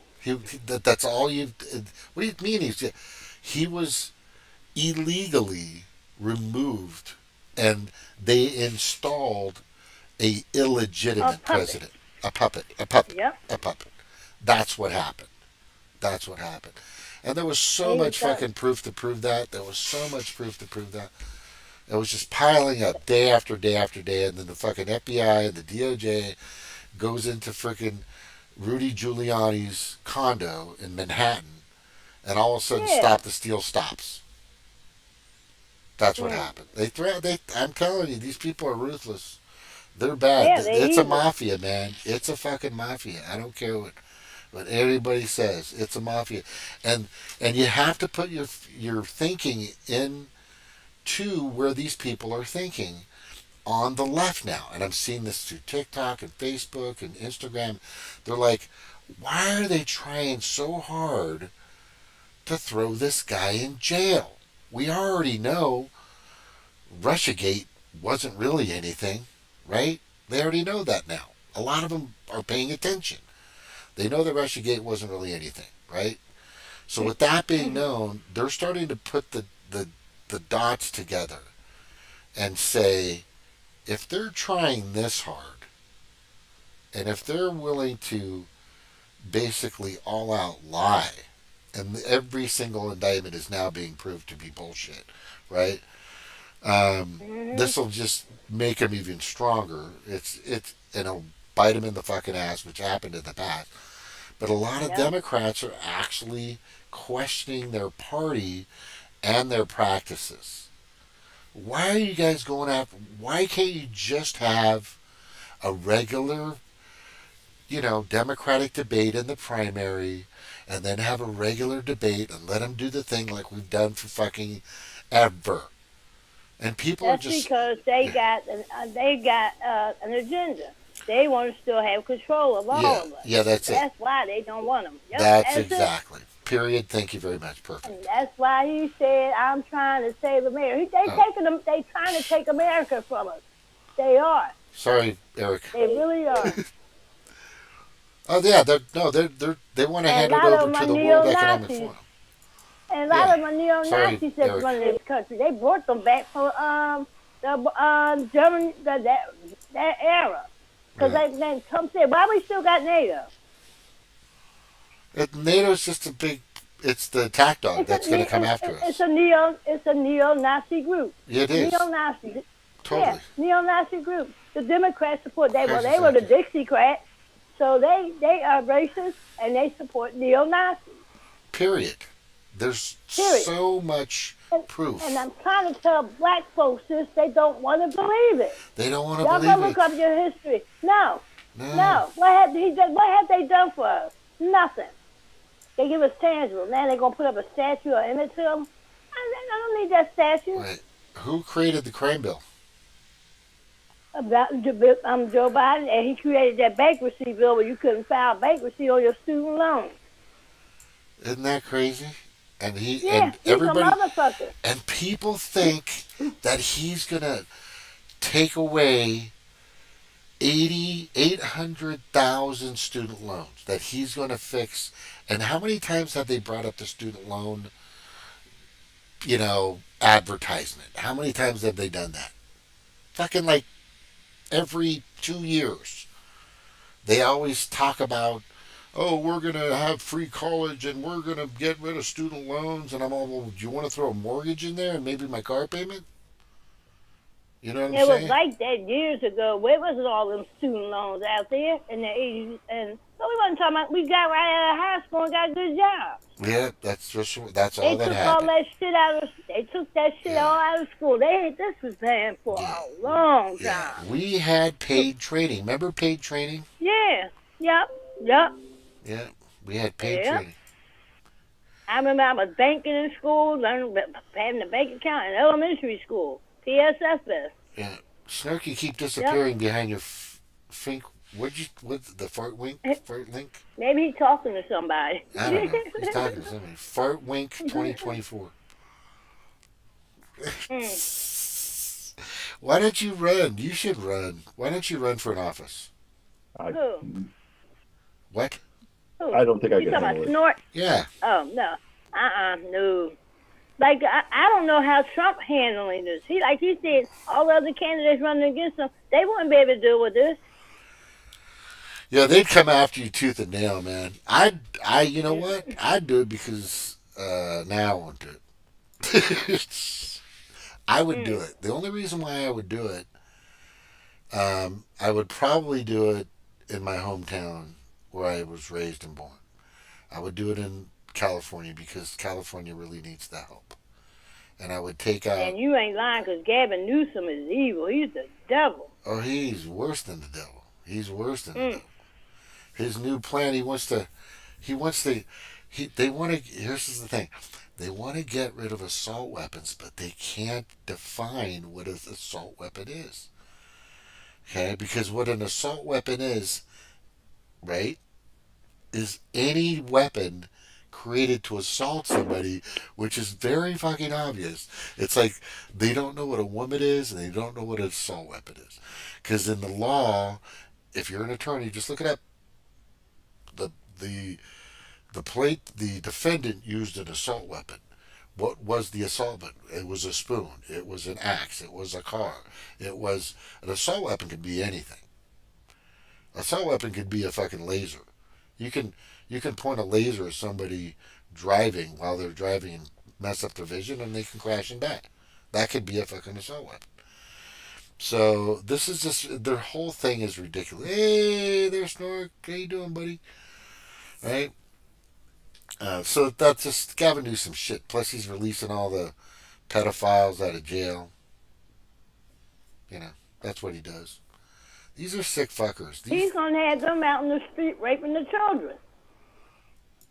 S1: That's all you. What do you mean? He was illegally removed, and they installed a illegitimate president, a puppet.
S14: Yep.
S1: A puppet. That's what happened. And there was so much fucking proof to prove that. It was just piling up day after day after day, and then the fucking FBI and the DOJ goes into freaking Rudy Giuliani's condo in Manhattan, and all of a sudden, Stop the Steal stops. That's what happened. I'm telling you, these people are ruthless. They're bad. It's a mafia, man. It's a fucking mafia. I don't care what everybody says. It's a mafia, and you have to put your thinking in to where these people are thinking on the left now. And I'm seeing this through TikTok and Facebook and Instagram. They're like, why are they trying so hard to throw this guy in jail? We already know Russiagate wasn't really anything, right? They already know that now. A lot of them are paying attention. They know that Russiagate wasn't really anything, right? So with that being known, they're starting to put the dots together and say, if they're trying this hard, and if they're willing to basically all out lie, and every single indictment is now being proved to be bullshit, right? This will just make them even stronger. It's it'll bite them in the fucking ass, which happened in the past. But a lot of Democrats are actually questioning their party and their practices. Why are you guys going after? Why can't you just have a regular, Democratic debate in the primary, and then have a regular debate and let them do the thing like we've done for fucking ever? And people
S14: That's
S1: are just
S14: because they got an agenda. They want to still have control of all of us.
S1: Yeah, that's it.
S14: That's why they don't want them. Yep,
S1: that's exactly. Period. Thank you very much. Perfect.
S14: And that's why he said, "I'm trying to save America." They trying to take America from us. They are.
S1: Sorry, Eric.
S14: They really are.
S1: Oh yeah, they want to hand it over to the World Economic Forum.
S14: And a lot of them are neo-Nazis that's running this country. They brought them back from the German that era. Because then Trump said, "Why we still got NATO?"
S1: NATO's just it's the attack dog that's going to come after us.
S14: It's a neo-Nazi group.
S1: It is.
S14: Neo-Nazi.
S1: Totally.
S14: Yeah, neo-Nazi group. The Democrats support they were the Dixiecrats, so they are racist and they support neo-Nazis.
S1: Period. There's so much proof.
S14: And I'm trying to tell black folks this, they don't want to believe it.
S1: They don't want to believe it.
S14: Y'all go look up your history. No. What have they done for us? Nothing. They give us tangible. Now they're going to put up a statue or image to them. I don't need that statue.
S1: Wait, who created the crime bill?
S14: Joe Biden, and he created that bankruptcy bill where you couldn't file bankruptcy on your student loan.
S1: Isn't that crazy? And
S14: he's
S1: everybody,
S14: a motherfucker.
S1: And people think that he's gonna take away 800,000 student loans, that he's gonna fix. And how many times have they brought up the student loan, advertisement? How many times have they done that? Fucking like every 2 years. They always talk about, oh, we're going to have free college and we're going to get rid of student loans. And I'm all, well, do you want to throw a mortgage in there and maybe my car payment? You know what I'm saying?
S14: It was like that years ago. Where was all them student loans out there in the 80s and So we wasn't talking about, we got right out of high school and got a good job.
S1: Yeah, that's all
S14: They
S1: that
S14: took all
S1: happened.
S14: that shit out of, they took that shit all out of school. This was paying for a long time.
S1: We had paid training. Remember paid training?
S14: Yeah. Yep.
S1: Yeah, we had paid
S14: Yeah.
S1: training.
S14: I remember I was banking in school, learning having a bank account in elementary school. PSFS.
S1: Yeah, Snarky keep disappearing behind your fink. What's the fart wink? Fart link?
S14: Maybe he's talking to somebody.
S1: I don't know. He's talking to somebody. Fart wink 2024. Why don't you run? You should run. Why don't you run for an office?
S14: Who?
S1: What?
S14: Who?
S11: I don't think I
S14: You
S11: can
S14: talking
S11: handle
S14: about
S11: it.
S14: snort?
S1: Yeah.
S14: Oh, no. No. Like, I don't know how Trump handling this. He said, all the other candidates running against him, they wouldn't be able to deal with this.
S1: Yeah, they'd come after you tooth and nail, man. You know what? I'd do it because now I won't do it. I would do it. The only reason why I would do it, I would probably do it in my hometown where I was raised and born. I would do it in California because California really needs the help. And I would take out...
S14: And you ain't lying because Gavin Newsom is evil. He's the devil.
S1: Oh, he's worse than the devil. He's worse than the devil. His new plan, they want to, here's the thing. They want to get rid of assault weapons, but they can't define what an assault weapon is. Okay? Because what an assault weapon is, right, is any weapon created to assault somebody, which is very fucking obvious. It's like they don't know what a woman is and they don't know what an assault weapon is. Because in the law, if you're an attorney, just look it up. The defendant used an assault weapon. What was the assault weapon? It was a spoon. It was an axe. It was a car. It was an assault weapon could be anything. Assault weapon could be a fucking laser. You can point a laser at somebody driving while they're driving and mess up their vision, and they can crash and die. That could be a fucking assault weapon. So this is just their whole thing is ridiculous. Hey, there's Snork. How you doing, buddy? Right? So that's just Gavin Newsom shit. Plus he's releasing all the pedophiles out of jail. You know, that's what he does. These are sick fuckers.
S14: He's going to have them out in the street raping the children.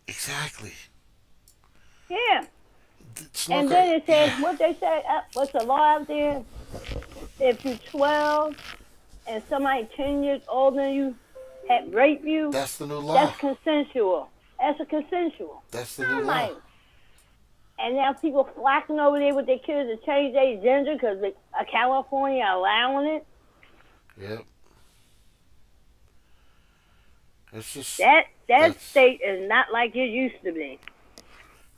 S1: Exactly.
S14: Yeah. And then it says, what they say, what's the law out there? If you're 12 and somebody 10 years older than you had raped you,
S1: that's the new law.
S14: That's consensual. That's a consensual.
S1: That's the new law.
S14: And now people flocking over there with their kids to change their gender because California allowing it.
S1: Yep. It's just
S14: that state is not like it used to be.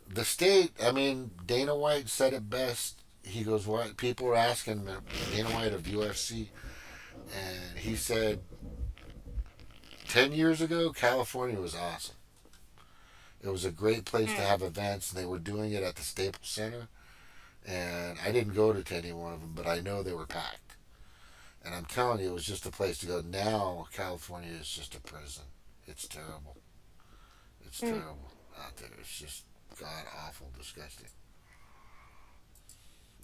S1: The state, I mean, Dana White said it best. He goes, "What?" People were asking Dana White of UFC, and he said, 10 years ago, California was awesome. It was a great place to have events, and they were doing it at the Staples Center. And I didn't go to any one of them, but I know they were packed. And I'm telling you, it was just a place to go. Now, California is just a prison. It's terrible. It's terrible out there. It's just god-awful, disgusting.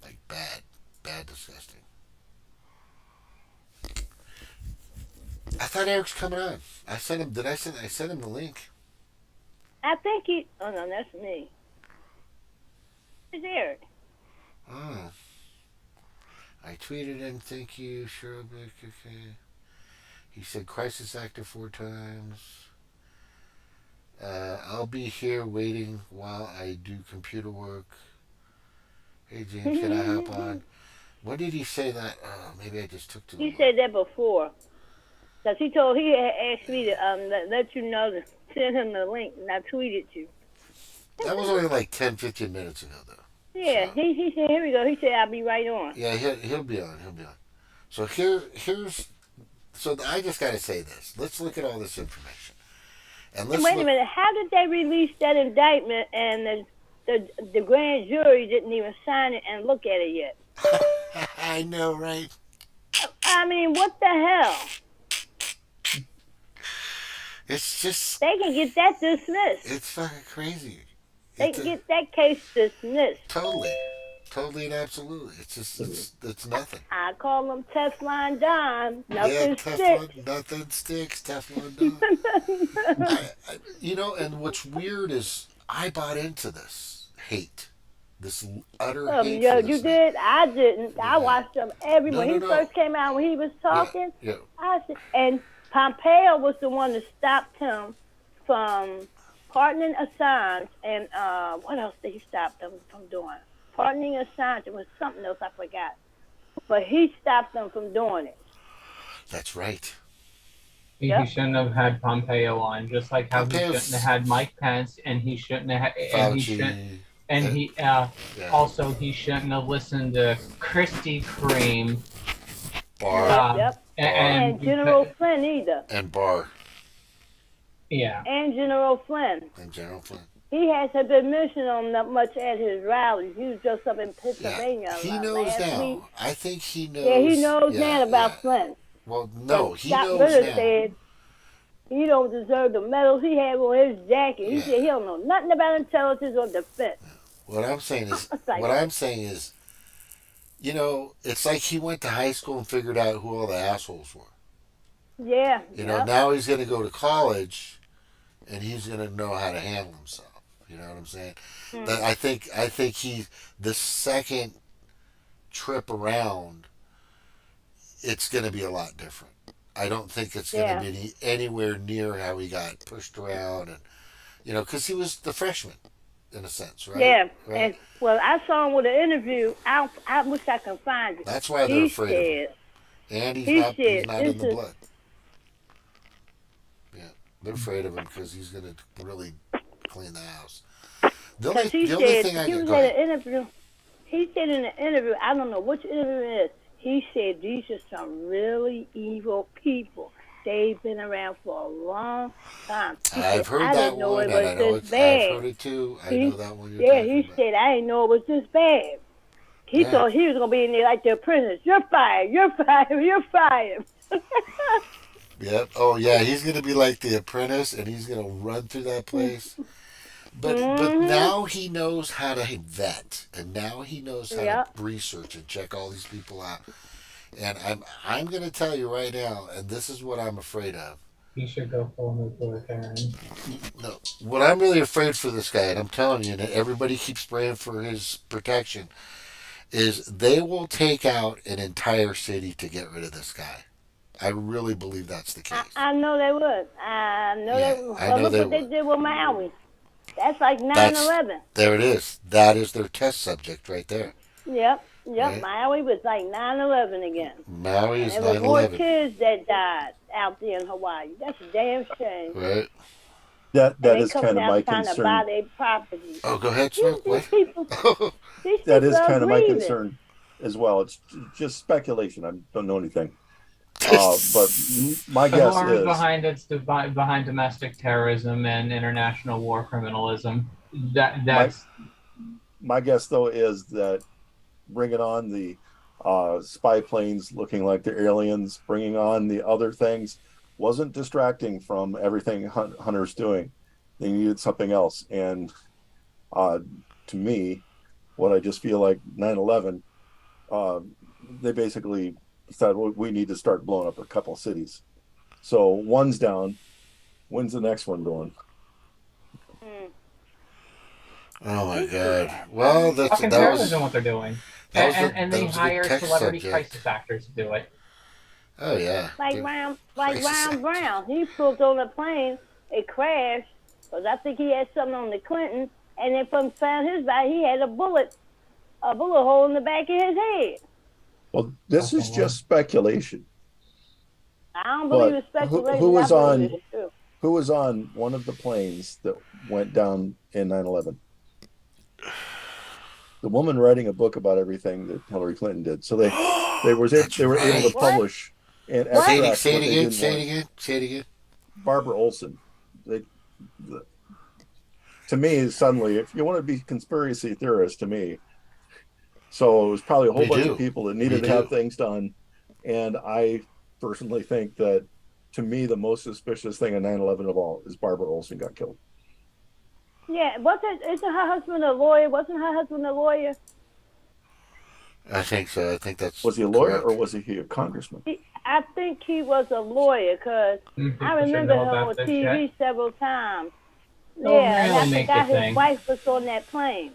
S1: Like bad, disgusting. I thought Eric's coming on. I sent him. I sent him the link.
S14: I think he. Oh no, that's me. It's Eric.
S1: Oh. I tweeted him. Thank you, sure. Okay. He said crisis actor 4 times. I'll be here waiting while I do computer work. Hey James, can I hop on? When did he say that? Oh, maybe I just took too long.
S14: He said that before. Because he had asked me to let you know to send him the link, and I tweeted you.
S1: That was only like 10, 15 minutes ago, though.
S14: Yeah, so. He said, here we go. He said, I'll be right on.
S1: Yeah, he'll be on. So here's... So I just got to say this. Let's look at all this information. And let's
S14: wait a minute. How did they release that indictment and the grand jury didn't even sign it and look at it yet?
S1: I know, right?
S14: I mean, what the hell?
S1: It's just
S14: They can get that dismissed.
S1: it's fucking crazy.
S14: They can get that case dismissed.
S1: Totally and absolutely. It's just it's nothing.
S14: I call them Teflon Don. Nothing
S1: Nothing sticks. Teflon Don. You know, and what's weird is I bought into this hate, this utter hate.
S14: Yeah,
S1: for this
S14: you
S1: thing.
S14: did. I didn't. I watched him when he first came out. When he was talking,
S1: Yeah.
S14: I said, and Pompeo was the one that stopped him from pardoning Assange, and what else did he stop them from doing? Pardoning Assange. It was something else I forgot, but he stopped them from doing it.
S1: That's right.
S16: He shouldn't have had Pompeo on, just like how he shouldn't have had Mike Pence, and he shouldn't have, also he shouldn't have listened to Krispy Kreme.
S1: Barr.
S14: And General Flynn either.
S1: And Barr.
S16: Yeah.
S14: And General Flynn. He hasn't been mentioned on that much at his rallies. He was just up in Pennsylvania.
S1: He knows now. I think he knows.
S14: Yeah, he knows now about Flynn.
S1: Well, no, he
S14: Scott
S1: knows
S14: Ritter
S1: now.
S14: said he don't deserve the medals he had on his jacket. He said he don't know nothing about intelligence or defense.
S1: What I'm saying is, you know, it's like he went to high school and figured out who all the assholes were.
S14: Yeah.
S1: You know, now he's going to go to college, and he's going to know how to handle himself. You know what I'm saying? That I think he the second trip around, it's going to be a lot different. I don't think it's going to be anywhere near how he got pushed around, and you know, because he was the freshman, in a sense, right?
S14: Yeah,
S1: right?
S14: and well, I saw him with an interview. I wish I could find it.
S1: That's why they're afraid of him. And he's not in the blood. Yeah, they're afraid of him because he's going to really clean the house. The only thing I can go ahead.
S14: He said in an interview, I don't know which interview it is, he said these are some really evil people. They've been around for a long time.
S1: I've heard that one, and I know I've heard it too. I know that one you're talking about.
S14: Said, I didn't know it was this bad. He thought he was going to be in there like the apprentice. You're fired, you're fired, you're fired.
S1: Yep. Oh, yeah, he's going to be like the apprentice, and he's going to run through that place. But now he knows how to vet, and now he knows how to research and check all these people out. And I'm going to tell you right now, and this is what I'm afraid of.
S16: He should go full authoritarian.
S1: No, what I'm really afraid for this guy, and I'm telling you, that everybody keeps praying for his protection, is they will take out an entire city to get rid of this guy. I really believe that's the case.
S14: I know they would. I know they would.
S1: I know
S14: look what they did with Maui. That's like 9/11.
S1: There it is. That is their test subject right there.
S14: Yep.
S1: Right.
S14: Maui was like 9/11 again.
S1: Maui is 9/11.
S14: There were more kids that died out there in Hawaii. That's a damn shame.
S1: Right.
S11: That is kind of my concern.
S14: To buy their property.
S1: Oh, go ahead, Smoke.
S11: That is kind of my concern as well. It's just speculation. I don't know anything. But my guess is
S16: behind domestic terrorism and international war criminalism. That's
S11: my guess, though, is that bringing on the spy planes looking like they're aliens, bringing on the other things, wasn't distracting from everything Hunter's doing. They needed something else. And to me, what I just feel like 9/11, they basically said, well, we need to start blowing up a couple of cities. So one's down. When's the next one doing?
S1: Oh my God! Well, that was
S16: what they're doing, and they hire celebrity crisis actors to do it.
S1: Oh yeah.
S14: Like Ryan Brown, he pulled on a plane, it crashed because I think he had something on the Clinton, and then found his body, he had a bullet hole in the back of his head.
S11: Well, this is just speculation.
S14: I don't believe it's speculation.
S11: Who was on one of the planes that went down in 9/11? The woman writing a book about everything that Hillary Clinton did. So they were able to publish and
S1: say it again.
S11: Barbara Olson. To me, suddenly, if you want to be conspiracy theorist, to me. So it was probably a whole bunch of people that needed to have things done. And I personally think that to me, the most suspicious thing on 9/11 of all is Barbara Olson got killed.
S14: Yeah, isn't her husband a lawyer? Wasn't her husband a lawyer?
S1: I think so. I think that's.
S11: Was he a lawyer
S1: correct.
S11: or was he a congressman?
S14: I think he was a lawyer because I remember him on TV several times.
S16: Don't
S14: Yeah,
S16: really
S14: and I
S16: make
S14: forgot
S16: you
S14: his
S16: think.
S14: wife was on that plane.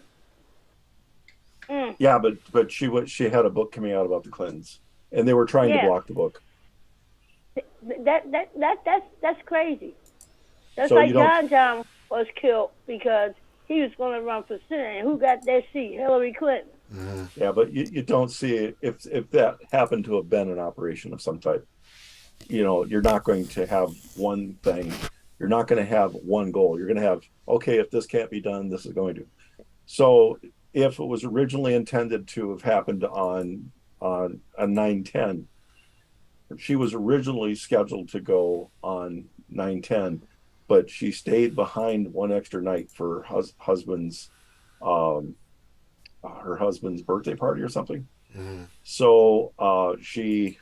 S11: Yeah, but she had a book coming out about the Clintons, and they were trying to block the book.
S14: That's crazy. That's
S11: So
S14: like
S11: you don't-
S14: John was killed because he was going to run for Senate, and who got that seat? Hillary Clinton.
S11: Yeah, but you don't see if that happened to have been an operation of some type. You're not going to have one thing. You're not going to have one goal. You're going to have, okay, if this can't be done, this is going to. So if it was originally intended to have happened on 9/10, she was originally scheduled to go on 9/10, but she stayed behind one extra night for her husband's birthday party or something. So she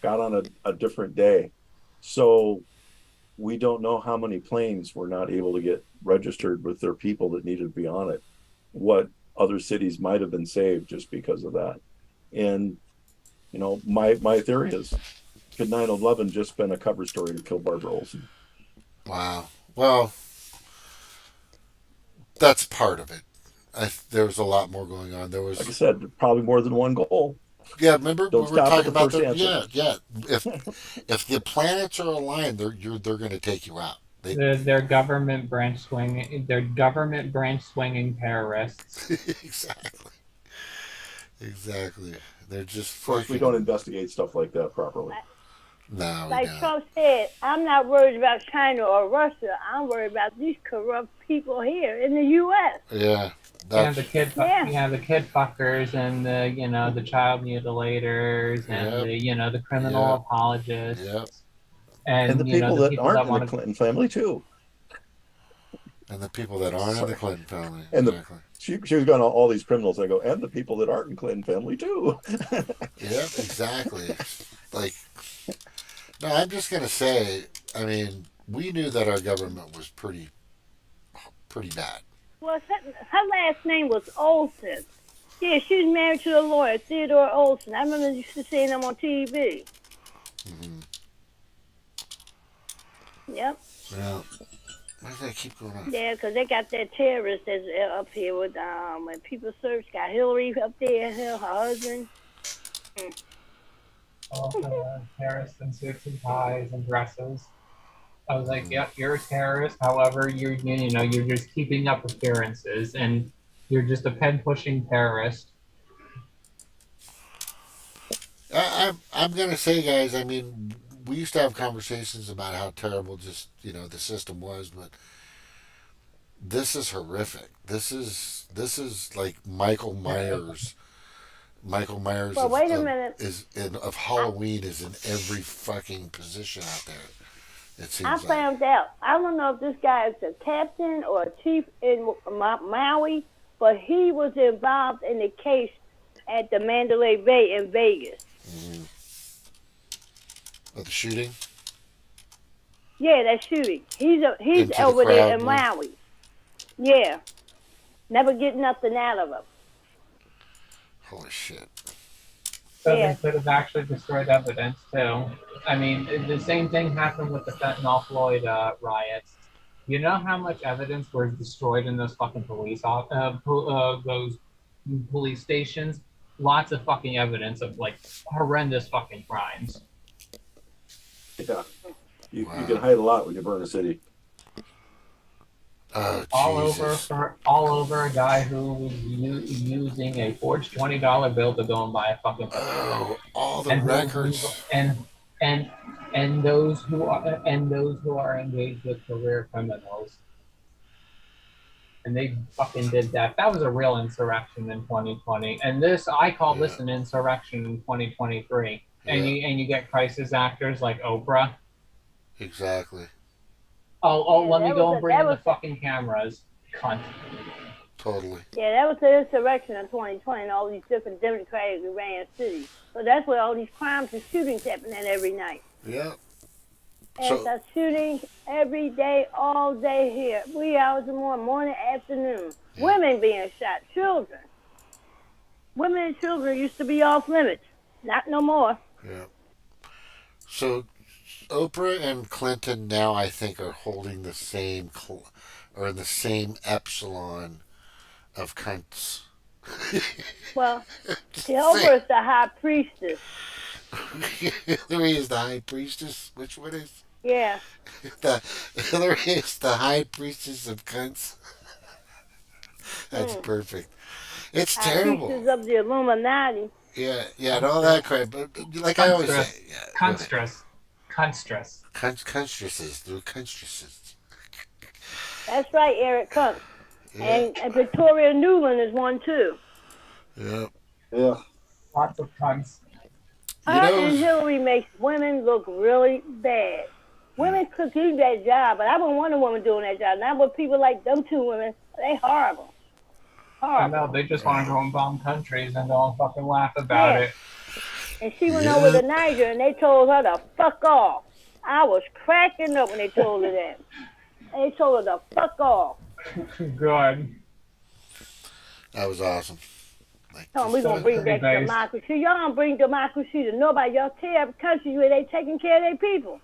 S11: got on a different day. So we don't know how many planes were not able to get registered with their people that needed to be on it. What other cities might have been saved just because of that. And my theory is, could 9/11 just been a cover story to kill Barbara Olson?
S1: Wow. Well, that's part of it. There was a lot more going on. There was,
S11: like I said, probably more than one goal.
S1: Yeah, remember
S11: Don't
S1: we were
S11: stop
S1: talking
S11: at the
S1: about
S11: first
S1: the
S11: answer.
S1: yeah. If the planets are aligned, they're going to take you out.
S16: They're government branch swinging. They're government branch swinging terrorists.
S1: Exactly. They're just.
S11: Of course, we don't investigate stuff like that properly.
S1: No,
S14: Like Trump said, I'm not worried about China or Russia. I'm worried about these corrupt people here in the U.S.
S1: Yeah.
S16: The kid fuckers and the child mutilators and the criminal apologists.
S1: Yep.
S11: And the people that aren't in the Clinton family too.
S1: And the people that aren't in the Clinton family.
S11: And
S1: exactly.
S11: She was going to all these criminals. I go, and the people that aren't in Clinton family too.
S1: Yep, exactly. No, I'm just gonna say. I mean, we knew that our government was pretty bad.
S14: Well, her last name was Olsen. Yeah, she was married to a lawyer, Theodore Olsen. I remember used to seeing him on TV. Yep.
S1: Well, why does that keep going on?
S14: Yeah, because they got that terrorist that's up here with when people search. Got Hillary up there, her husband.
S16: Terrorists in suits and ties and dresses. I was like, yep, you're a terrorist. However, you're just keeping up appearances, and you're just a pen-pushing terrorist.
S1: I'm gonna say, guys. I mean, we used to have conversations about how terrible the system was, but this is horrific. This is like Michael Myers. Michael Myers
S14: Well, wait a minute.
S1: Of Halloween is in every fucking position out there. It seems
S14: I found out. I don't know if this guy is a captain or a chief in Maui, but he was involved in the case at the Mandalay Bay in Vegas.
S1: Of the shooting?
S14: Yeah, that shooting. He's over there in Maui. Yeah. Never get nothing out of him.
S1: Holy shit.
S16: So they could have actually destroyed evidence too. I mean, the same thing happened with the fentanyl Floyd riots. You know how much evidence was destroyed in those fucking those police stations? Lots of fucking evidence of like horrendous fucking crimes.
S11: Yeah, you can hide a lot when you burn a city.
S16: All over a guy who was using a forged $20 bill to go and buy a fucking.
S1: All the records.
S16: And those who are engaged with career criminals. And they fucking did that. That was a real insurrection in 2020. And I call this an insurrection in 2023.
S1: Yeah.
S16: And you get crisis actors like Oprah.
S1: Exactly.
S16: Let me go and bring in the fucking cameras. Cunt.
S1: Totally.
S14: Yeah, that was the insurrection in 2020 in all these different democratically ran cities. So that's where all these crimes and shootings happening every night.
S1: Yeah.
S14: And
S1: So-
S14: it's a shooting every day, all day here. 3 hours or more, morning, afternoon. Women being shot, children. Women and children used to be off limits. Not no more.
S1: Yeah. So Oprah and Clinton now, I think, are holding the same, or in the same epsilon of cunts.
S14: Well, Oprah is the high priestess.
S1: Hillary is the high priestess. Which one is?
S14: Yeah.
S1: The Hillary is the high priestess of cunts. That's perfect. It's
S14: High
S1: terrible.
S14: priestess of the Illuminati.
S1: Yeah, and all that crap. But like I always say,
S16: Cunstress.
S1: Cunstresses. They're cunstresses.
S14: That's right, Eric Kuntz.
S1: Yeah.
S14: And Victoria Newland is one too.
S1: Yeah.
S11: Yeah.
S16: Lots of cunts.
S14: Her and Hillary makes women look really bad. Women could do that job, but I wouldn't want a woman doing that job. Not with people like them two women. They horrible.
S16: I know, they just want to go and bomb countries and don't fucking laugh about it.
S14: And she went over to Niger and they told her to fuck off. I was cracking up when they told her that. They told her to fuck off.
S16: Good.
S1: That was awesome.
S14: We're going to bring back democracy. Y'all don't bring democracy to nobody. Y'all tear up countries where they taking care of their people.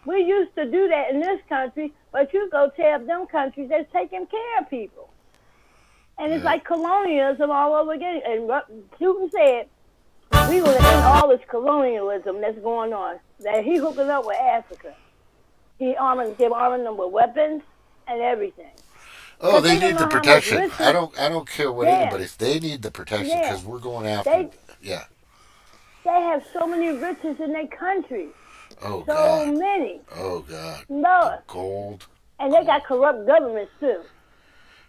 S14: We used to do that in this country, but you go tear up them countries that's taking care of people. And it's like colonialism all over again. And Putin said, we going to end all this colonialism that's going on. That he hooking up with Africa. They're arming them with weapons and everything.
S1: Oh, they need the protection.
S14: I
S1: don't care what anybody's. They need the protection because we're going after. They
S14: have so many riches in their country.
S1: Oh
S14: so
S1: God.
S14: Many.
S1: Oh God.
S14: Lord.
S1: Gold.
S14: And they got corrupt governments too.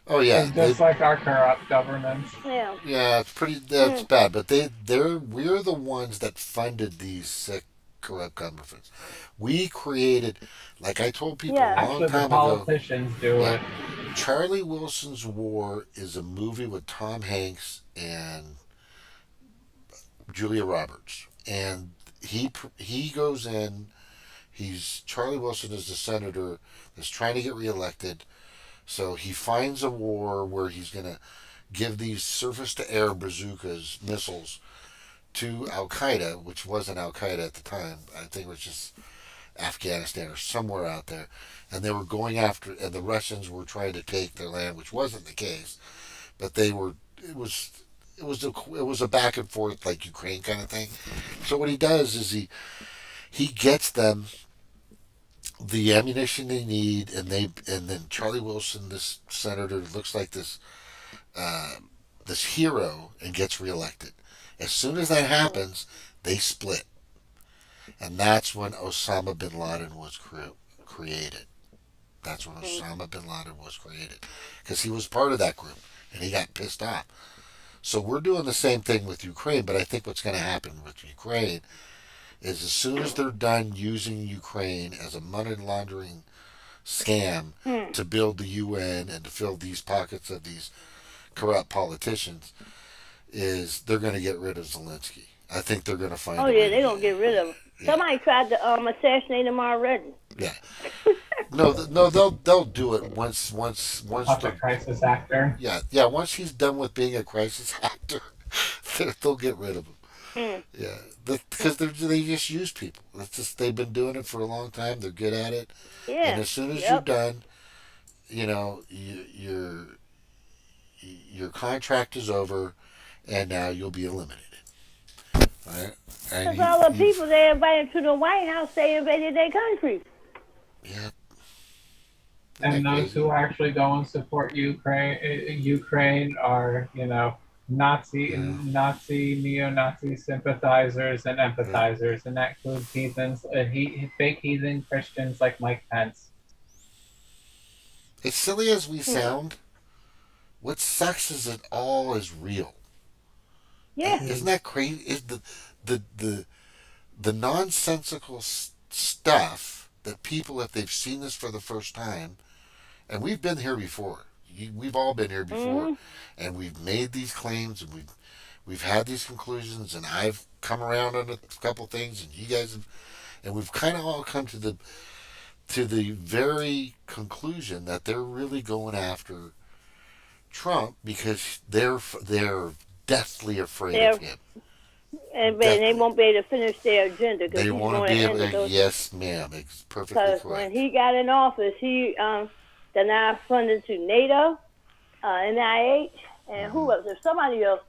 S1: Oh yeah.
S16: Just like our corrupt governments.
S14: Yeah.
S1: Yeah, it's pretty. That's bad. But we're the ones that funded these sick, corrupt governments. We created, like I told people a long time ago.
S16: Politicians do it.
S1: Charlie Wilson's War is a movie with Tom Hanks and Julia Roberts, and he goes in. Charlie Wilson is the senator that's trying to get reelected, so he finds a war where he's going to give these surface-to-air bazookas, missiles, to Al Qaeda, which wasn't Al Qaeda at the time. I think it was just Afghanistan or somewhere out there, and they were going after, and the Russians were trying to take their land, which wasn't the case, but they were. It was a back and forth like Ukraine kind of thing. So what he does is he gets them the ammunition they need, and then Charlie Wilson, this senator, looks like this hero and gets reelected. As soon as that happens, they split. And that's when Osama bin Laden was created. That's when Osama bin Laden was created. Because he was part of that group, and he got pissed off. So we're doing the same thing with Ukraine, but I think what's going to happen with Ukraine is as soon as they're done using Ukraine as a money laundering scam to build the UN and to fill these pockets of these corrupt politicians, is they're going to get rid of Zelensky. I think they're going to find.
S14: Oh yeah, they're going to get rid of him. Yeah. Somebody tried to assassinate him already.
S1: Yeah. No, they'll do it once
S16: the crisis actor.
S1: Yeah. Once he's done with being a crisis actor, they'll get rid of him. Yeah, because they just use people. They've been doing it for a long time. They're good at it.
S14: Yeah.
S1: And as soon as you're done, your contract is over, and now you'll be eliminated. Right?
S14: Because all the people they invited to the White House, they invaded their country.
S1: Yeah.
S16: And those who actually go and support Ukraine are, Nazi, neo-Nazi sympathizers and empathizers, and that includes heathens, fake heathen Christians like Mike Pence.
S1: As silly as we sound, what sucks is it all is real.
S14: Yeah.
S1: Isn't that crazy? Is the nonsensical stuff that people, if they've seen this for the first time, and we've been here before. We've all been here before, and we've made these claims, and we've had these conclusions, and I've come around on a couple things, and you guys have, and we've kind of all come to to the very conclusion that they're really going after Trump because they're deathly afraid of him.
S14: And they won't be able to finish their agenda because
S1: They
S14: he's
S1: want to
S14: going
S1: be
S14: to
S1: able
S14: end
S1: to.
S14: it.
S1: Yes, ma'am. It's perfectly
S14: Because
S1: correct.
S14: when he got in office, he denied funding to NATO, NIH, and who else? There's somebody else.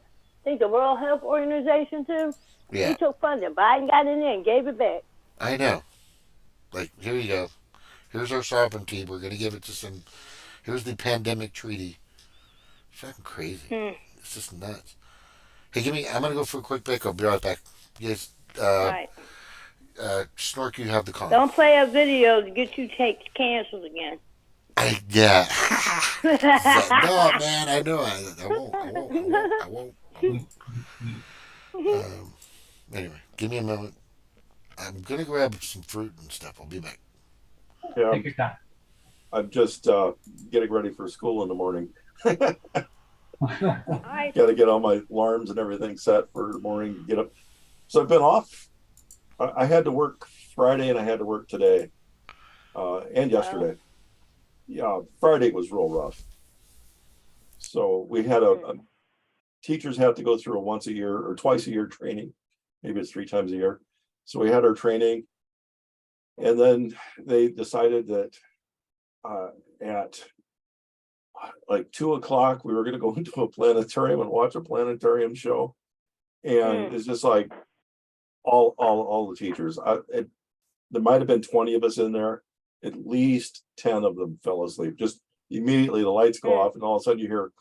S14: I think the World Health Organization too.
S1: Yeah.
S14: He took funding. Biden got in there and gave it back.
S1: I know. Like, here you go. Here's our sovereignty. We're going to give it to some. Here's the pandemic treaty. Fucking crazy. It's just nuts. Hey, I'm going to go for a quick break. I'll be right back. Yes.
S14: Right.
S1: Snork, you have the call.
S14: Don't play a video to get you canceled again.
S1: Yeah. No, man, I know. I won't. Anyway, give me a moment. I'm going to grab some fruit and stuff. I'll be back.
S11: Yeah.
S16: Take your time.
S11: I'm just getting ready for school in the morning.
S14: Right.
S11: Got to get all my alarms and everything set for the morning to get up. So I've been off. I had to work Friday and I had to work today and yesterday. Yeah, Friday was real rough. So we had teachers have to go through a once a year or twice a year training. Maybe it's 3 times a year. So we had our training, and then they decided that at like 2:00 we were going to go into a planetarium and watch a planetarium show, and it's just like all the teachers. There might have been 20 of us in there. At least 10 of them fell asleep. Just immediately the lights go off, and all of a sudden you hear.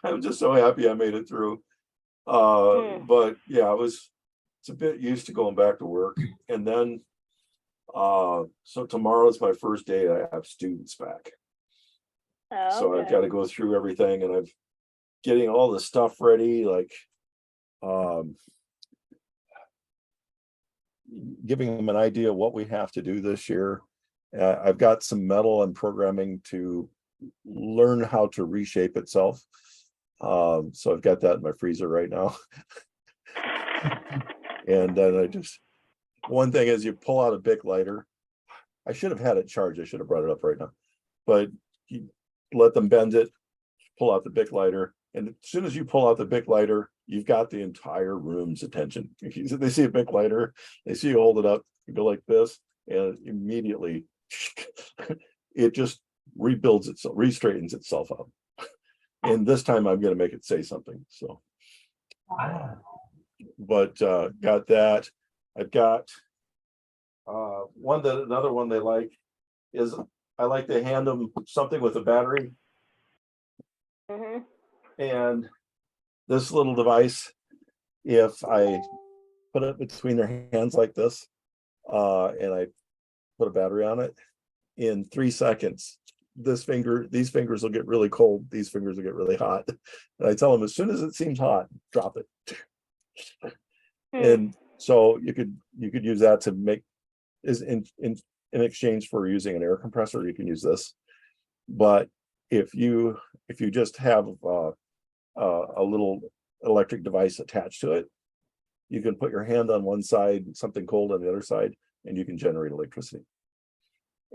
S11: I'm just so happy I made it through. But yeah, it's a bit used to going back to work, and then so tomorrow is my first day I have students back. So I've got to go through everything, and I'm getting all the stuff ready, like giving them an idea of what we have to do this year. I've got some metal and programming to learn how to reshape itself. So I've got that in my freezer right now. And then one thing is you pull out a Bic lighter. I should have had it charged. I should have brought it up right now. But you let them bend it, pull out the Bic lighter. And as soon as you pull out the Bic lighter, you've got the entire room's attention. They see a Bic lighter, they see you hold it up, you go like this, and immediately it just rebuilds itself, re-straightens itself up. And this time I'm going to make it say something. So, but got that. I've got another one they like is I like to hand them something with a battery. And this little device, if I put it between their hands like this, and I put a battery on it, in 3 seconds, these fingers will get really cold. These fingers will get really hot. And I tell them, as soon as it seems hot, drop it. And so you could use that to make is in exchange for using an air compressor. You can use this, but if you just have a little electric device attached to it, you can put your hand on one side, something cold on the other side, and you can generate electricity.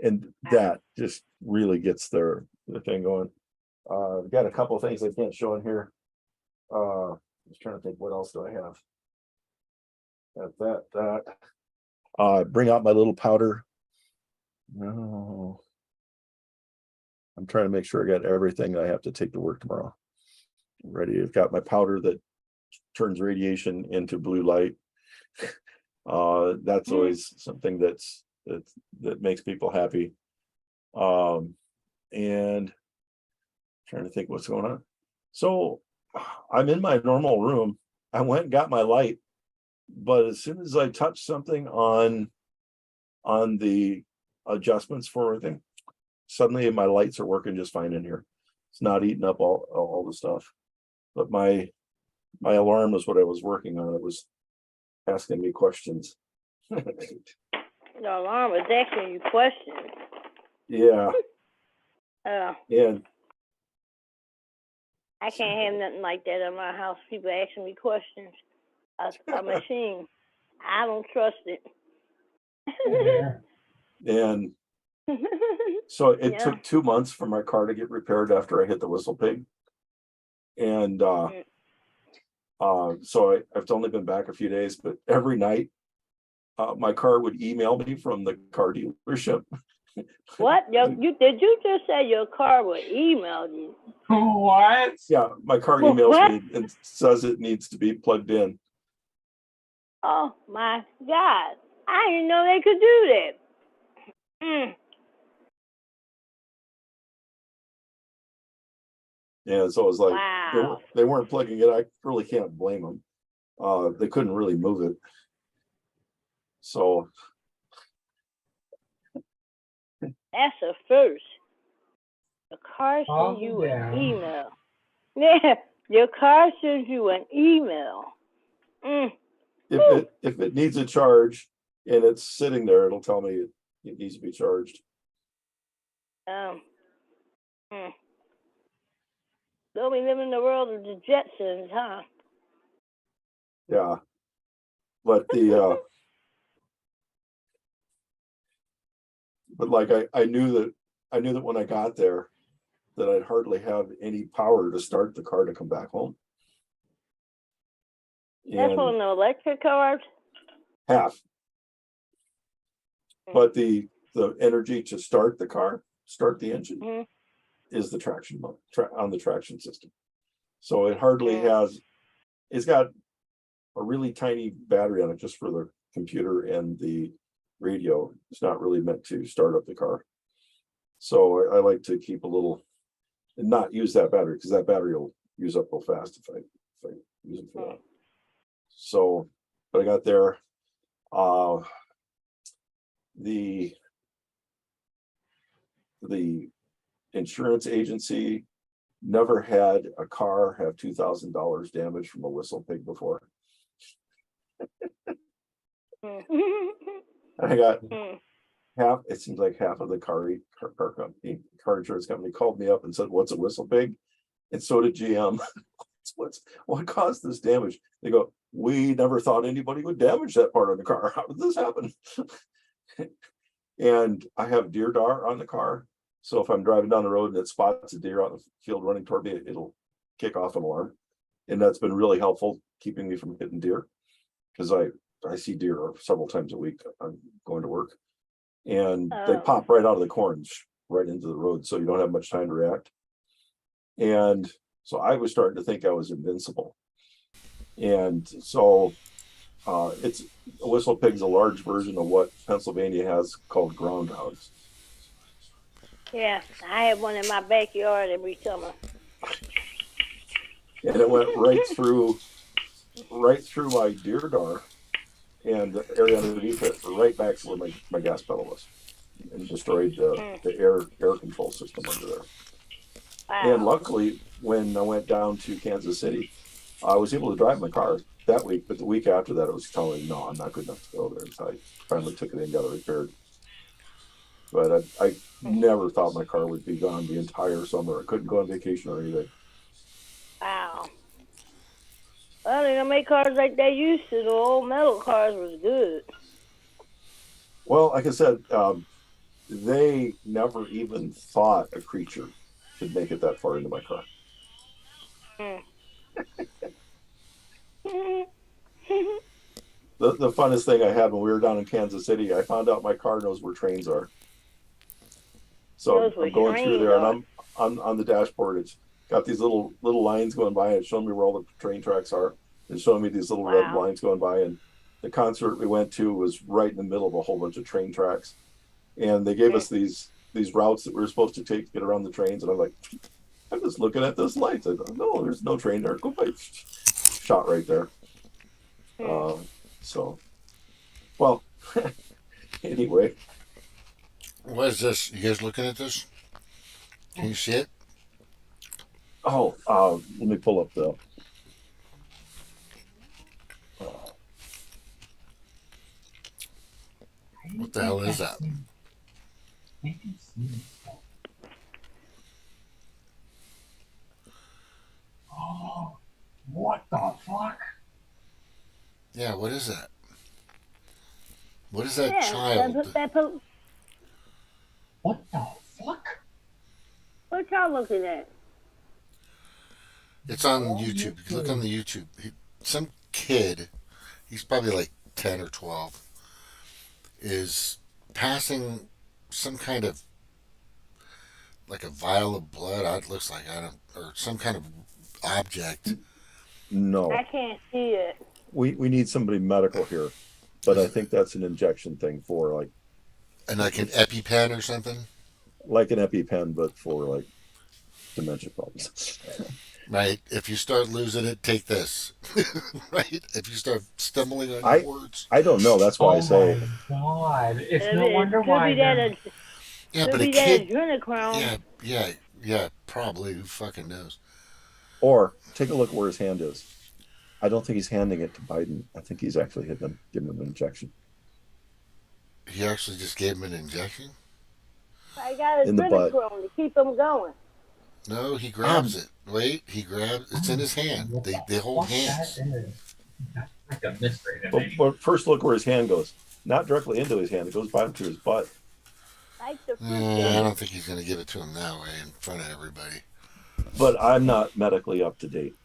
S11: And that just really gets the thing going. I've got a couple of things I can't show in here. Just trying to think, what else do I have? Bring out my little powder. No, I'm trying to make sure I got everything I have to take to work tomorrow ready. I've got my powder that turns radiation into blue light. That's always something that makes people happy. And trying to think what's going on. So I'm in my normal room. I went and got my light, but as soon as I touched something on the adjustments for everything, suddenly my lights are working just fine in here. It's not eating up all the stuff. But my alarm was what I was working on. It was asking me questions.
S14: The alarm was asking you questions.
S11: Yeah.
S14: And I can't have nothing like that in my house. People asking me questions. A machine. I don't trust it.
S11: And so it
S14: Yeah.
S11: took 2 months for my car to get repaired after I hit the whistle pig. And so I've only been back a few days, but every night my car would email me from the car dealership.
S14: What? Did you just say your car will email you?
S16: What?
S11: Yeah, my car
S14: Well,
S11: emails
S14: what?
S11: me and says it needs to be plugged in.
S14: Oh my God! I didn't know they could do that.
S11: Yeah, so it was like
S14: Wow.
S11: they weren't plugging it. I really can't blame them. They couldn't really move it. So
S14: That's a first. The car sends you an email. Yeah, your car sends you an email.
S11: if it needs a charge and it's sitting there, it'll tell me it needs to be charged.
S14: So we live in the world of the Jetsons, huh?
S11: Yeah, but the but like I knew that when I got there that I'd hardly have any power to start the car to come back home.
S14: That's on the electric cars?
S11: Half. But the energy to start the car, start the engine, is the traction on the traction system. So it hardly has. It's got a really tiny battery on it just for the computer and the radio. It's not really meant to start up the car. So I like to keep a little and not use that battery because that battery will use up real fast if I use it for that. So, but I got there. The insurance agency never had a car have $2,000 damage from a whistle pig before. I got half. It seems like half of the car insurance company called me up and said, "What's a whistle pig?" And so did GM. What caused this damage? They go, "We never thought anybody would damage that part of the car. How did this happen?" And I have deer dar on the car. So if I'm driving down the road and it spots a deer on the field running toward me, it'll kick off an alarm. And that's been really helpful keeping me from hitting deer because I see deer several times a week. I'm going to work and they pop right out of the corn right into the road. So you don't have much time to react. And so I was starting to think I was invincible. And so it's a whistle pig's a large version of what Pennsylvania has called groundhogs.
S14: Yeah, I have one in my backyard every summer.
S11: And it went right through my deer dar and the area underneath it, right back to where my gas pedal was, and destroyed the air control system under there. Wow. And luckily, when I went down to Kansas City, I was able to drive my car that week, but the week after that, it was telling me, no, I'm not good enough to go there. So I finally took it in and got it repaired. But I never thought my car would be gone the entire summer. I couldn't go on vacation or anything.
S14: Wow. Well, they don't make cars like they used to. The old metal cars was good.
S11: Well, like I said, they never even thought a creature could make it that far into my car. The funnest thing I had when we were down in Kansas City, I found out my car knows where trains are. So I'm going through there, and I'm on the dashboard. It's got these little lines going by, and it's showing me where all the train tracks are. It's showing me these little red lines going by. And the concert we went to was right in the middle of a whole bunch of train tracks, and they gave us these routes that we were supposed to take to get around the trains. And I'm like, I'm just looking at those lights. I thought, no, there's no train there. Go by. Shot right there. So, well, anyway.
S1: What is this? You guys looking at this? Can you see it?
S11: Oh, let me pull up the.
S1: What the hell is that?
S16: Oh, what the fuck?
S1: Yeah, what is that? What is that child?
S16: What the fuck?
S14: What y'all looking at?
S1: It's on YouTube. You can look on the YouTube. Some kid, he's probably like 10 or 12, is passing some kind of like a vial of blood. It looks like or some kind of object.
S11: No,
S14: I can't see it.
S11: we need somebody medical here, but I think that's an injection thing for like,
S1: and like an EpiPen or something.
S11: Like an EpiPen, but for like dementia problems.
S1: Right. If you start losing it, take this. Right. If you start stumbling on your words.
S11: I don't know. That's why I say.
S16: Oh my God! It's no wonder why.
S1: Yeah, but a kid. Yeah. Probably. Who fucking knows?
S11: Or take a look where his hand is. I don't think he's handing it to Biden. I think he's actually giving him an injection.
S1: He actually just gave him an injection?
S14: I got his adrenochrome to keep him going.
S1: No, he grabs it. Wait, he grabs. It's in his hand. They hold hands.
S16: Like a mystery to me.
S11: But first, look where his hand goes. Not directly into his hand. It goes back to his butt.
S1: I don't think he's going to give it to him that way in front of everybody.
S11: But I'm not medically up to date,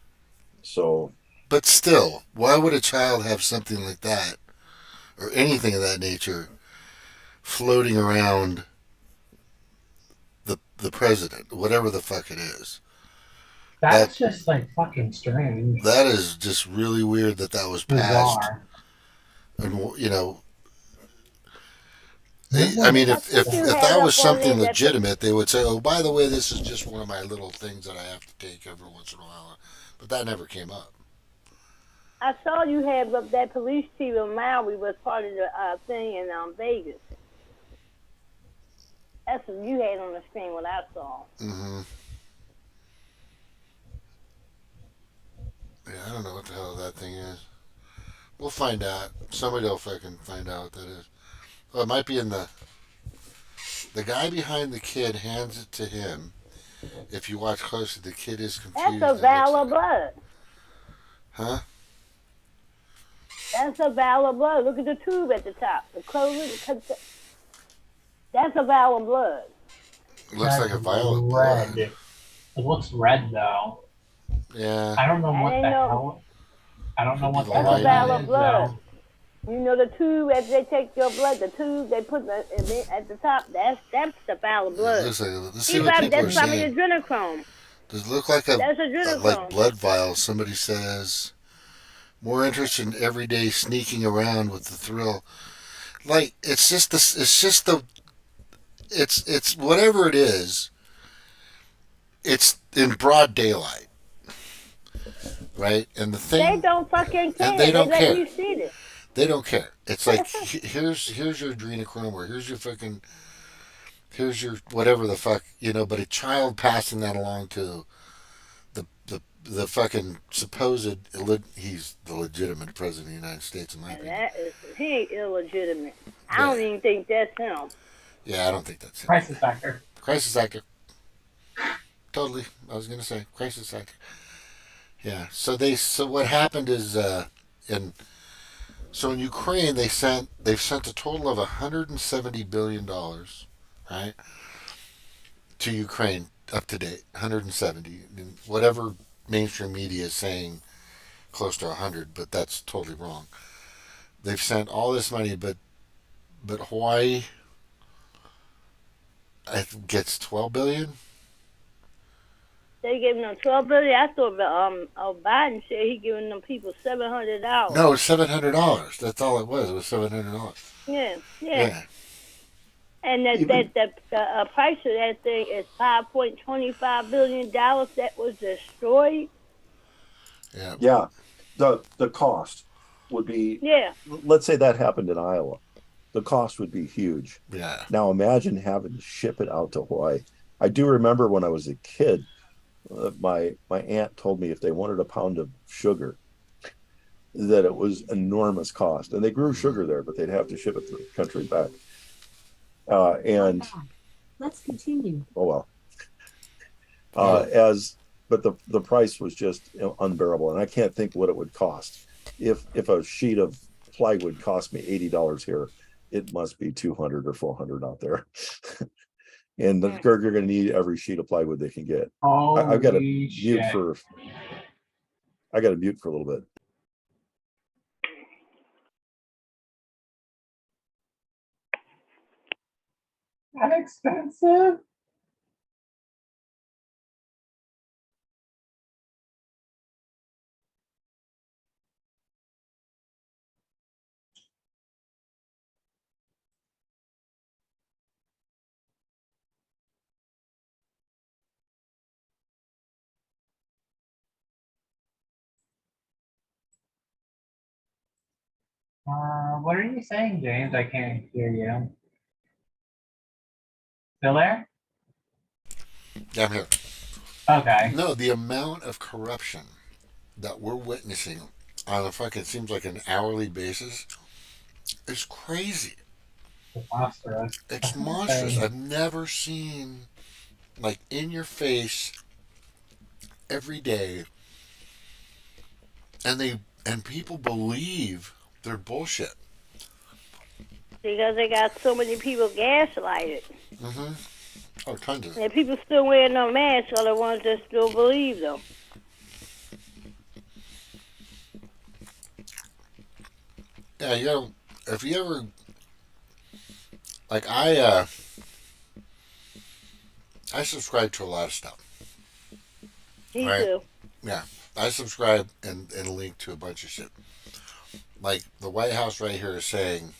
S11: so.
S1: But still, why would a child have something like that, or anything of that nature, floating around the president, whatever the fuck it is?
S16: That's just like fucking strange.
S1: That is just really weird that was passed. Bizarre. And you know, I mean, if that was something legitimate, they would say, "Oh, by the way, this is just one of my little things that I have to take every once in a while." But that never came up.
S14: I saw you had that police chief in Maui was part of the thing in Vegas. That's what you had on the screen. What I saw.
S1: Mm-hmm. Yeah, I don't know what the hell that thing is. We'll find out. Somebody will fucking find out what that is. Well, it might be in the guy behind the kid hands it to him. If you watch closely, the kid is confused.
S14: That's a vial of blood.
S1: Huh?
S14: That's a vial of blood. Look at the tube at the top. The closing. That's a vial of blood.
S1: It looks like a vial of blood.
S16: It looks red though.
S1: Yeah.
S16: I don't know what the hell. I don't know what the hell.
S14: That's a vial of blood. You know the tube, as they take your blood, the tube they put at the top, that's the vial of blood.
S1: Let's see what people
S14: that's
S1: are
S14: probably
S1: saying.
S14: adrenochrome.
S1: Does it look like
S14: that's adrenochrome.
S1: like blood vials? Somebody says, more interest in everyday sneaking around with the thrill. Like, it's whatever it is, it's in broad daylight. Right? And the thing...
S14: They don't fucking care.
S1: And they don't care.
S14: You see this.
S1: They don't care. It's like, here's your adrenochrome, or here's your whatever the fuck, you know, but a child passing that along to the fucking supposed, he's the legitimate president of the United States, in my opinion.
S14: He ain't illegitimate. I don't even think that's him.
S1: Yeah, I don't think that's him.
S16: Crisis actor.
S1: Crisis actor. Totally. I was going to say, crisis actor. Yeah. So what happened is, so in Ukraine, they've sent a total of $170 billion, right, to Ukraine up to date. 170. Whatever mainstream media is saying, close to 100, but that's totally wrong. They've sent all this money, but Hawaii gets $12 billion.
S14: They giving them $12 billion. I thought Biden said he giving them people $700.
S1: No, it's $700. That's all it was. It was $700.
S14: Yeah. And the price of that thing is $5.25 billion that was destroyed.
S1: Yeah.
S11: Yeah. The cost would be.
S14: Yeah.
S11: Let's say that happened in Iowa. The cost would be huge.
S1: Yeah.
S11: Now imagine having to ship it out to Hawaii. I do remember when I was a kid, my aunt told me if they wanted a pound of sugar, that it was enormous cost. And they grew sugar there, but they'd have to ship it to the country back.
S17: Let's continue.
S11: Oh well. But the price was just unbearable, and I can't think what it would cost if a sheet of plywood cost me $80 here. it must be 200 or 400 out there. And they're going to need every sheet of plywood they can get. I've got to mute for. I got to mute for a little bit.
S16: That expensive? What are you saying, James? I can't hear you. Still there?
S1: Yeah, I'm here.
S16: Okay.
S1: No, the amount of corruption that we're witnessing on a fucking seems like an hourly basis is crazy.
S16: Monstrous.
S1: It's monstrous. I've never seen like in your face every day, and people believe they're bullshit.
S14: Because they got so many people gaslighted.
S1: Mm-hmm. Oh, tons of it.
S14: And people still wearing no masks are the ones that still believe them.
S1: Yeah, you know, if you ever like I subscribe to a lot of stuff.
S14: Me
S1: right?
S14: too.
S1: Yeah. I subscribe and link to a bunch of shit. Like the White House right here is saying,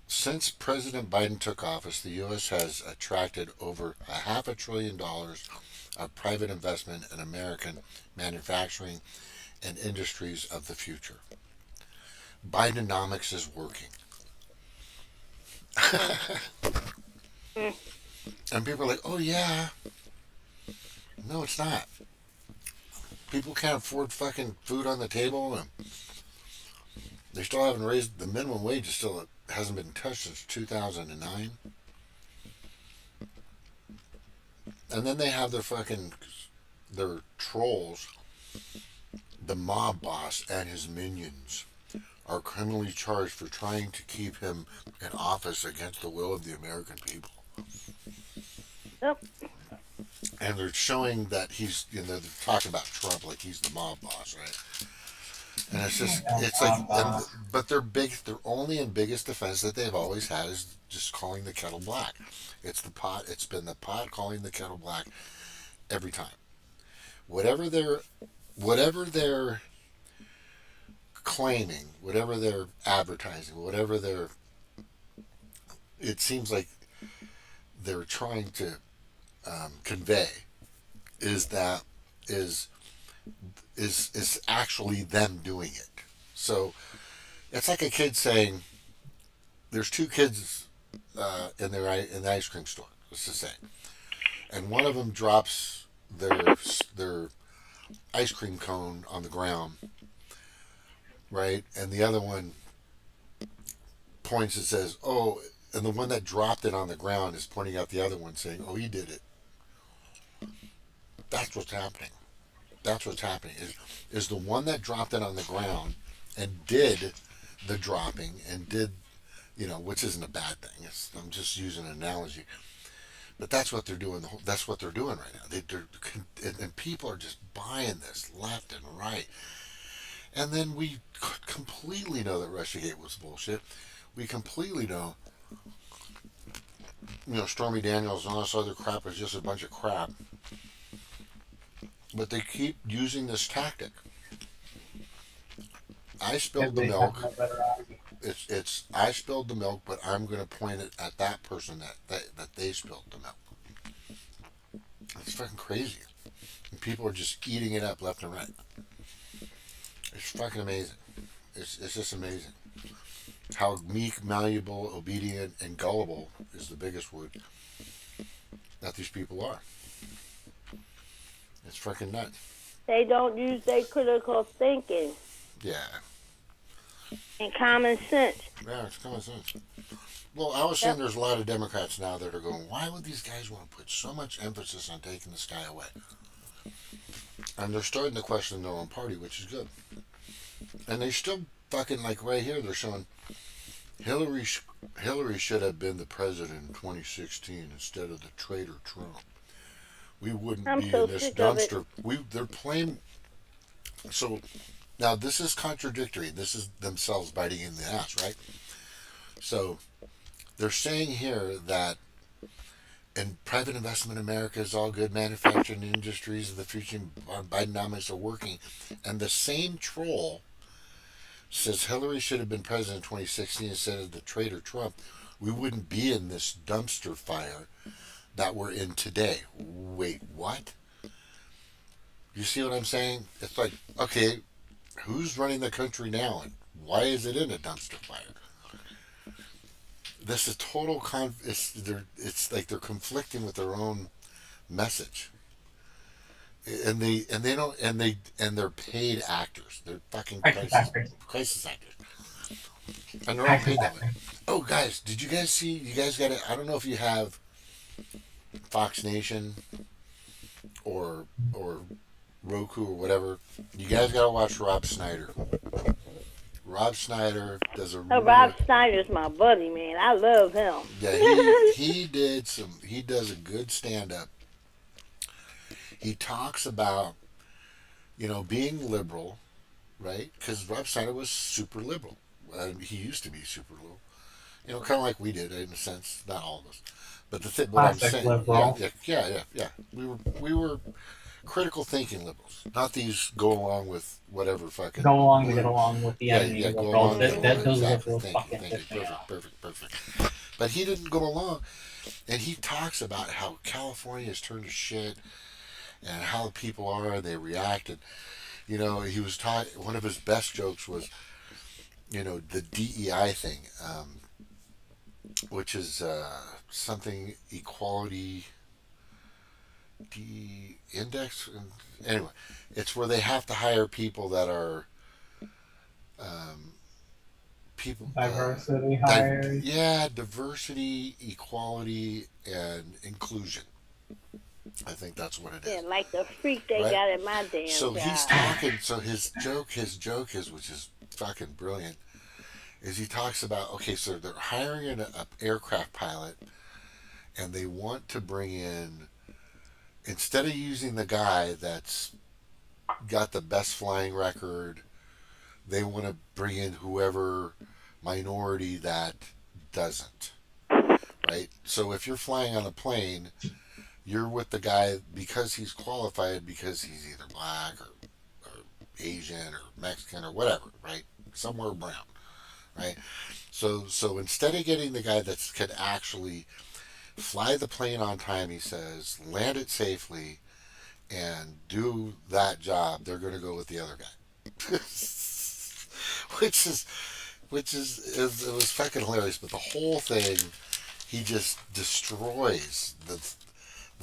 S1: since President Biden took office, the U.S. has attracted over $500 billion of private investment in American manufacturing and industries of the future. Bidenomics is working. And people are like, oh yeah. No, it's not. People can't afford fucking food on the table, and they still haven't raised the minimum wage. It still hasn't been touched since 2009. And then they have their trolls, the mob boss and his minions are criminally charged for trying to keep him in office against the will of the American people.
S14: Yep.
S1: And they're showing that he's, they're talking about Trump like he's the mob boss, right? And it's just, it's like, but their only and biggest defense that they've always had is just calling the kettle black. It's been the pot calling the kettle black every time. Whatever they're claiming, whatever they're advertising, it seems like they're trying to convey is actually them doing it. So it's like a kid saying, there's two kids in the ice cream store, let's just say, and one of them drops their ice cream cone on the ground, right, and the other one points and says, oh, and the one that dropped it on the ground is pointing out the other one saying, oh, he did it. That's what's happening. That's what's happening is the one that dropped it on the ground and did the dropping and did, which isn't a bad thing. I'm just using an analogy, but that's what they're doing. That's what they're doing right now. And people are just buying this left and right. And then we completely know that Russiagate was bullshit. We completely know, Stormy Daniels and all this other crap is just a bunch of crap. But they keep using this tactic. I spilled the milk. I spilled the milk, but I'm going to point it at that person that they spilled the milk. It's fucking crazy. And people are just eating it up left and right. It's fucking amazing. It's just amazing. How meek, malleable, obedient, and gullible is the biggest word that these people are. It's freaking nuts.
S14: They don't use their critical thinking.
S1: Yeah.
S14: And common sense.
S1: Yeah, it's common sense. Well, I was saying there's a lot of Democrats now that are going, why would these guys want to put so much emphasis on taking this guy away? And they're starting to question their own party, which is good. And they still fucking like right here, they're showing Hillary. Hillary should have been the president in 2016 instead of the traitor Trump. We wouldn't
S14: I'm
S1: be
S14: so
S1: in this
S14: sick of it.
S1: dumpster. They're playing. So now this is contradictory. This is themselves biting in the ass, right? So they're saying here that in private investment in America is all good. Manufacturing industries of the future, Bidenomics are working, and the same troll says Hillary should have been president in 2016 instead of the traitor Trump. We wouldn't be in this dumpster fire that we're in today. Wait, what? You see what I'm saying? It's like, okay, who's running the country now, and why is it in a dumpster fire? This is total it's like they're conflicting with their own message, and they're paid actors. They're fucking crisis actors, and they're all paid that way. Oh, guys, did you guys see? You guys got it. I don't know if you have Fox Nation or Roku or whatever. You guys got to watch Rob Schneider. Rob Schneider does a
S14: Rob Schneider's my buddy, man. I love him.
S1: Yeah, he does a good stand up. He talks about, being liberal, right? Because Rob Schneider was super liberal. He used to be super liberal. Kind of like we did in a sense, not all of us. But the thing, what I'm saying, yeah. We were critical thinking liberals, not these go along with whatever fucking
S16: go along to get along with the enemy.
S1: Yeah, go along. Those liberals fucking perfect. But he didn't go along, and he talks about how California has turned to shit, and how people are, they react, and he was talking. One of his best jokes was, the DEI thing, which is something equality. Index, anyway, it's where they have to hire people that are people
S16: diversity hires.
S1: Diversity, equality, and inclusion. I think that's what it is.
S14: Yeah, like the freak they got at my damn
S1: So
S14: job.
S1: he's talking. So his joke is, which is fucking brilliant, is he talks about, okay, so they're hiring an aircraft pilot, and they want to bring in, instead of using the guy that's got the best flying record, they want to bring in whoever minority that doesn't. Right? So if you're flying on a plane, you're with the guy because he's qualified, because he's either black or Asian or Mexican or whatever, right? Somewhere brown, right? So instead of getting the guy that could actually fly the plane on time, he says, land it safely, and do that job, they're going to go with the other guy. which is it was fucking hilarious. But the whole thing, he just destroys the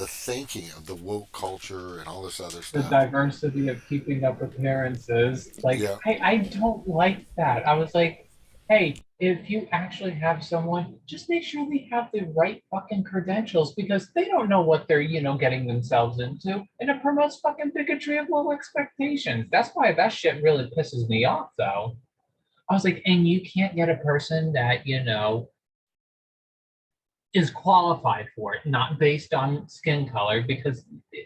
S1: thinking of the woke culture and all this other stuff.
S16: The diversity of keeping up appearances. Like, I don't like that. I was like, hey, if you actually have someone, just make sure they have the right fucking credentials, because they don't know what they're, getting themselves into. And it promotes fucking bigotry of low expectations. That's why that shit really pisses me off, though. I was like, and you can't get a person that, is qualified for it, not based on skin color, because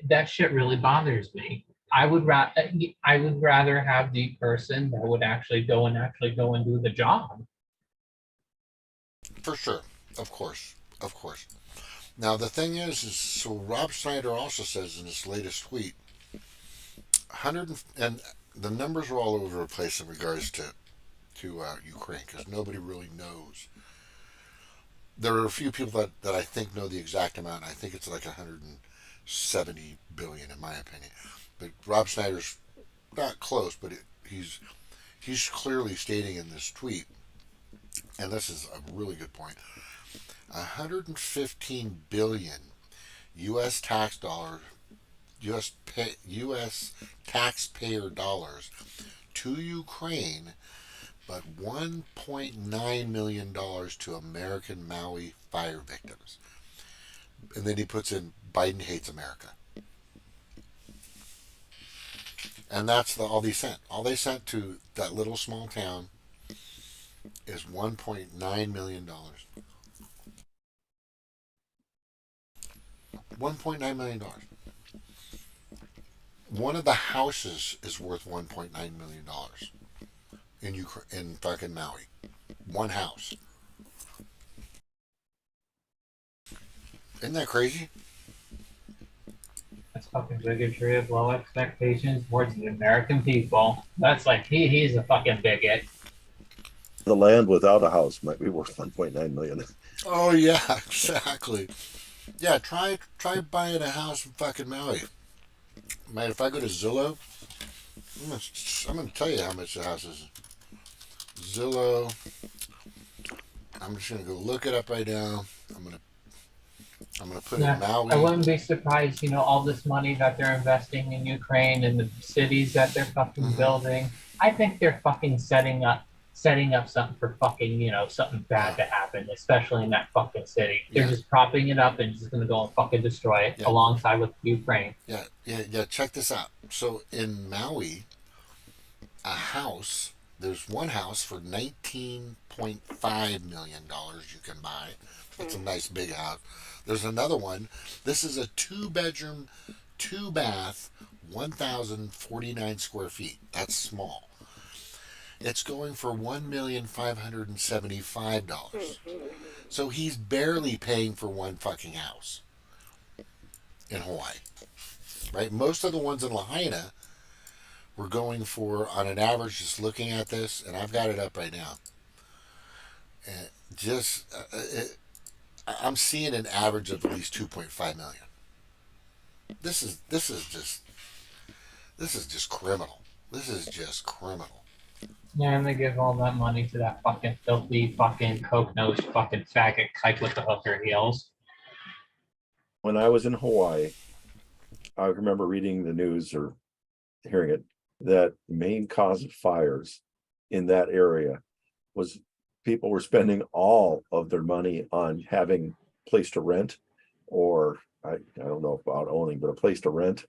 S16: that shit really bothers me. I would rather have the person that would actually go and do the job.
S1: For sure, of course. Now the thing is so Rob Schneider also says in his latest tweet, and the numbers are all over the place in regards to Ukraine, because nobody really knows. There are a few people that I think know the exact amount. I think it's like 170 billion in my opinion. But Rob Schneider's not close, but he's clearly stating in this tweet, and this is a really good point, 115 billion U.S. U.S. taxpayer dollars to Ukraine, but $1.9 million to American Maui fire victims. And then he puts in, Biden hates America. And that's all they sent. All they sent to that little small town is $1.9 million. $1.9 million. One of the houses is worth $1.9 million in fucking Maui. One house. Isn't that crazy?
S16: That's fucking bigotry of low expectations towards the American people. That's like he's a fucking bigot.
S11: The land without a house might be worth 1.9 million.
S1: Oh yeah, exactly. Yeah, try buying a house in fucking Maui. Man, if I go to Zillow, I'm gonna tell you how much the house is. Zillow. I'm just gonna go look it up right now. I'm gonna put in Maui.
S16: I wouldn't be surprised, all this money that they're investing in Ukraine and the cities that they're fucking building. I think they're fucking setting up something for fucking, something bad to happen, especially in that fucking city. They're just propping it up and just gonna go and fucking destroy it alongside with Ukraine.
S1: Yeah. Check this out. So in Maui, there's one house for $19.5 million you can buy. It's a nice big house. There's another one. This is a 2-bedroom, 2-bath, 1,049 square feet. That's small. It's going for $1,575,000. So he's barely paying for one fucking house in Hawaii, right? Most of the ones in Lahaina were going for, on an average, just looking at this, and I've got it up right now. And I'm seeing an average of at least 2.5 million. This is just criminal. This is just criminal.
S16: Yeah, and they give all that money to that fucking filthy fucking coke-nosed fucking faggot kike with the hooker heels.
S11: When I was in Hawaii, I remember reading the news or hearing it, that the main cause of fires in that area was people were spending all of their money on having a place to rent, or I don't know about owning, but a place to rent.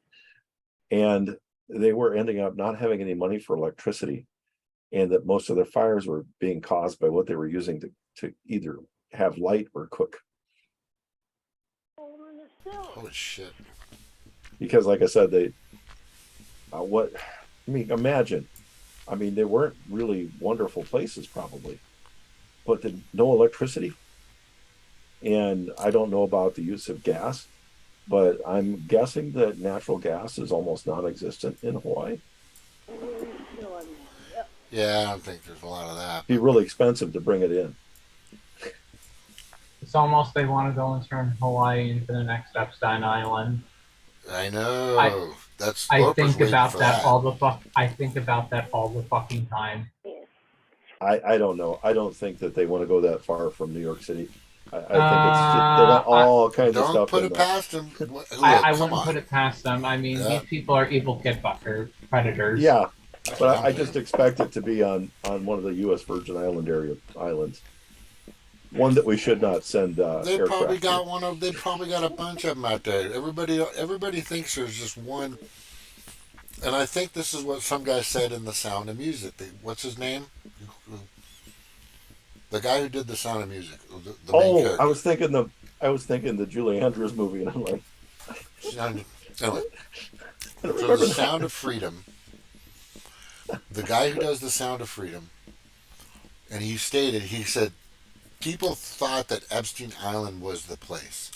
S11: And they were ending up not having any money for electricity. And that most of their fires were being caused by what they were using to either have light or cook.
S1: Holy shit.
S11: Because like I said, imagine. They weren't really wonderful places probably, but no electricity. And I don't know about the use of gas, but I'm guessing that natural gas is almost non-existent in Hawaii.
S1: Yeah, I don't think there's a lot of that.
S11: It'd be really expensive to bring it in.
S16: It's almost they want to go and turn Hawaii into the next Epstein Island.
S1: I know.
S16: I think about that all the fucking time.
S11: I don't know. I don't think that they want to go that far from New York City. I think it's just, they got all kinds of stuff.
S1: Don't put it past them.
S16: I wouldn't put it past them. These people are evil predators.
S11: Yeah. But I just expect it to be on one of the U.S. Virgin islands. One that we should not send
S1: They
S11: aircraft
S1: probably got
S11: to.
S1: They probably got a bunch of them out there. Everybody thinks there's just one. And I think this is what some guy said in The Sound of Music. What's his name? The guy who did The Sound of Music. The main character.
S11: I was thinking the Julie Andrews movie, and I'm like,
S1: anyway. So The Sound of Freedom. The guy who does The Sound of Freedom, and he said, people thought that Epstein Island was the place.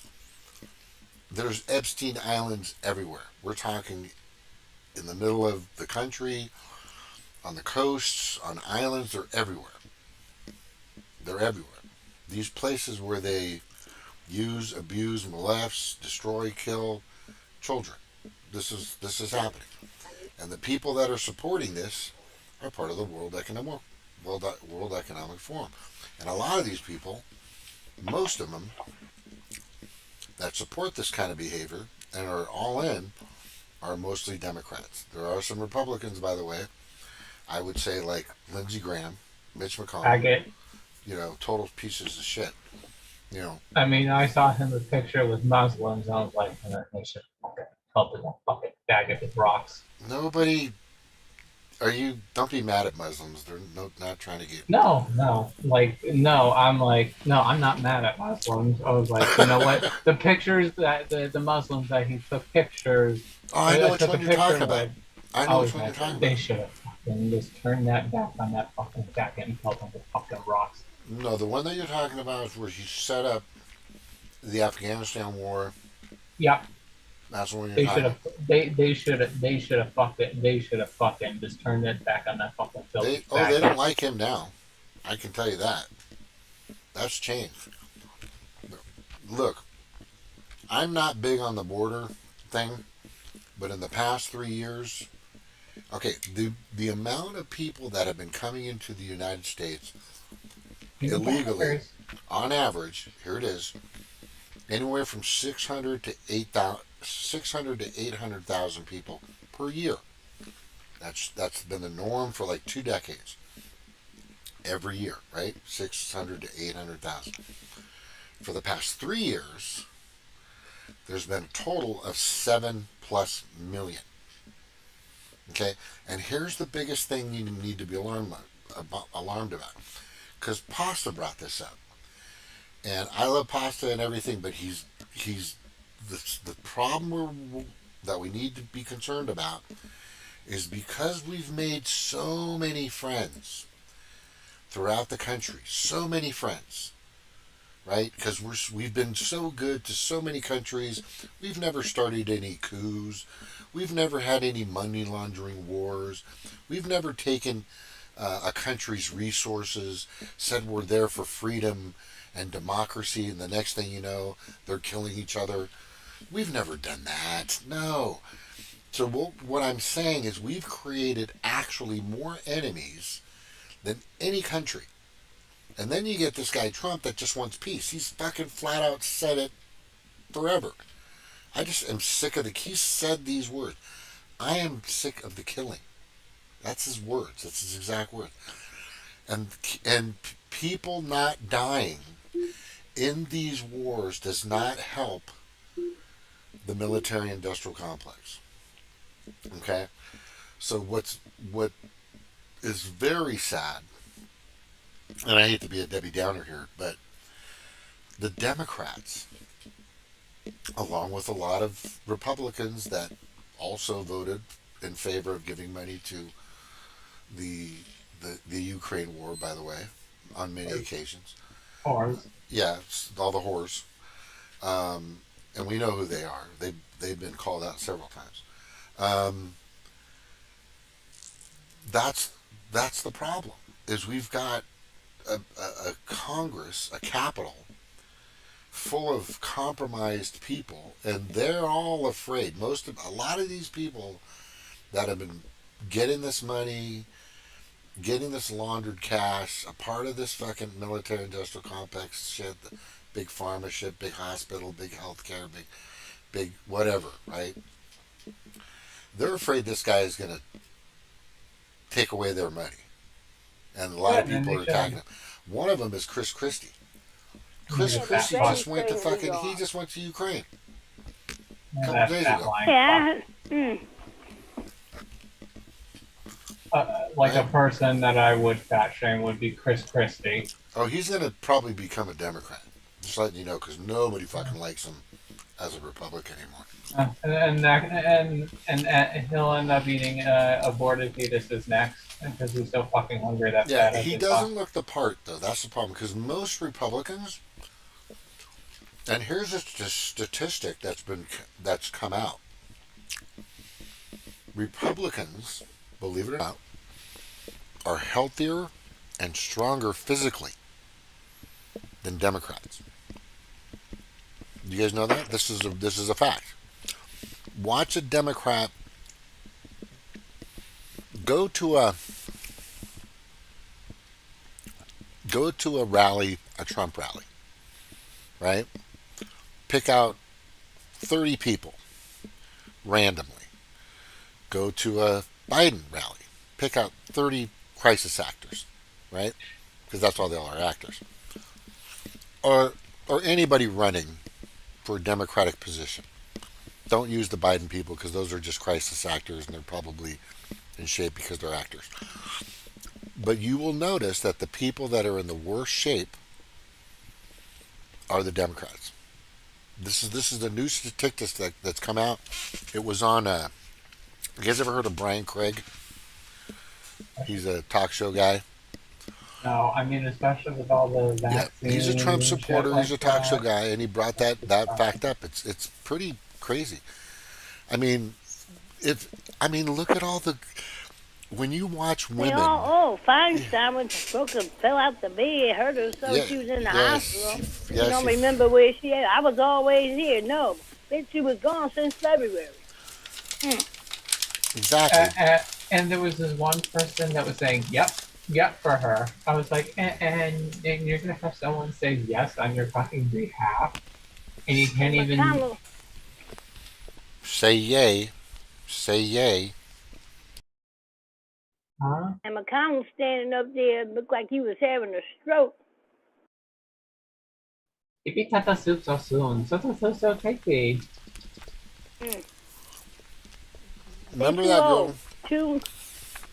S1: There's Epstein Islands everywhere. We're talking in the middle of the country, on the coasts, on islands. They're everywhere. They're everywhere. These places where they use, abuse, molest, destroy, kill children. This is happening. And the people that are supporting this are part of the World Economic Forum. And a lot of these people, most of them, that support this kind of behavior and are all in, are mostly Democrats. There are some Republicans, by the way. I would say like Lindsey Graham, Mitch McConnell. Total pieces of shit.
S16: I saw him in a picture with Muslims, and I was like, they should fucking help him fucking bag it with rocks.
S1: Nobody Don't be mad at Muslims. They're not trying to get.
S16: No, no, no, I'm not mad at Muslims. I was like, you know what? The pictures that the Muslims that he took pictures.
S1: Oh, I know which one you're talking about. I know which one you're talking about.
S16: They should have fucking just turned that back on that fucking jacket and killed him with fucking rocks.
S1: No, the one that you're talking about is where he set up the Afghanistan war.
S16: Yeah.
S1: That's what you're
S16: They
S1: talking
S16: should have. They should have fucked it. They should have fucking just turned it back on that fucking film.
S1: They don't like him now. I can tell you that. That's changed. Look, I'm not big on the border thing, but in the past 3 years, okay, the amount of people that have been coming into the United States illegally, on average, here it is, anywhere from 600 to 800,000 people per year. That's been the norm for like 2 decades. Every year, right? 600 to 800,000. For the past 3 years, there's been a total of 7+ million. Okay, and here's the biggest thing you need to be alarmed about, because Pasta brought this up, and I love Pasta and everything, but he's the problem that we need to be concerned about is because we've made so many friends throughout the country, so many friends, right? Because we've been so good to so many countries. We've never started any coups. We've never had any money laundering wars. We've never taken a country's resources, said we're there for freedom and democracy, and the next thing you know, they're killing each other. We've never done that. No. So what I'm saying is we've created actually more enemies than any country. And then you get this guy Trump that just wants peace. He's fucking flat out said it forever. I just am sick of he said these words. I am sick of the killing. That's his words. That's his exact words. And people not dying in these wars does not help the military-industrial complex. Okay? So what is very sad, and I hate to be a Debbie Downer here, but the Democrats, along with a lot of Republicans that also voted in favor of giving money to the Ukraine war, by the way, on many occasions.
S16: Whores.
S1: Yeah, all the whores. And we know who they are. They've been called out several times. That's the problem. Is we've got a Congress, a Capitol, full of compromised people, and they're all afraid. A lot of these people that have been getting this money, getting this laundered cash, a part of this fucking military-industrial complex shit, the big pharma shit, big hospital, big healthcare, big whatever, right? They're afraid this guy is going to take away their money. And a lot of people are attacking him. One of them is Chris Christie. Chris Christie just went to Ukraine a couple days ago.
S14: Yeah.
S16: A person that I would fat shame would be Chris Christie.
S1: Oh, he's going to probably become a Democrat. Just letting you know, because nobody fucking likes him as a Republican anymore.
S16: And he'll end up eating aborted fetuses next because he's so fucking hungry.
S1: He doesn't look the part, though. That's the problem, because most Republicans, and here's a statistic that's come out. Republicans, believe it or not, are healthier and stronger physically than Democrats. You guys know that? This is a fact. Watch a Democrat go to a rally, a Trump rally, right? Pick out 30 people randomly. Go to a Biden rally. Pick out 30 crisis actors, right? Because that's all they all are, actors. Or anybody running for a Democratic position. Don't use the Biden people, because those are just crisis actors, and they're probably in shape because they're actors. But you will notice that the people that are in the worst shape are the Democrats. This is the new statistics that's come out. It was on. You guys ever heard of Brian Craig? He's a talk show guy.
S16: No, I mean, especially with all the vaccines.
S1: Yeah, he's a Trump supporter.
S16: Like
S1: he's a talk show guy, and he brought that fact up. It's pretty crazy. I mean, look at all the when you watch women.
S14: Feinstein was broke and fell out the bed, hurt her so she was in the hospital.
S1: Yes,
S14: You don't remember where she at? I was always here. No, bitch, she was gone since February.
S1: Exactly.
S16: And there was this one person that was saying, yep for her. I was like, and you're gonna have someone say yes on your fucking behalf, and you can't even
S1: say yay. Say yay.
S16: Huh?
S14: And McConnell standing up there looked like he was having a stroke.
S16: If you cut the soup so soon, so quickly.
S1: Remember that girl?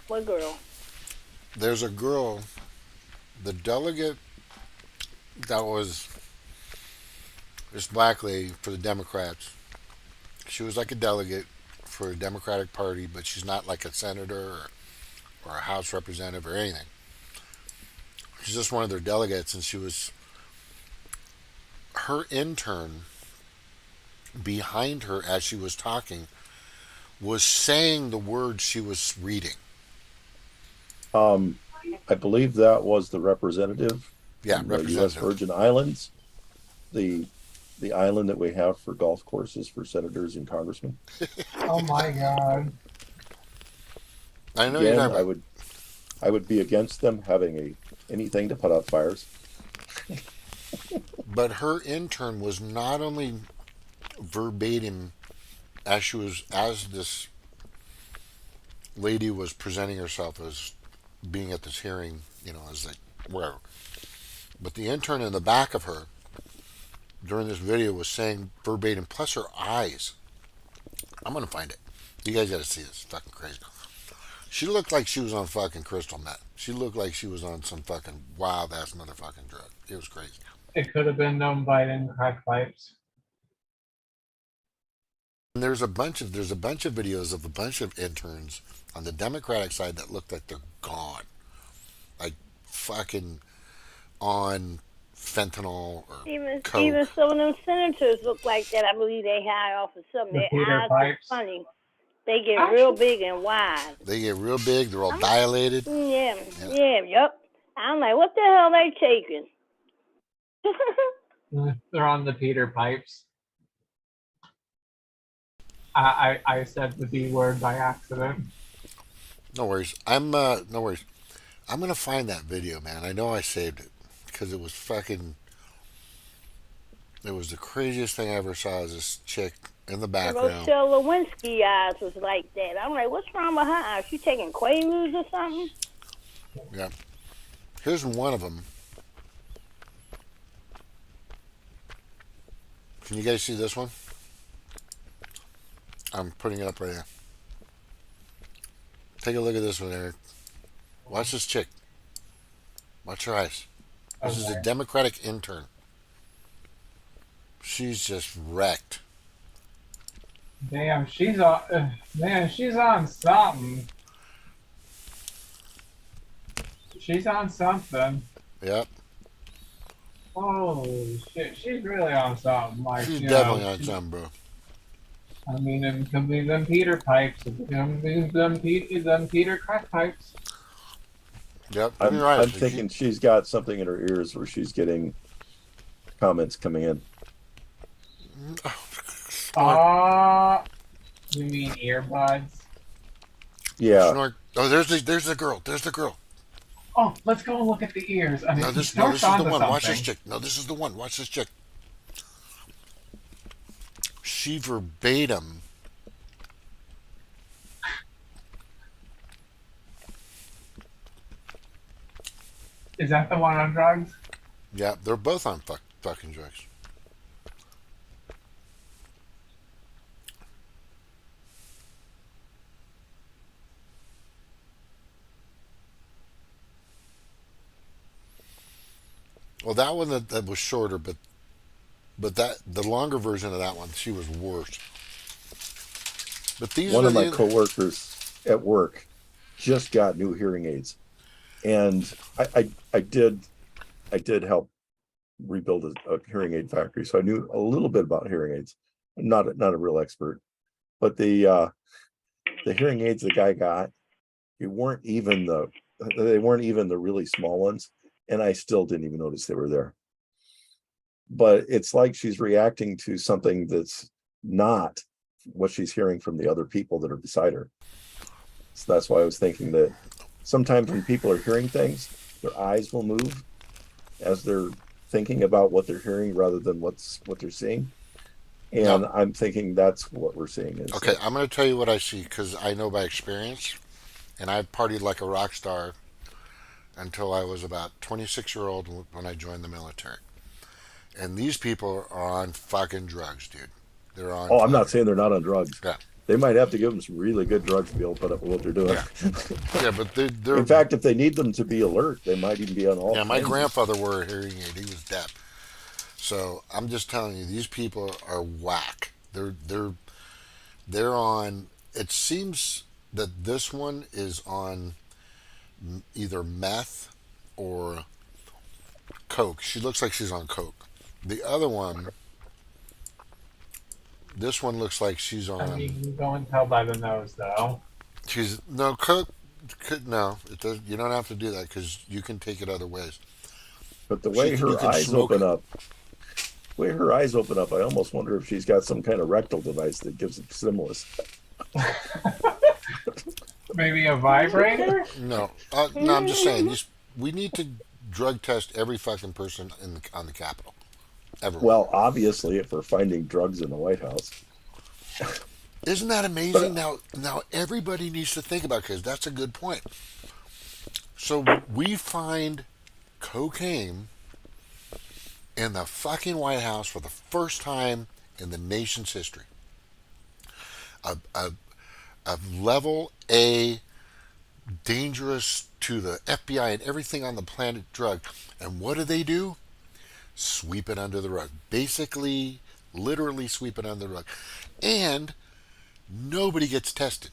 S14: What girl?
S1: There's a girl, the delegate that was this black lady for the Democrats. She was like a delegate for a Democratic Party, but she's not like a senator or a House representative or anything. She's just one of their delegates, and her intern behind her as she was talking was saying the words she was reading.
S11: I believe that was the representative.
S1: Yeah,
S11: from the U.S. Virgin Islands, the island that we have for golf courses for senators and congressmen.
S16: Oh my God!
S1: I know
S11: Again,
S1: you're not.
S11: I would be against them having anything to put out fires.
S1: But her intern was not only verbatim as this lady was presenting herself as being at this hearing, as like wherever. But the intern in the back of her during this video was saying verbatim, plus her eyes. I'm gonna find it. You guys gotta see this. It's fucking crazy. She looked like she was on fucking crystal meth. She looked like she was on some fucking wild ass motherfucking drug. It was crazy.
S16: It could have been them biting crack pipes.
S1: And there's a bunch of videos of a bunch of interns on the Democratic side that look like they're gone, like fucking on fentanyl or coke.
S14: Even some of them senators look like that. I believe they high off of something. Their eyes are funny. They get real big and wide.
S1: They get real big. They're all dilated.
S14: Yep. I'm like, what the hell they taking?
S16: They're on the Peter pipes. I said the B word by accident.
S1: No worries. No worries. I'm gonna find that video, man. I know I saved it because it was fucking. It was the craziest thing I ever saw. Is this chick in the background?
S14: Rochelle Lewinsky eyes was like that. I'm like, what's wrong with her eyes? She taking Quaaludes or something?
S1: Yeah. Here's one of them. Can you guys see this one? I'm putting it up right now. Take a look at this one, Eric. Watch this chick. Watch her eyes. This is a Democratic intern. She's just wrecked.
S16: Damn, she's on. Man, she's on something. She's on something.
S1: Yep.
S16: Oh shit, she's really on something. Like,
S1: she's definitely on something, bro.
S16: I mean, it could be them Peter pipes. It could be them Peter crack pipes.
S1: Yep.
S11: I'm thinking she's got something in her ears where she's getting comments coming in.
S16: You mean earbuds?
S11: Yeah.
S1: Snort. Oh, there's the girl. There's the girl.
S16: Oh, let's go and look at the ears. I mean,
S1: This is the one. Watch this chick. No, this is the one. Watch this chick. She verbatim.
S16: Is that the one on drugs?
S1: Yeah, they're both on fucking drugs. Well, that one that was shorter, but that the longer version of that one, she was worse. But these
S11: One
S1: are
S11: of my
S1: the
S11: coworkers at work just got new hearing aids, and I did help rebuild a hearing aid factory, so I knew a little bit about hearing aids. I'm not a real expert, but the hearing aids the guy got, they weren't even the really small ones, and I still didn't even notice they were there. But it's like she's reacting to something that's not what she's hearing from the other people that are beside her. So that's why I was thinking that sometimes when people are hearing things, their eyes will move as they're thinking about what they're hearing rather than what they're seeing. And I'm thinking that's what we're seeing. Is
S1: okay. I'm going to tell you what I see because I know by experience, and I partied like a rock star until I was about 26-year-old when I joined the military. And these people are on fucking drugs, dude. They're on.
S11: Oh, I'm not saying they're not on drugs.
S1: Yeah.
S11: They might have to give them some really good drugs to be able to put up with what they're doing.
S1: Yeah, but they're
S11: in fact, if they need them to be alert, they might even be on all.
S1: Yeah, my grandfather wore a hearing aid. He was deaf. So I'm just telling you, these people are whack. They're on. It seems that this one is on either meth or coke. She looks like she's on coke. The other one, this one looks like she's on.
S16: I mean, you can go and tell by the nose, though.
S1: She's no coke. No, it does. You don't have to do that because you can take it other ways.
S11: But the way her eyes open up, I almost wonder if she's got some kind of rectal device that gives it stimulus.
S16: Maybe a vibrator?
S1: No, no. I'm just saying. We need to drug test every fucking person on the Capitol. Everyone.
S11: Well, obviously, if we're finding drugs in the White House.
S1: Isn't that amazing? Now everybody needs to think about, because that's a good point. So we find cocaine in the fucking White House for the first time in the nation's history. A level A, dangerous to the FBI and everything on the planet drug. And what do? Sweep it under the rug. Basically, literally sweep it under the rug. And nobody gets tested.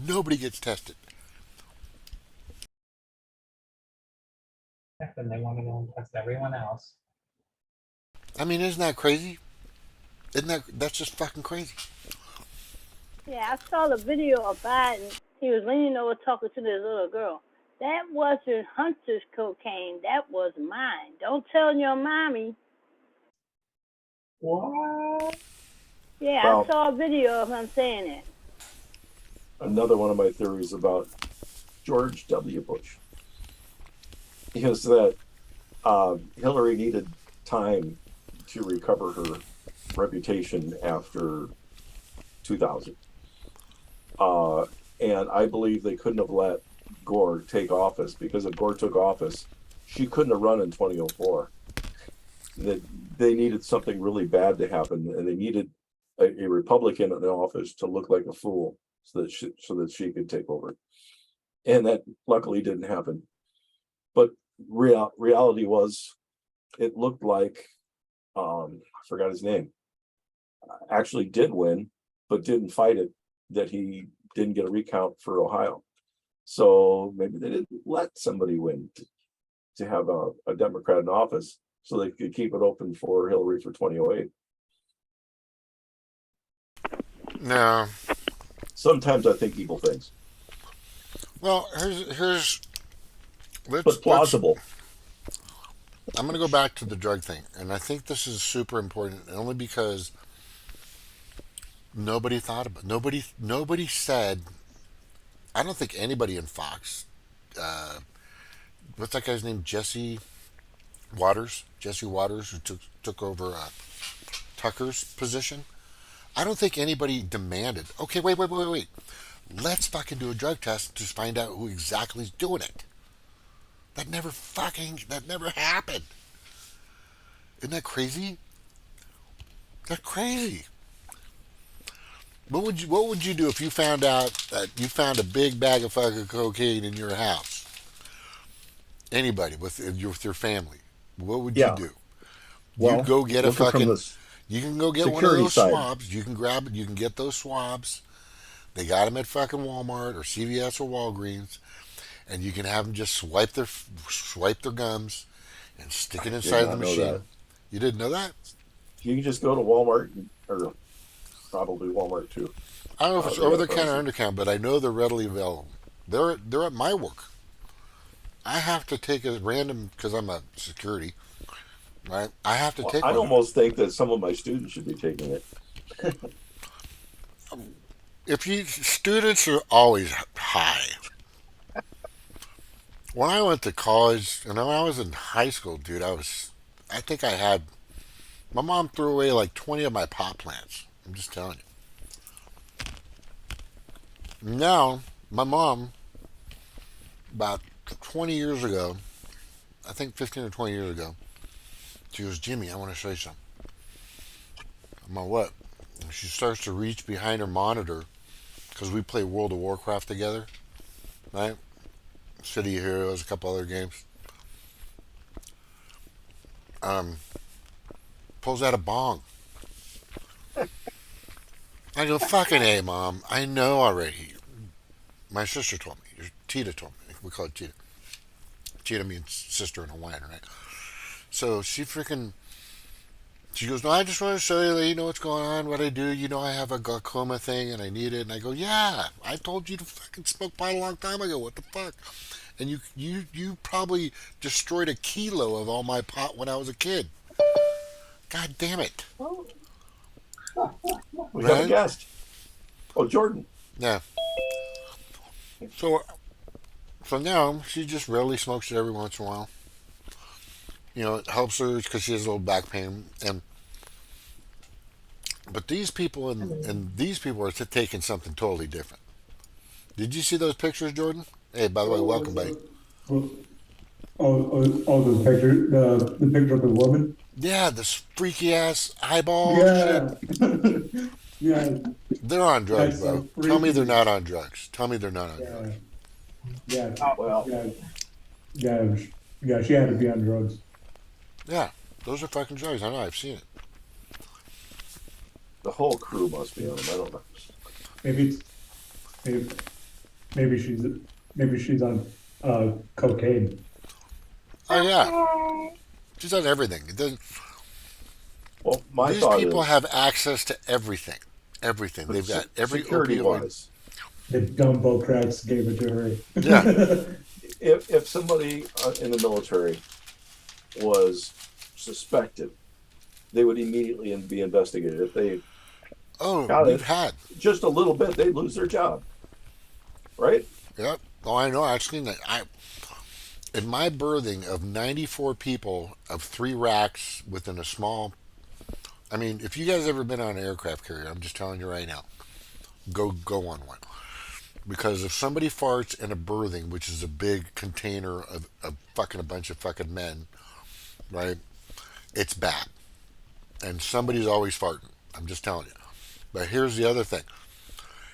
S1: Nobody gets tested.
S16: Then they want to go and test everyone else.
S1: I mean, isn't that crazy? That's just fucking crazy?
S14: Yeah, I saw the video of Biden. He was leaning over talking to this little girl. That wasn't Hunter's cocaine. That was mine. Don't tell your mommy.
S16: What?
S14: Yeah,
S11: Well,
S14: I saw a video of him saying it.
S11: Another one of my theories about George W. Bush is that Hillary needed time to recover her reputation after 2000. And I believe they couldn't have let Gore take office, because if Gore took office, she couldn't have run in 2004. That they needed something really bad to happen, and they needed a Republican in the office to look like a fool so that she could take over. And that luckily didn't happen. But reality was, it looked like I forgot his name, actually did win, but didn't fight it, that he didn't get a recount for Ohio. So maybe they didn't let somebody win to have a Democrat in office so they could keep it open for Hillary for 2008.
S1: No.
S11: Sometimes I think evil things.
S1: Well,
S11: but plausible.
S1: I'm going to go back to the drug thing, and I think this is super important, only because nobody thought about it. Nobody said. I don't think anybody in Fox. What's that guy's name? Jesse Waters, who took over Tucker's position. I don't think anybody demanded, okay, wait. Let's fucking do a drug test to find out who exactly is doing it. That never happened. Isn't that crazy? That's crazy. What would you do if you found out that you found a big bag of fucking cocaine in your house? Anybody with your family, what would you
S11: Yeah.
S1: do? You'd
S11: Well,
S1: go get a
S11: looking from
S1: fucking.
S11: the
S1: You can go get one of
S11: security
S1: those
S11: side.
S1: swabs. You can grab it. You can get those swabs. They got them at fucking Walmart or CVS or Walgreens, and you can have them just swipe their gums and stick it
S11: I did
S1: inside the
S11: not know
S1: machine.
S11: that.
S1: You didn't know that?
S11: You can just go to Walmart, or probably Walmart too.
S1: I don't know if it's
S11: They
S1: over
S11: got
S1: the counter or
S11: prices.
S1: under counter, but I know they're readily available. They're at my work. I have to take a random because I'm a security, right? I have to
S11: Well,
S1: take
S11: I'd
S1: one.
S11: almost think that some of my students should be taking it.
S1: If you students are always high. When I went to college and when I was in high school, dude, I think I had my mom threw away like 20 of my pot plants. I'm just telling you. Now, my mom, about 20 years ago, I think 15 or 20 years ago, she goes, Jimmy, I want to show you something. I'm like, what? And she starts to reach behind her monitor because we play World of Warcraft together, right? City of Heroes, a couple other games. Pulls out a bong. I go, fucking A, Mom. I know already. My sister told me. Tita told me. We call it Tita. Tita means sister in Hawaiian, right? So she goes, no, I just want to show you, let you know what's going on, what I do. You know I have a glaucoma thing and I need it. And I go, yeah, I told you to fucking smoke pot a long time ago. What the fuck? And you probably destroyed a kilo of all my pot when I was a kid. God damn it.
S11: We have a guest. Oh, Jordan.
S1: Yeah. So now she just rarely smokes it every once in a while. You know, it helps her because she has a little back pain. But these people and these people are taking something totally different. Did you see those pictures, Jordan? Hey, by the way, welcome, buddy.
S18: Those pictures, the picture of the woman.
S1: Yeah, this freaky ass eyeball
S18: Yeah.
S1: shit.
S18: Yeah.
S1: They're on drugs,
S18: That's
S1: bro.
S18: so
S1: Tell me
S18: freaky.
S1: they're not on drugs. Tell me they're not on drugs.
S18: Yeah.
S11: Well.
S18: Yeah. She had to be on drugs.
S1: Yeah, those are fucking drugs. I know. I've seen it.
S11: The whole crew must be on them. I don't know.
S18: Maybe she's on cocaine.
S1: Oh yeah, she's on everything. It doesn't.
S11: Well, my
S1: These
S11: thought
S1: people
S11: is,
S1: have access to everything. Everything. They've got every
S11: security
S1: opioid.
S11: wise.
S18: The Dumbo cracks gave it to her.
S1: Yeah.
S11: If somebody in the military was suspected, they would immediately be investigated. If they
S1: we've had
S11: just a little bit, they'd lose their job. Right?
S1: Yep. Oh, I know. I've seen that. In my berthing of 94 people of 3 racks within a small. I mean, if you guys ever been on an aircraft carrier, I'm just telling you right now, go on one. Because if somebody farts in a berthing, which is a big container of fucking a bunch of fucking men, right? It's bad. And somebody's always farting. I'm just telling you. But here's the other thing.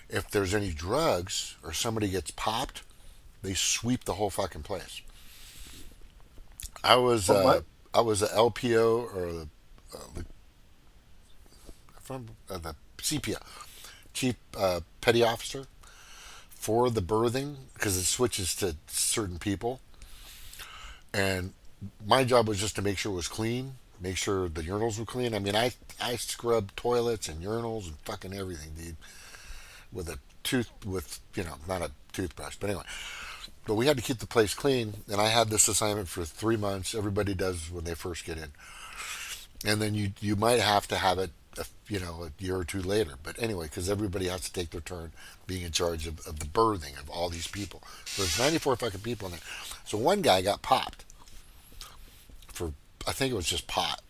S1: If there's any drugs or somebody gets popped, they sweep the whole fucking place. I was a LPO or the CPO, Chief Petty Officer, for the berthing because it switches to certain people. And my job was just to make sure it was clean, make sure the urinals were clean. I mean, I scrubbed toilets and urinals and fucking everything, dude, with not a toothbrush, but anyway. But we had to keep the place clean, and I had this assignment for 3 months. Everybody does when they first get in, and then you might have to have it, a year or two later. But anyway, because everybody has to take their turn being in charge of the berthing of all these people. So there's 94 fucking people in there. So one guy got popped for, I think it was just pot,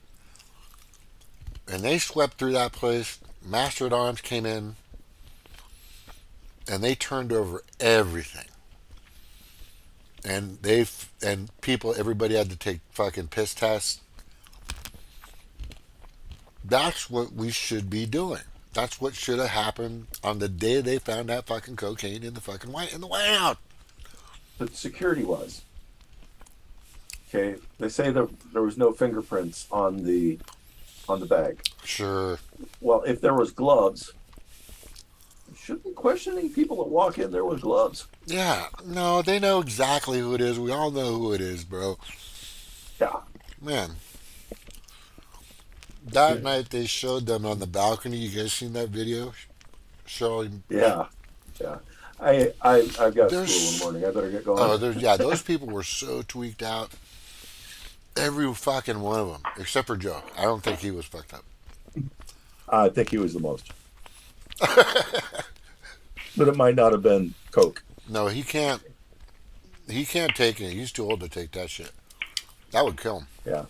S1: and they swept through that place. Master at Arms came in, and they turned over everything. And everybody had to take fucking piss tests. That's what we should be doing. That's what should have happened on the day they found that fucking cocaine in the fucking in the White House.
S11: But security wise, Okay, they say there was no fingerprints on the bag.
S1: Sure.
S11: Well, if there was gloves, you shouldn't be questioning people that walk in there with gloves.
S1: Yeah. No, they know exactly who it is. We all know who it is, bro.
S11: Yeah.
S1: Man. That night they showed them on the balcony. You guys seen that video? Showing.
S11: Yeah. Yeah. I've got
S1: There's,
S11: school in the morning. I better get going.
S1: oh, those people were so tweaked out. Every fucking one of them, except for Joe. I don't think he was fucked up.
S11: I think he was the most. But it might not have been coke.
S1: No, he can't. He can't take it. He's too old to take that shit. That would kill him.
S11: Yeah.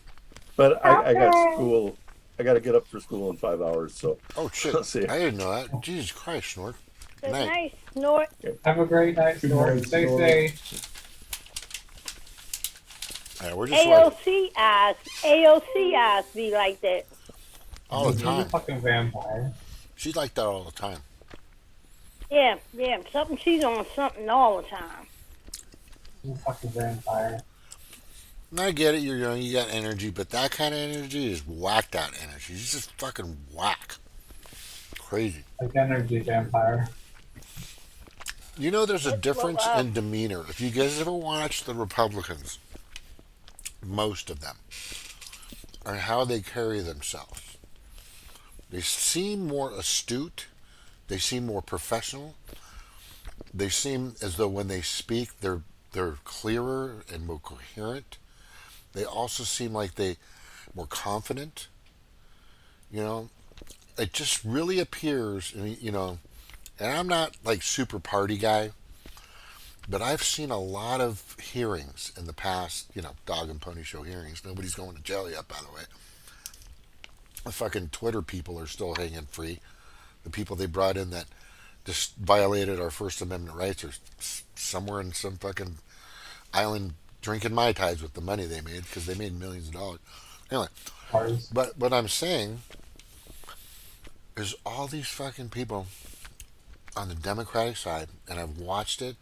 S11: But I got school. I got to get up for school in 5 hours. So.
S1: Oh shit!
S11: Let's see.
S1: I didn't know that. Jesus Christ, Snort.
S14: Good night, Snort.
S16: Have a great night, Snort. Stay safe.
S1: Yeah, we're just
S14: AOC eyes be like that.
S1: all the time.
S16: She's a fucking vampire.
S1: She's like that all the time.
S14: Yeah. She's on something all the time.
S16: She's a fucking vampire.
S1: And I get it, you're young, you got energy, but that kind of energy is whacked out energy. It's just fucking whack. Crazy.
S16: Like energy vampire.
S1: You know, there's a difference in demeanor. If you guys ever watch the Republicans, most of them, are how they carry themselves. They seem more astute. They seem more professional. They seem as though when they speak, they're clearer and more coherent. They also seem like they more confident. You know, it just really appears. You know, and I'm not like super party guy, but I've seen a lot of hearings in the past. You know, dog and pony show hearings. Nobody's going to jail yet, by the way. The fucking Twitter people are still hanging free. The people they brought in that just violated our First Amendment rights are somewhere in some fucking island drinking Mai Tais with the money they made because they made millions of dollars. Anyway, but what I'm saying is all these fucking people on the Democratic side, and I've watched it,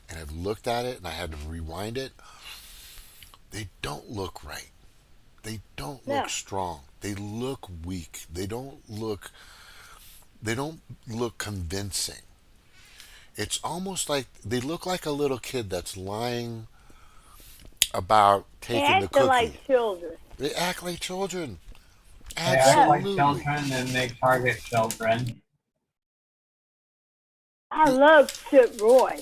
S1: and I've looked at it, and I had to rewind it, they don't look right. They don't look strong. They look weak. They don't look convincing. It's almost like they look like a little kid that's lying about taking the cookie.
S14: They act like children.
S1: They act like children.
S16: They act like children and they target children.
S14: I love Chip Roy.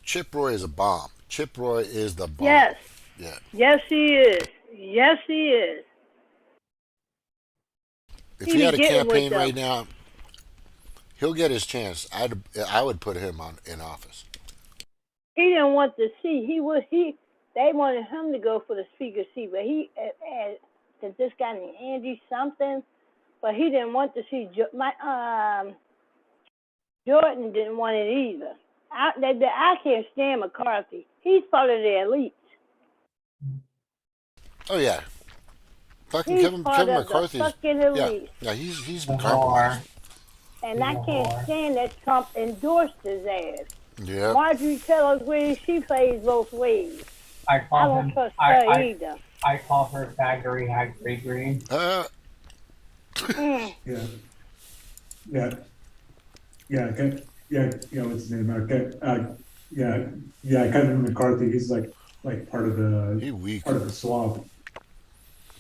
S1: Chip Roy is a bomb. Chip Roy is the bomb.
S14: Yes.
S1: Yeah.
S14: Yes, he is. Yes, he is.
S1: If he had a campaign right now, he'll get his chance. I would put him in office.
S14: He didn't want to see. They wanted him to go for the speaker seat, but he had this guy named Andy something, but he didn't want to see. Jordan didn't want it either. I can't stand McCarthy. He's part of the elite.
S1: Oh yeah, fucking
S14: He's
S1: Kevin
S14: part of
S1: McCarthy.
S14: The fucking elite.
S1: Yeah, he's compromised.
S14: And I can't stand that Trump endorsed his ass.
S1: Yeah.
S14: Marjorie Taylor Greene, she plays both ways.
S16: I
S14: don't trust her either.
S16: I call her Faggery Haggery Green.
S18: What's his name? Kevin McCarthy. He's like part of the swamp.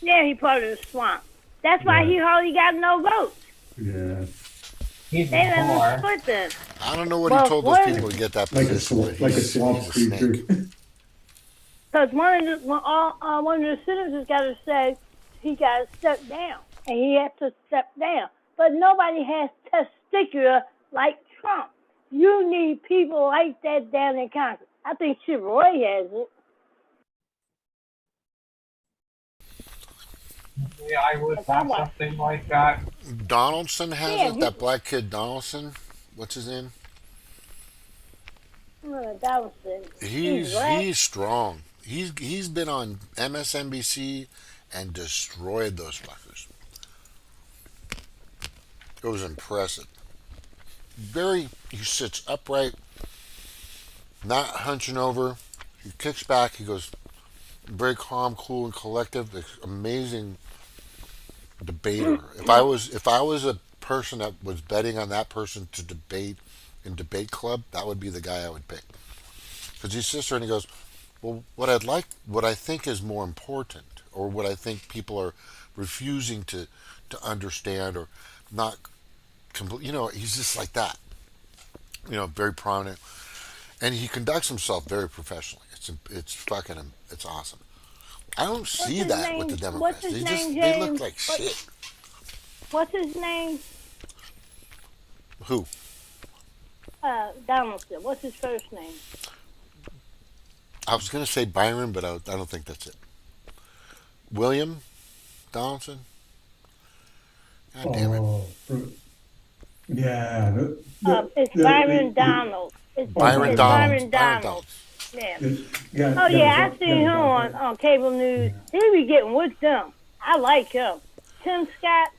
S14: Yeah, he part of the swamp. That's why he hardly got no votes.
S18: Yeah.
S16: He's
S14: they let him split them.
S1: I don't know what he told those people to get that position.
S18: Like a swamp creature.
S14: Because one of the senators got to say he got to step down, and he had to step down. But nobody has testicular like Trump. You need people like that down in Congress. I think Chip Roy has it.
S16: Yeah, I would have something like that.
S1: Donaldson has it. That black kid Donaldson. What's his name?
S14: Donaldson.
S1: He's strong. He's been on MSNBC and destroyed those fuckers. It was impressive. He sits upright, not hunching over. He kicks back. He goes, very calm, cool, and collective. Amazing debater. If I was a person that was betting on that person to debate in debate club, that would be the guy I would pick. Because he sits there and he goes, "Well, what I think is more important, or what I think people are refusing to understand or not complete." He's just like that. Very prominent, and he conducts himself very professionally. It's awesome. I don't see that with the Democrats. They look like shit.
S14: What's his name?
S1: Who?
S14: Donaldson. What's his first name?
S1: I was going to say Byron, but I don't think that's it. William Donaldson? God damn it.
S18: Yeah.
S14: It's Byron Donald. It's
S1: Byron Donald.
S14: Byron Donald. Yeah.
S18: Yeah.
S14: Oh, yeah, I seen him on cable news. He be getting with them. I like him. Tim Scott,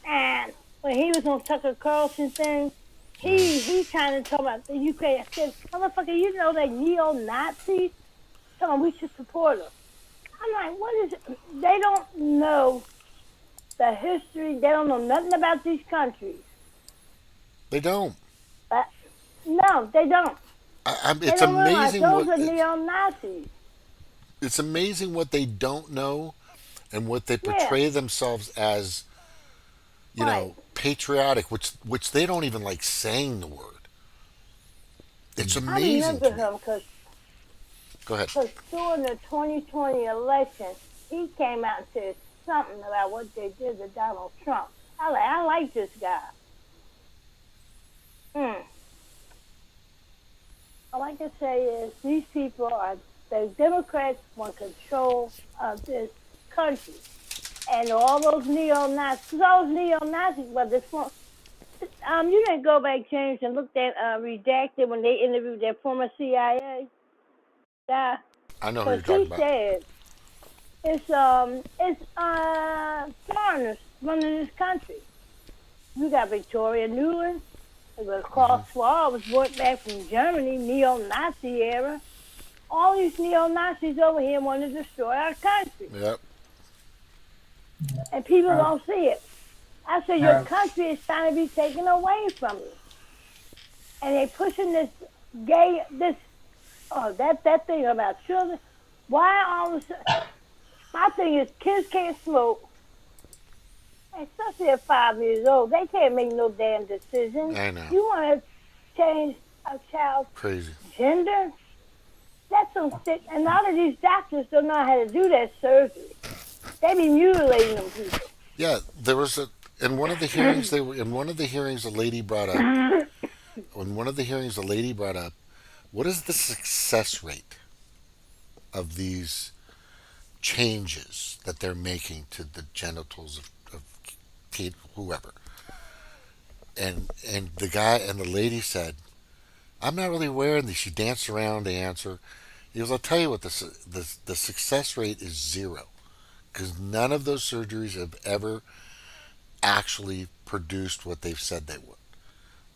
S14: and when he was on Tucker Carlson thing, he trying to talk about the Ukraine. I said, motherfucker, you know they neo-Nazis? Tell them we should support them. I'm like, what is it? They don't know the history. They don't know nothing about these countries.
S1: They don't.
S14: No, they don't.
S1: It's amazing
S14: those are neo-Nazis.
S1: It's amazing what they don't know and what they portray themselves as, patriotic, which they don't even like saying the word. It's amazing.
S14: I remember him because
S1: Go ahead.
S14: Because during the 2020 election, he came out and said something about what they did to Donald Trump. I like this guy. All I can say is these people the Democrats want control of this country. And all those neo-Nazis, well, this one, you didn't go back, James, and look at Redacted when they interviewed their former CIA guy.
S1: I know who you're talking about.
S14: He said it's foreigners running this country. You got Victoria Nuland. Klaus Schwab was brought back from Germany, neo-Nazi era. All these neo-Nazis over here want to destroy our country.
S1: Yep.
S14: And people don't see it. I said, your country is trying to be taken away from you. And they pushing that thing about children. Why all of a sudden? My thing is, kids can't smoke. Especially at 5 years old. They can't make no damn decision.
S1: I know.
S14: You want to change a child's gender? That's some sick. And a lot of these doctors don't know how to do that surgery. They be mutilating them people.
S1: Yeah, there was in one of the hearings a lady brought up. What is the success rate of these changes that they're making to the genitals of whoever? And the guy and the lady said, "I'm not really aware." And she danced around to answer. He goes, "I'll tell you what, the success rate is zero, because none of those surgeries have ever actually produced what they've said they would.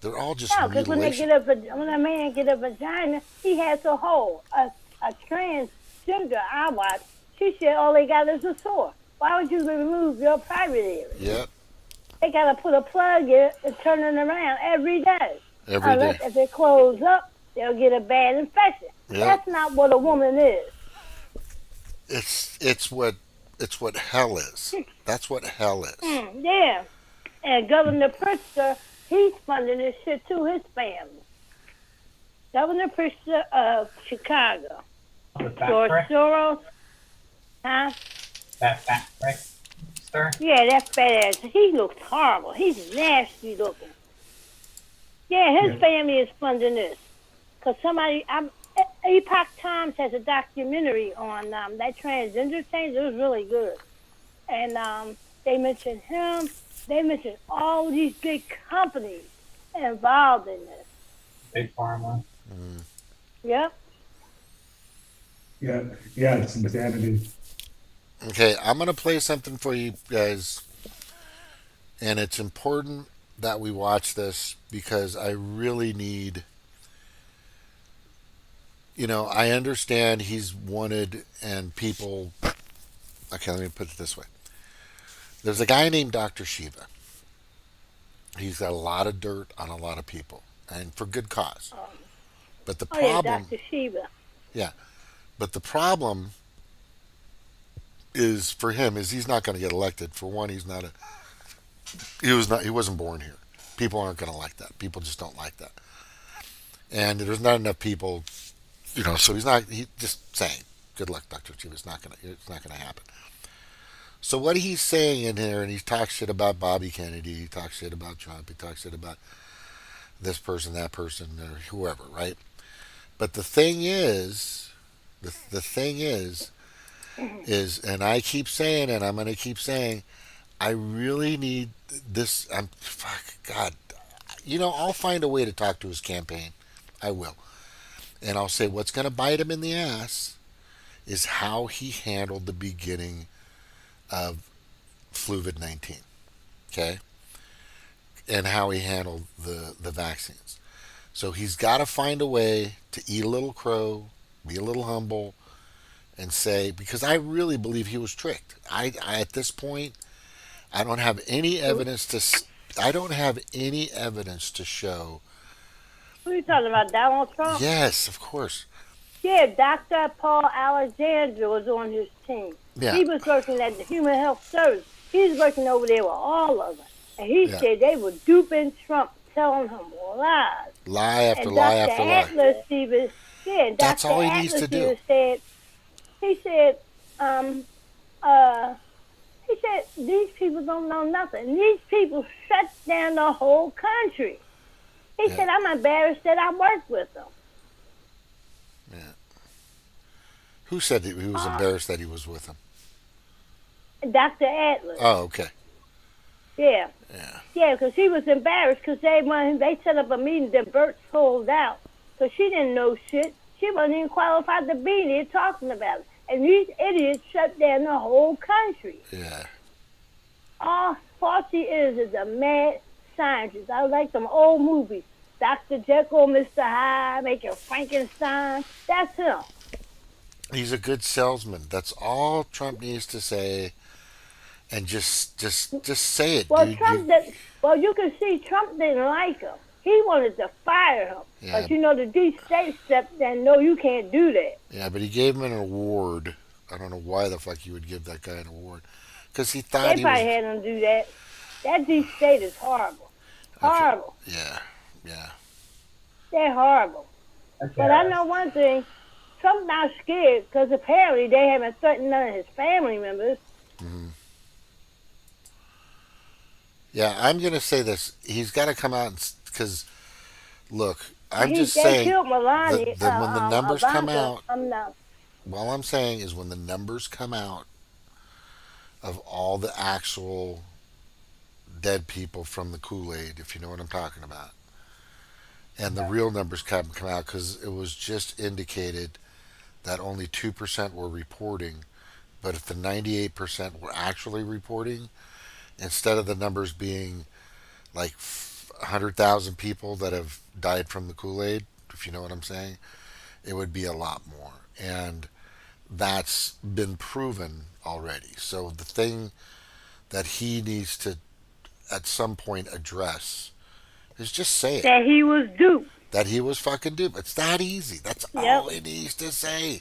S1: They're all just
S14: because when a man get a vagina, he has a hole. A transgender I watched, she said all they got is a sore. Why would you remove your private area?
S1: Yep.
S14: They got to put a plug in it and turn it around every day.
S1: Unless
S14: if it close up, they'll get a bad infection. Yep. That's not what a woman is.
S1: It's what hell is. That's what hell is.
S14: Yeah. And Governor Pritzker, he's funding this shit too, his family. Governor Pritzker of Chicago. George Soros. Huh?
S16: That fat prick, sir?
S14: Yeah, that fat ass. He looks horrible. He's nasty looking. Yeah, his family is funding this. Because Epoch Times has a documentary on that transgender change. It was really good. And they mentioned him. They mentioned all these big companies involved in this.
S16: Big pharma.
S14: Yep.
S18: Yeah, it's insanity.
S1: Okay, I'm going to play something for you guys. And it's important that we watch this because I really need I understand he's wanted and people. Okay, let me put it this way. There's a guy named Dr. Shiva. He's got a lot of dirt on a lot of people, and for good cause. But the problem,
S14: Dr. Shiva.
S1: yeah, but the problem is for him is he's not going to get elected. For one, he wasn't born here. People aren't going to like that. People just don't like that, and there's not enough people, So he's just saying, good luck, Dr. Shiva. It's not going to happen. So what he's saying in here, and he talks shit about Bobby Kennedy, he talks shit about Trump, he talks shit about this person, that person, or whoever, right? But the thing is, and I keep saying, and I'm going to keep saying, I really need this. God, I'll find a way to talk to his campaign. I will, and I'll say what's going to bite him in the ass is how he handled the beginning of Fluvid-19, okay, and how he handled the vaccines. So he's got to find a way to eat a little crow, be a little humble, and say, because I really believe he was tricked. I at this point, I don't have any evidence to show.
S14: Who are you talking about, Donald Trump?
S1: Yes, of course.
S14: Yeah, Dr. Paul Alexander was on his team.
S1: Yeah.
S14: He was working at the Human Health Service. He was working over there with all of them. And he said they were duping Trump, telling him lies.
S1: Lie after
S14: and
S1: lie
S14: Dr.
S1: after
S14: Atlas lie. Even, yeah,
S1: that's
S14: Dr.
S1: all he
S14: Atlas
S1: needs to do.
S14: He said, these people don't know nothing. These people shut down the whole country. He said, I'm embarrassed that I worked with them.
S1: Yeah. Who said that he was embarrassed that he was with him?
S14: Dr. Atlas.
S1: Oh, okay.
S14: Yeah.
S1: Yeah.
S14: Yeah, because he was embarrassed because they set up a meeting that Bert pulled out. So she didn't know shit. She wasn't even qualified to be there talking about it. And these idiots shut down the whole country.
S1: Yeah.
S14: All Fauci is a mad scientist. I like them old movies. Dr. Jekyll, Mr. Hyde, making Frankenstein. That's him.
S1: He's a good salesman. That's all Trump needs to say, and just say it.
S14: Well,
S1: dude.
S14: You can see Trump didn't like him. He wanted to fire him, but the deep state stepped in. No, you can't do that.
S1: Yeah, but he gave him an award. I don't know why the fuck you would give that guy an award, because he thought
S14: they probably had him do that. That deep state is horrible. Horrible.
S1: Okay. Yeah.
S14: They're horrible.
S16: Okay.
S14: But I know one thing. Trump's not scared because apparently they haven't threatened none of his family members.
S1: Mm-hmm. Yeah, I'm going to say this. He's got to come out because, look, I'm just saying
S14: killed Melania,
S1: when the numbers come out,
S14: all
S1: I'm saying is when the numbers come out of all the actual dead people from the Kool-Aid, if you know what I'm talking about, and the real numbers come out, because it was just indicated that only 2% were reporting, but if the 98% were actually reporting, instead of the numbers being like 100,000 people that have died from the Kool-Aid, if you know what I'm saying, it would be a lot more. And that's been proven already. So the thing that he needs to at some point address is just say it.
S14: That he was duped.
S1: That he was fucking duped. It's that easy. That's all he needs to say.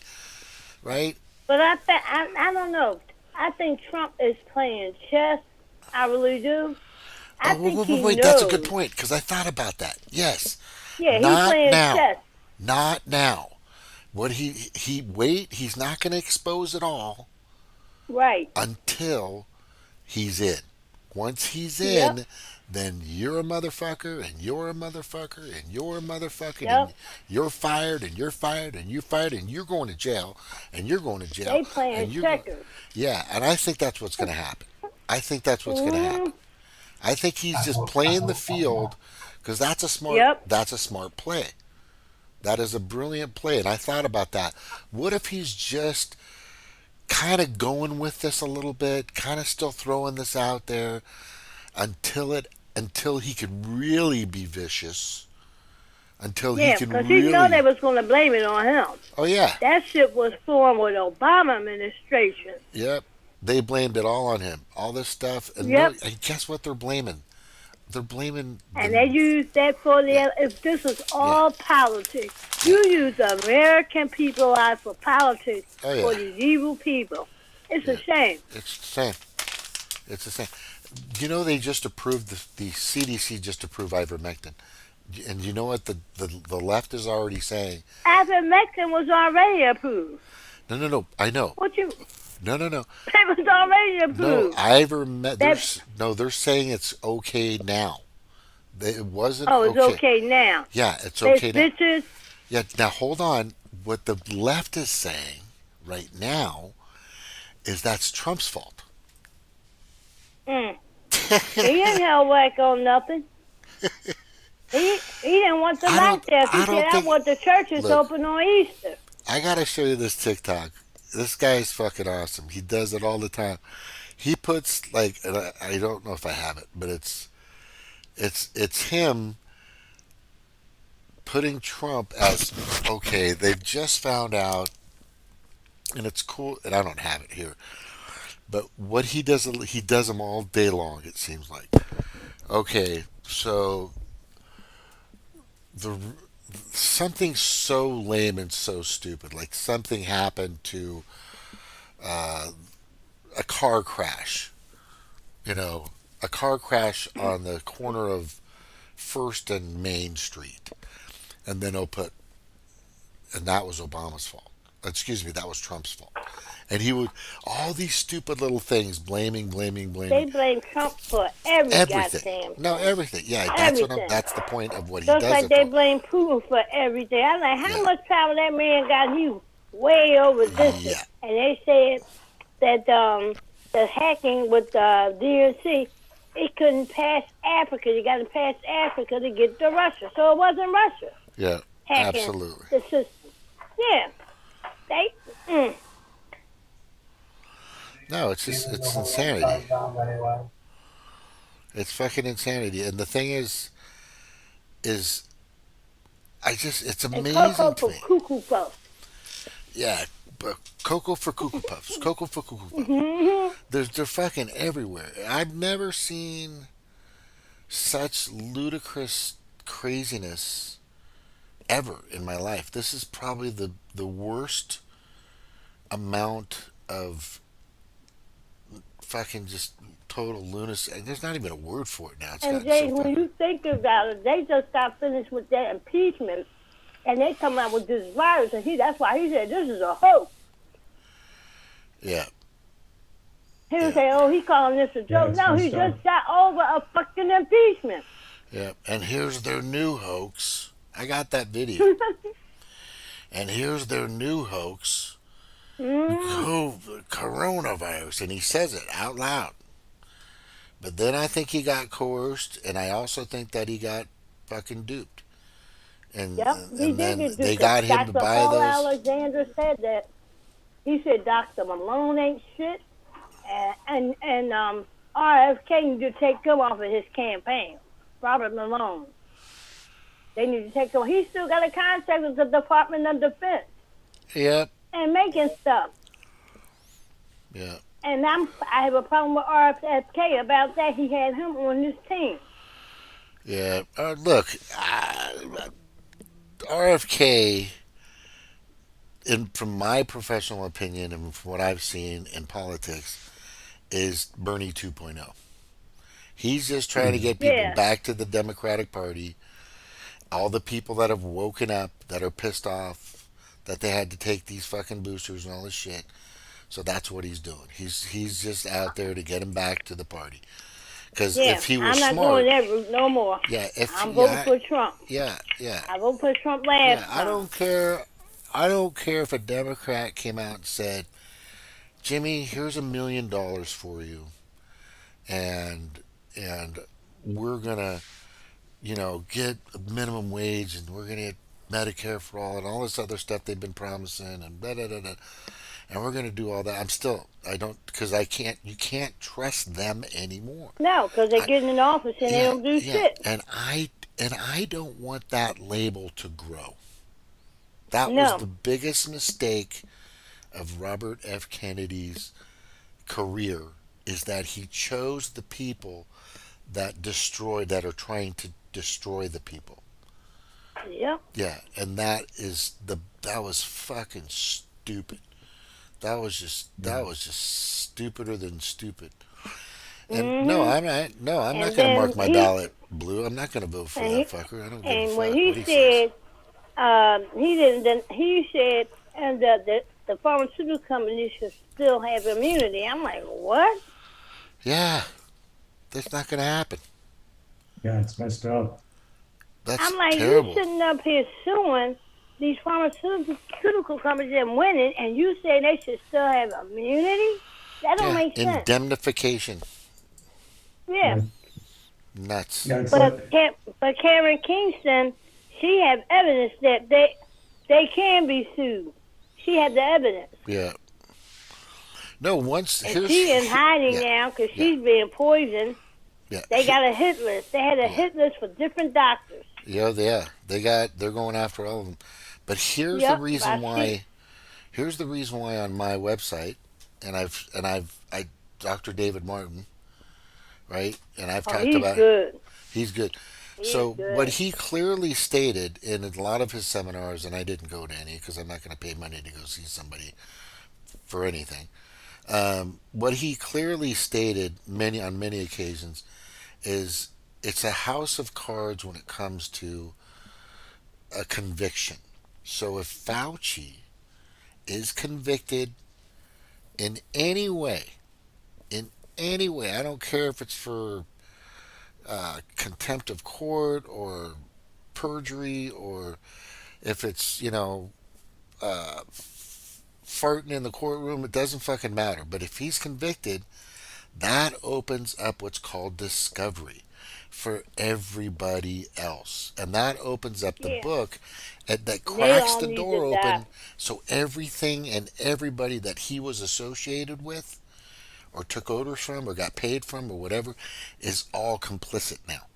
S1: Right?
S14: But I don't know. I think Trump is playing chess. I really do.
S1: Wait, that's a good point, because I thought about that. Yes.
S14: Yeah, he's playing chess.
S1: Not now. What he's not going to expose it all.
S14: Right.
S1: Until he's in. Once he's in, then you're a motherfucker, and you're a motherfucker, and you're a motherfucker, and you're fired, and you're fired, and you're fired, and you're going to jail, and you're going to jail.
S14: They playing checkers.
S1: Yeah, and I think that's what's going to happen. I think that's what's going to happen. I think he's just playing the field, because that's a smart play. That is a brilliant play, and I thought about that. What if he's just kind of going with this a little bit, kind of still throwing this out there until he could really be vicious, until
S14: Yeah,
S1: he can
S14: because
S1: really.
S14: he know they was going to blame it on him.
S1: Oh yeah.
S14: That shit was formed with Obama administration.
S1: Yep. They blamed it all on him. All this stuff. And
S14: Yep.
S1: no, and guess what they're blaming? They're blaming.
S14: And they use that for the. If this is all politics, you use the American people out for politics for these evil people. It's a shame.
S1: It's the same. It's the same. You know, they just approved the CDC just approved ivermectin, and you know what the left is already saying.
S14: Ivermectin was already approved.
S1: No. I know.
S14: What you?
S1: No.
S14: It was already approved.
S1: No, ivermectin. They're saying it's okay now. It wasn't.
S14: Oh, it's okay now.
S1: Yeah, it's okay now.
S14: Bitches.
S1: Yeah. Now hold on. What the left is saying right now is that's Trump's fault.
S14: He didn't hell whack on nothing. He didn't want the lockdowns. He said, I want the churches open on Easter.
S1: I gotta show you this TikTok. This guy's fucking awesome. He does it all the time. He puts like, and I don't know if I have it, but it's him putting Trump as okay. They've just found out, and it's cool. And I don't have it here, but what he does them all day long. It seems like okay. So something so lame and so stupid, like something happened to a car crash. A car crash on the corner of First and Main Street, and then and that was Obama's fault. Excuse me, that was Trump's fault. And he would all these stupid little things, blaming.
S14: They blame Trump for everything. Goddamn.
S1: No, everything. Yeah, that's the point of what he
S14: Just
S1: does.
S14: Just like they blame Putin for everything. I'm like, how much power that man got? He way over this. Yeah. And they said that the hacking with the DNC, it couldn't pass Africa. You got to pass Africa to get to Russia. So it wasn't Russia.
S1: Yeah,
S14: hacking
S1: absolutely.
S14: The system. Yeah.
S1: No, it's insanity. It's fucking insanity. And the thing is it's amazing
S14: Cocoa
S1: to
S14: for
S1: me.
S14: Cuckoo Puffs.
S1: Yeah, but Cocoa for Cuckoo Puffs. Cocoa for Cuckoo Puffs.
S14: Mm-hmm.
S1: They're fucking everywhere. I've never seen such ludicrous craziness ever in my life. This is probably the worst amount of fucking just total lunacy. There's not even a word for it now.
S14: And Jay, when you think about it, they just got finished with their impeachment, and they come out with this virus, and that's why he said this is a hoax.
S1: Yeah.
S14: He didn't say, oh, he calling this a joke. No, he just got over a fucking impeachment.
S1: Yeah, and here's their new hoax. I got that video. And here's their new hoax. Coronavirus, and he says it out loud. But then I think he got coerced, and I also think that he got fucking duped. And, and then they got him
S14: Dr.
S1: to buy
S14: Paul
S1: those.
S14: Alexander said that. He said Dr. Malone ain't shit, and RFK need to take him off of his campaign. Robert Malone. They need to take him. He still got a contract with the Department of Defense.
S1: Yep.
S14: And making stuff.
S1: Yeah.
S14: And I have a problem with RFK about that. He had him on his team.
S1: Yeah. Look, RFK, from my professional opinion and from what I've seen in politics, is Bernie 2.0. He's just trying to get people back to the Democratic Party. All the people that have woken up, that are pissed off, that they had to take these fucking boosters and all this shit. So that's what he's doing. He's just out there to get him back to the party. Because if he was
S14: I'm not
S1: smart,
S14: going that route no more.
S1: Yeah,
S14: I'm voting for Trump.
S1: Yeah.
S14: I voted for Trump last time.
S1: I don't care if a Democrat came out and said, Jimmy, here's $1 million for you, and we're gonna, get a minimum wage, and we're gonna get Medicare for all, and all this other stuff they've been promising, and and we're gonna do all that. You can't trust them anymore.
S14: No, because they're getting in office and they don't do shit.
S1: And And I don't want that label to grow. That was the biggest mistake of Robert F. Kennedy's career, is that he chose the people that are trying to destroy the people.
S14: Yep.
S1: Yeah, and that was fucking stupid. That was just stupider than stupid. And no, I'm not going to mark my ballot blue. I'm not going to vote for that fucker. I don't give a fuck.
S14: And when he said, he said, and the pharmaceutical companies should still have immunity. I'm like, what?
S1: Yeah, that's not going to happen.
S18: Yeah, it's messed up.
S14: I'm like,
S1: terrible.
S14: You sitting up here suing these pharmaceutical companies and winning, and you say they should still have immunity? That don't make sense.
S1: Indemnification.
S14: Yeah.
S1: Nuts.
S18: Yeah,
S14: but Karen Kingston, she have evidence that they can be sued. She had the evidence.
S1: Yeah. No,
S14: and she's in hiding now because she's being poisoned.
S1: Yeah.
S14: They got a hit list. They had a hit list for different doctors.
S1: Yeah. They're going after all of them. But here's the reason why. Here's the reason why on my website, and I've Dr. David Martin, right? And I've talked about.
S14: Good.
S1: He's good. So what he clearly stated in a lot of his seminars, and I didn't go to any because I'm not going to pay money to go see somebody for anything. What he clearly stated on many occasions is it's a house of cards when it comes to a conviction. So if Fauci is convicted in any way, I don't care if it's for contempt of court or perjury, or if it's farting in the courtroom, it doesn't fucking matter. But if he's convicted, that opens up what's called discovery for everybody else, and that opens up the book that cracks the door open, so everything and everybody that he was associated with or took orders from or got paid from or whatever is all complicit now.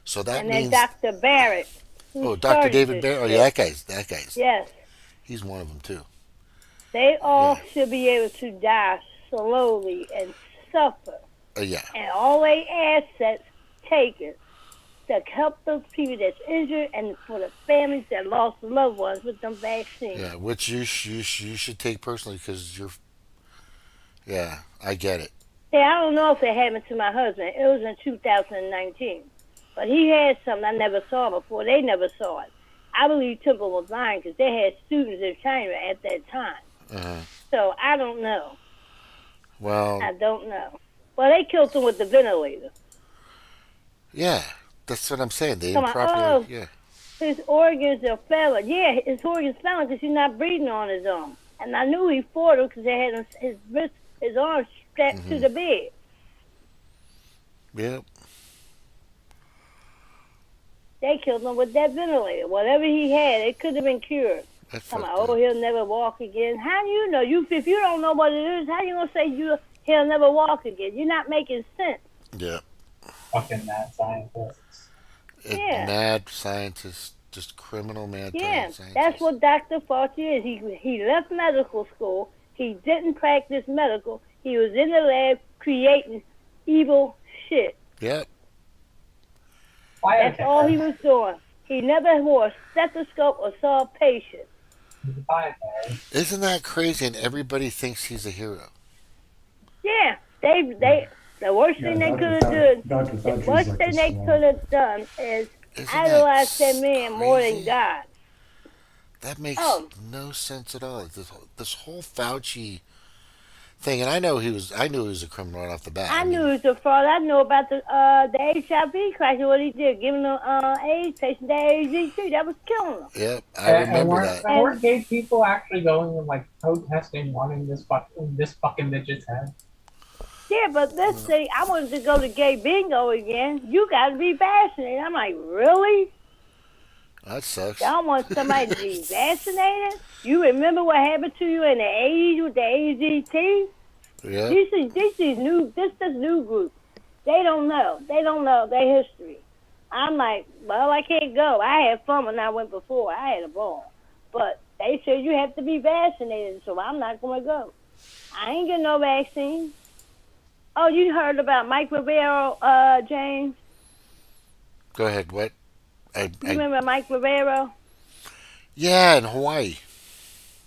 S1: So that means
S14: Dr. Barrett.
S1: Oh, Dr. David Barrett. Oh, yeah, that guy's.
S14: Yes.
S1: He's one of them too.
S14: They all should be able to die slowly and suffer.
S1: Yeah.
S14: And all their assets taken to help those people that's injured and for the families that lost loved ones with them vaccines.
S1: Yeah, which you should take personally because you're. Yeah, I get it.
S14: Yeah, I don't know if it happened to my husband. It was in 2019. But he had something I never saw before. They never saw it. I believe Temple was lying because they had students in China at that time.
S1: Uh-huh.
S14: So I don't know.
S1: Well,
S14: I don't know. Well, they killed him with the ventilator.
S1: Yeah, that's what I'm saying. They improperly. Yeah.
S14: His organs are failing. Yeah, his organs failing because he's not breathing on his own. And I knew he fought him because they had his arms strapped to the bed.
S1: Yep.
S14: They killed him with that ventilator. Whatever he had, it could have been cured. He'll never walk again. How do you know? If you don't know what it is, how you gonna say he'll never walk again? You're not making sense.
S1: Yeah.
S16: Fucking mad scientists.
S1: Mad scientists, just criminal mad scientists.
S14: That's what Dr. Fauci is. He left medical school. He didn't practice medical. He was in the lab creating evil shit.
S1: Yep.
S14: That's all he was doing. He never wore a stethoscope or saw a patient.
S1: Isn't that crazy? And everybody thinks he's a hero.
S14: Yeah, the worst thing they could have done. The worst thing they could have done is idolize that man more than God.
S1: That makes no sense at all. This whole Fauci thing, and I knew he was a criminal right off the bat.
S14: I knew he was a fraud. I know about the HIV crisis, what he did, giving the AIDS patient the AZT. That was killing them.
S1: Yep, I remember that.
S16: And weren't gay people actually going and like protesting, wanting this fucking bitch's head?
S14: Yeah, but let's say I wanted to go to gay bingo again. You got to be vaccinated. I'm like, really?
S1: That sucks.
S14: Y'all want somebody to be vaccinated? You remember what happened to you in the 80s with the AZT?
S1: Yeah.
S14: This new group. They don't know. They don't know their history. I'm like, well, I can't go. I had fun when I went before. I had a ball. But they said you have to be vaccinated, so I'm not going to go. I ain't getting no vaccine. Oh, you heard about Mike Rivero, James?
S1: Go ahead. What?
S14: You remember Mike Rivero?
S1: Yeah, in Hawaii.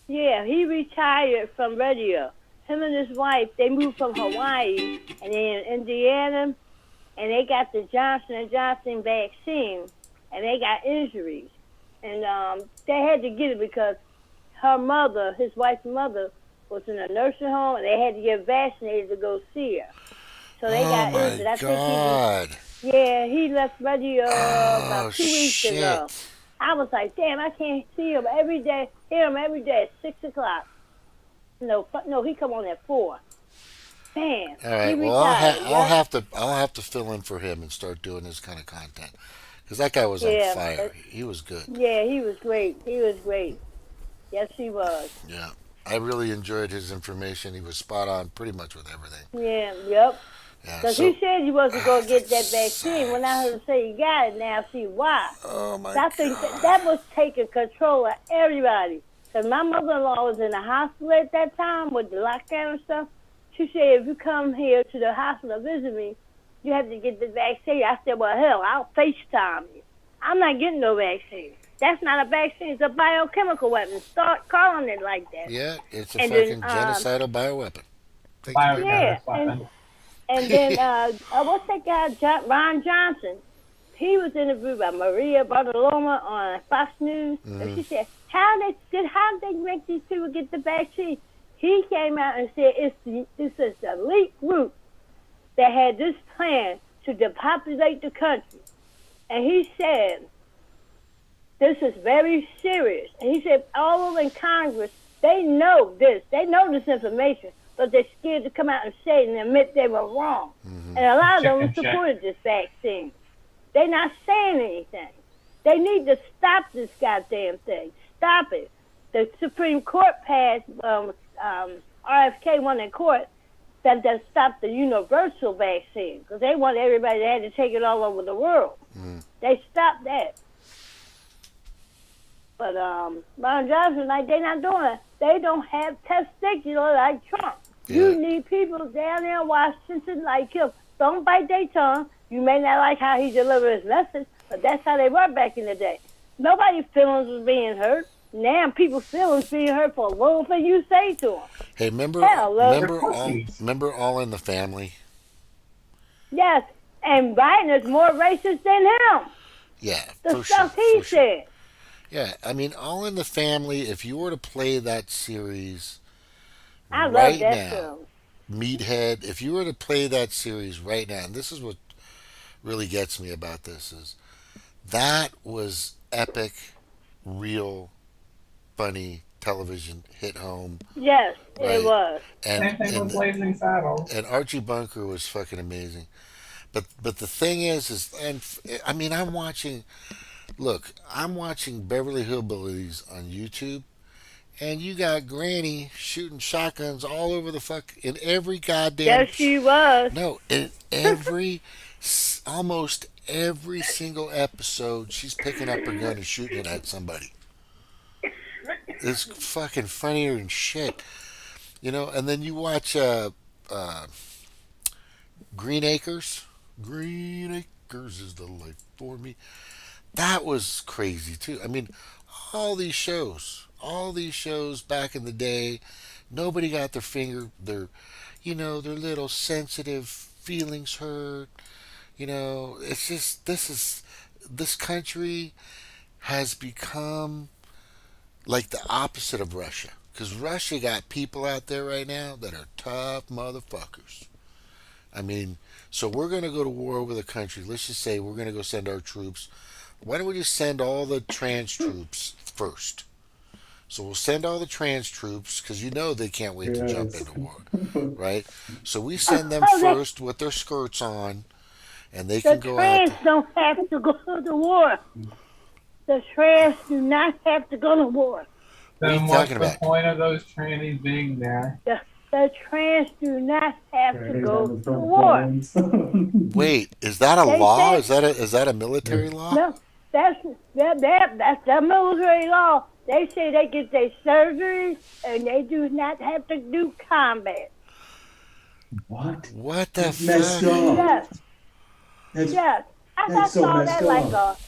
S14: Yeah, he retired from radio. Him and his wife, they moved from Hawaii and then in Indiana, and they got the Johnson & Johnson vaccine, and they got injuries. And they had to get it because her mother, his wife's mother, was in a nursing home, and they had to get vaccinated to go see her. So they got injured. I think he left radio about 2 weeks ago. I was like, damn, I can't see him every day. Hear him every day at 6 o'clock. No, he come on at 4. Damn.
S1: All right. Well, I'll have to fill in for him and start doing this kind of content because that guy was on fire. He was good.
S14: Yeah, he was great. Yes, he was.
S1: Yeah, I really enjoyed his information. He was spot on, pretty much with everything.
S14: Yeah. Yep. Because he said he wasn't going to get that vaccine. When I heard him say he got it, now I see why.
S1: Oh, my
S14: God. That was taking control of everybody. Because my mother-in-law was in the hospital at that time with the lockdown and stuff. She said, if you come here to the hospital to visit me, you have to get the vaccine. I said, well, hell, I'll FaceTime you. I'm not getting no vaccine. That's not a vaccine. It's a biochemical weapon. Start calling it like that.
S1: Yeah, it's a fucking genocidal bioweapon.
S14: And then, what's that guy, Ron Johnson? He was interviewed by Maria Bartoloma on Fox News, and she said, how did they make these people get the vaccine? He came out and said this is the elite group that had this plan to depopulate the country. And he said, this is very serious. And he said, all over in Congress, they know this information, but they're scared to come out and say it and admit they were wrong. And a lot of them supported this vaccine. They're not saying anything. They need to stop this goddamn thing. Stop it. The Supreme Court passed, RFK won in court, that stopped the universal vaccine because they want everybody that had to take it all over the world. They stopped that. But Ron Johnson, like, they're not doing it. They don't have testicular like Trump. Yeah. You need people down there in Washington like him. Don't bite their tongue. You may not like how he delivered his message, but that's how they were back in the day. Nobody's feelings was being hurt. Now people's feelings being hurt for a little thing you say to them.
S1: Hey, remember All in the Family?
S14: Yes, and Biden is more racist than him.
S1: Yeah,
S14: the stuff he said.
S1: Yeah, I mean, All in the Family. If you were to play that series,
S14: I love that film.
S1: Meathead. If you were to play that series right now, and this is what really gets me about this is that was epic, real, funny television, hit home.
S14: Yes, right? It was.
S16: And Blazing Saddles.
S1: And Archie Bunker was fucking amazing. But the thing is, and I mean, I'm watching Beverly Hillbillies on YouTube, and you got Granny shooting shotguns all over the in every goddamn.
S14: Yes, she was.
S1: No, in almost every single episode, she's picking up her gun and shooting it at somebody. It's fucking funnier than shit, And then you watch Green Acres. Green Acres is the life for me. That was crazy too. I mean, all these shows back in the day, nobody got their little sensitive feelings hurt. It's just this country has become like the opposite of Russia. Because Russia got people out there right now that are tough motherfuckers. I mean, so we're going to go to war with a country. Let's just say we're going to go send our troops. Why don't we just send all the trans troops first? So we'll send all the trans troops because they can't wait to jump into war, right? So we send them first with their skirts on, and they can go out.
S14: The trans don't have to go to war. The trans do not have to go to war.
S16: Then what's the point of those trannies being there?
S14: The trans do not have to
S18: Right,
S14: go
S18: on the
S14: to
S18: front
S14: war.
S18: lines.
S1: Wait, is that a
S14: They
S1: law?
S14: said-
S1: Is that a military law?
S14: No, that's the military law. They say they get their surgeries and they do not have to do combat.
S18: What?
S1: What the
S18: That's messed
S1: fuck?
S18: up.
S14: Yes,
S18: That's,
S14: yes. I
S18: that's so
S14: saw
S18: messed
S14: that like
S18: up.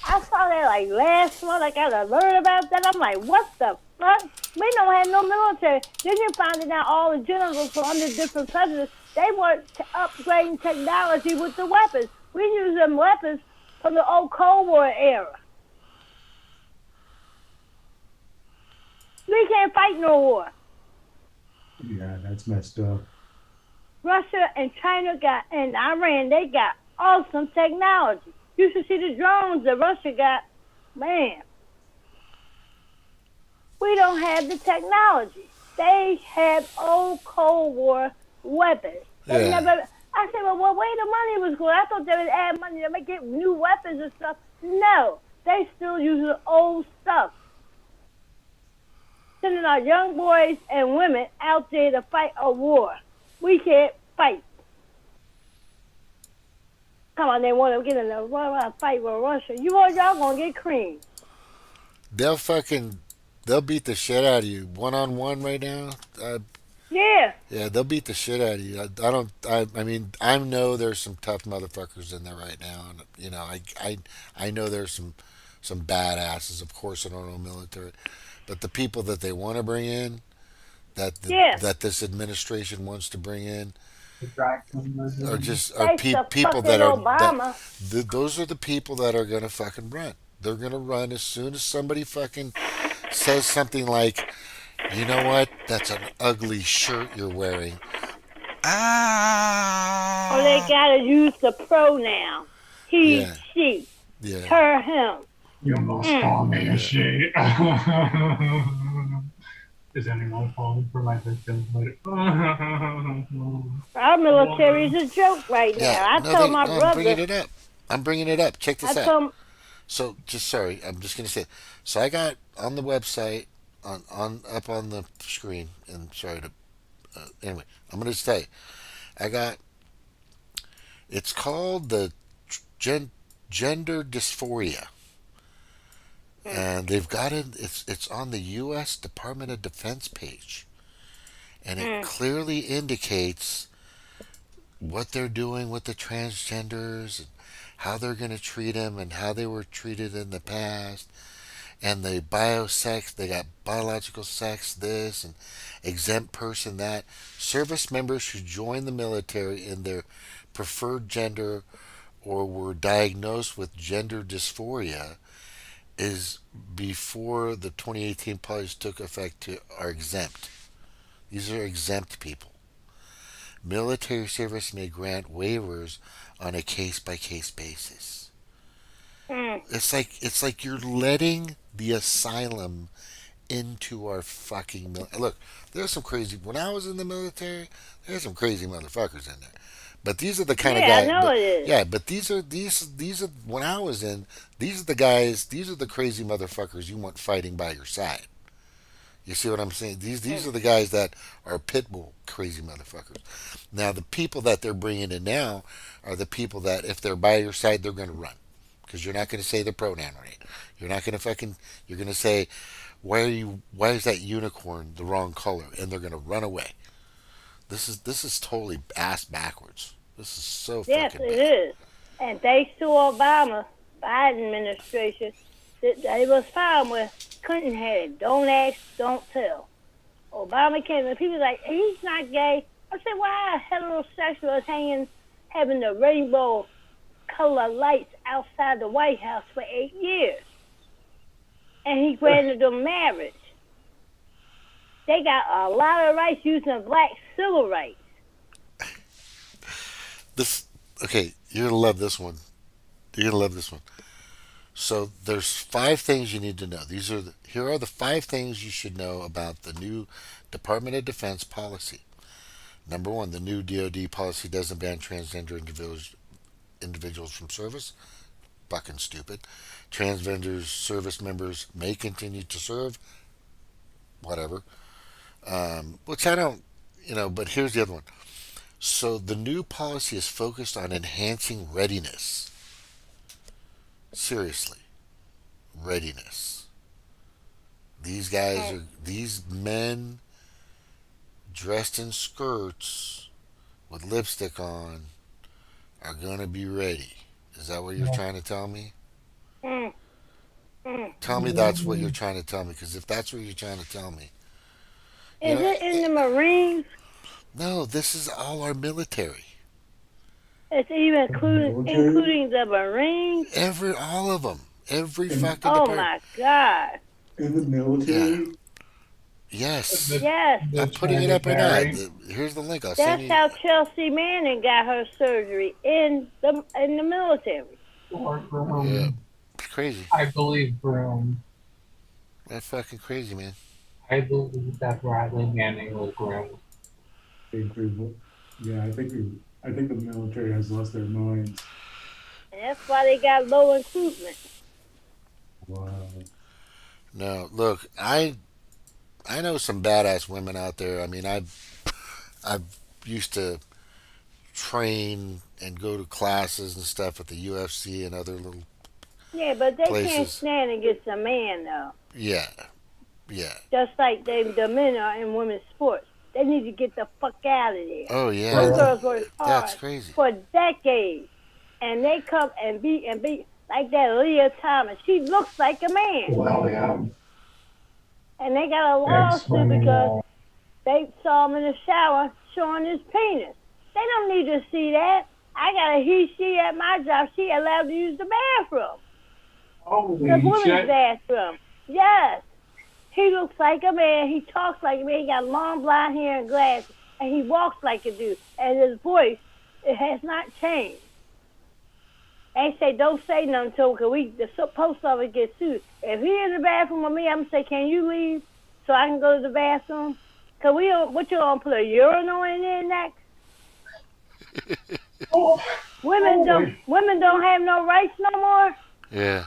S14: I saw that like last month. I got to learn about that. I'm like, what the fuck? We don't have no military. Then you find out all the generals from under different presidents, they weren't upgrading technology with the weapons. We use them weapons from the old Cold War era. We can't fight no war.
S18: Yeah, that's messed up.
S14: Russia and China and Iran, they got awesome technology. You should see the drones that Russia got. Man, we don't have the technology. They have old Cold War weapons. They
S1: Yeah.
S14: never. I said, well, where the money was going? I thought they would add money to make it new weapons and stuff. No, they still using old stuff. Sending our young boys and women out there to fight a war. We can't fight. Come on, they want to get in a fight with Russia. Y'all gonna get creamed.
S1: They'll beat the shit out of you 1-on-1 right now.
S14: Yeah.
S1: Yeah, they'll beat the shit out of you. I mean, I know there's some tough motherfuckers in there right now, and you know, I know there's some badasses. Of course, I don't know military, but the people that they want to bring in, that this administration wants to bring in, are people that are those are the people that are gonna fucking run. They're gonna run as soon as somebody fucking says something like, you know what? That's an ugly shirt you're wearing.
S14: Or they gotta use the pronoun. He, she, her, him.
S18: You almost called me a she. Is anyone falling for my victim?
S14: Our military is a joke right now. I told my brother.
S1: I'm bringing it up. Check this
S14: I
S1: out.
S14: told-
S1: So, I'm just gonna say. So I got on the website, up on the screen, and sorry to. Anyway, I'm gonna say, it's called the gender dysphoria, and they've got it. It's on the U.S. Department of Defense page, and it clearly indicates what they're doing with the transgenders and how they're going to treat them and how they were treated in the past, and the biosex, they got biological sex this and exempt person that. Service members who join the military in their preferred gender or were diagnosed with gender dysphoria is before the 2018 policy took effect are exempt. These are exempt people. Military service may grant waivers on a case-by-case basis. It's like you're letting the asylum into our fucking look. There's some crazy. When I was in the military, there's some crazy motherfuckers in there. But these are the kind of guys.
S14: I know it is.
S1: Yeah, but these are when I was in. These are the guys. These are the crazy motherfuckers you want fighting by your side. You see what I'm saying? These are the guys that are pit bull crazy motherfuckers. Now the people that they're bringing in now are the people that if they're by your side they're going to run, because you're not going to say the pronoun right. You're not going to you're going to say why is that unicorn the wrong color, and they're going to run away. This is totally ass backwards. This is so
S14: yes,
S1: fucking
S14: it
S1: bad.
S14: is. And thanks to Biden administration, they was fine with Clinton had it. Don't ask, don't tell. Obama came and people like, he's not gay. I said, why a heterosexual is having the rainbow color lights outside the White House for 8 years? And he granted them marriage. They got a lot of rights using black civil rights.
S1: You're gonna love this one. You're gonna love this one. So there's 5 things you need to know. Here are the 5 things you should know about the new Department of Defense policy. Number 1, the new DoD policy doesn't ban transgender individuals from service. Fucking stupid. Transgender service members may continue to serve. Whatever. Which I don't But here's the other one. So the new policy is focused on enhancing readiness. Seriously, readiness. These men dressed in skirts with lipstick on are going to be ready. Is that what you're trying to tell me? Tell me that's what you're trying to tell me, because if that's what you're trying to tell me.
S14: Is it in the Marines?
S1: No, this is all our military.
S14: It's even including the Marines?
S1: All of them. Every fucking
S14: Oh
S1: department.
S14: my God.
S18: In the military?
S1: Yeah. Yes.
S14: Yes.
S1: I'm putting it up right now. Here's the link. I'll send you.
S14: That's how Chelsea Manning got her surgery in the military.
S16: Or
S1: Yeah. It's crazy.
S16: I believe Broom.
S1: That's fucking crazy, man.
S16: I believe that Bradley Manning will groom.
S18: Yeah, I think the military has lost their minds.
S14: And that's why they got low recruitment.
S18: Wow.
S1: No, look, I know some badass women out there. I mean, I've used to train and go to classes and stuff at the UFC and other little
S14: Yeah, but they
S1: places.
S14: can't stand against a man, though.
S1: Yeah.
S14: Just like the men are in women's sports. They need to get the fuck out of there.
S1: Oh, yeah.
S14: Those girls work hard
S1: That's crazy.
S14: for decades. And they come and beat like that Leah Thomas. She looks like a man.
S16: Well, yeah.
S14: And they got a lawsuit because they saw him in the shower showing his penis. They don't need to see that. I got a she at my job. She allowed to use the bathroom. The women's bathroom. Yes. He looks like a man. He talks like a man. He got long blonde hair and glasses. And he walks like a dude. And his voice, it has not changed. They say, don't say nothing to him because the post office gets sued. If he in the bathroom with me, I'm going to say, can you leave so I can go to the bathroom? Because what you going to put a urinal in there next? Women don't have no rights no more?
S1: Yeah.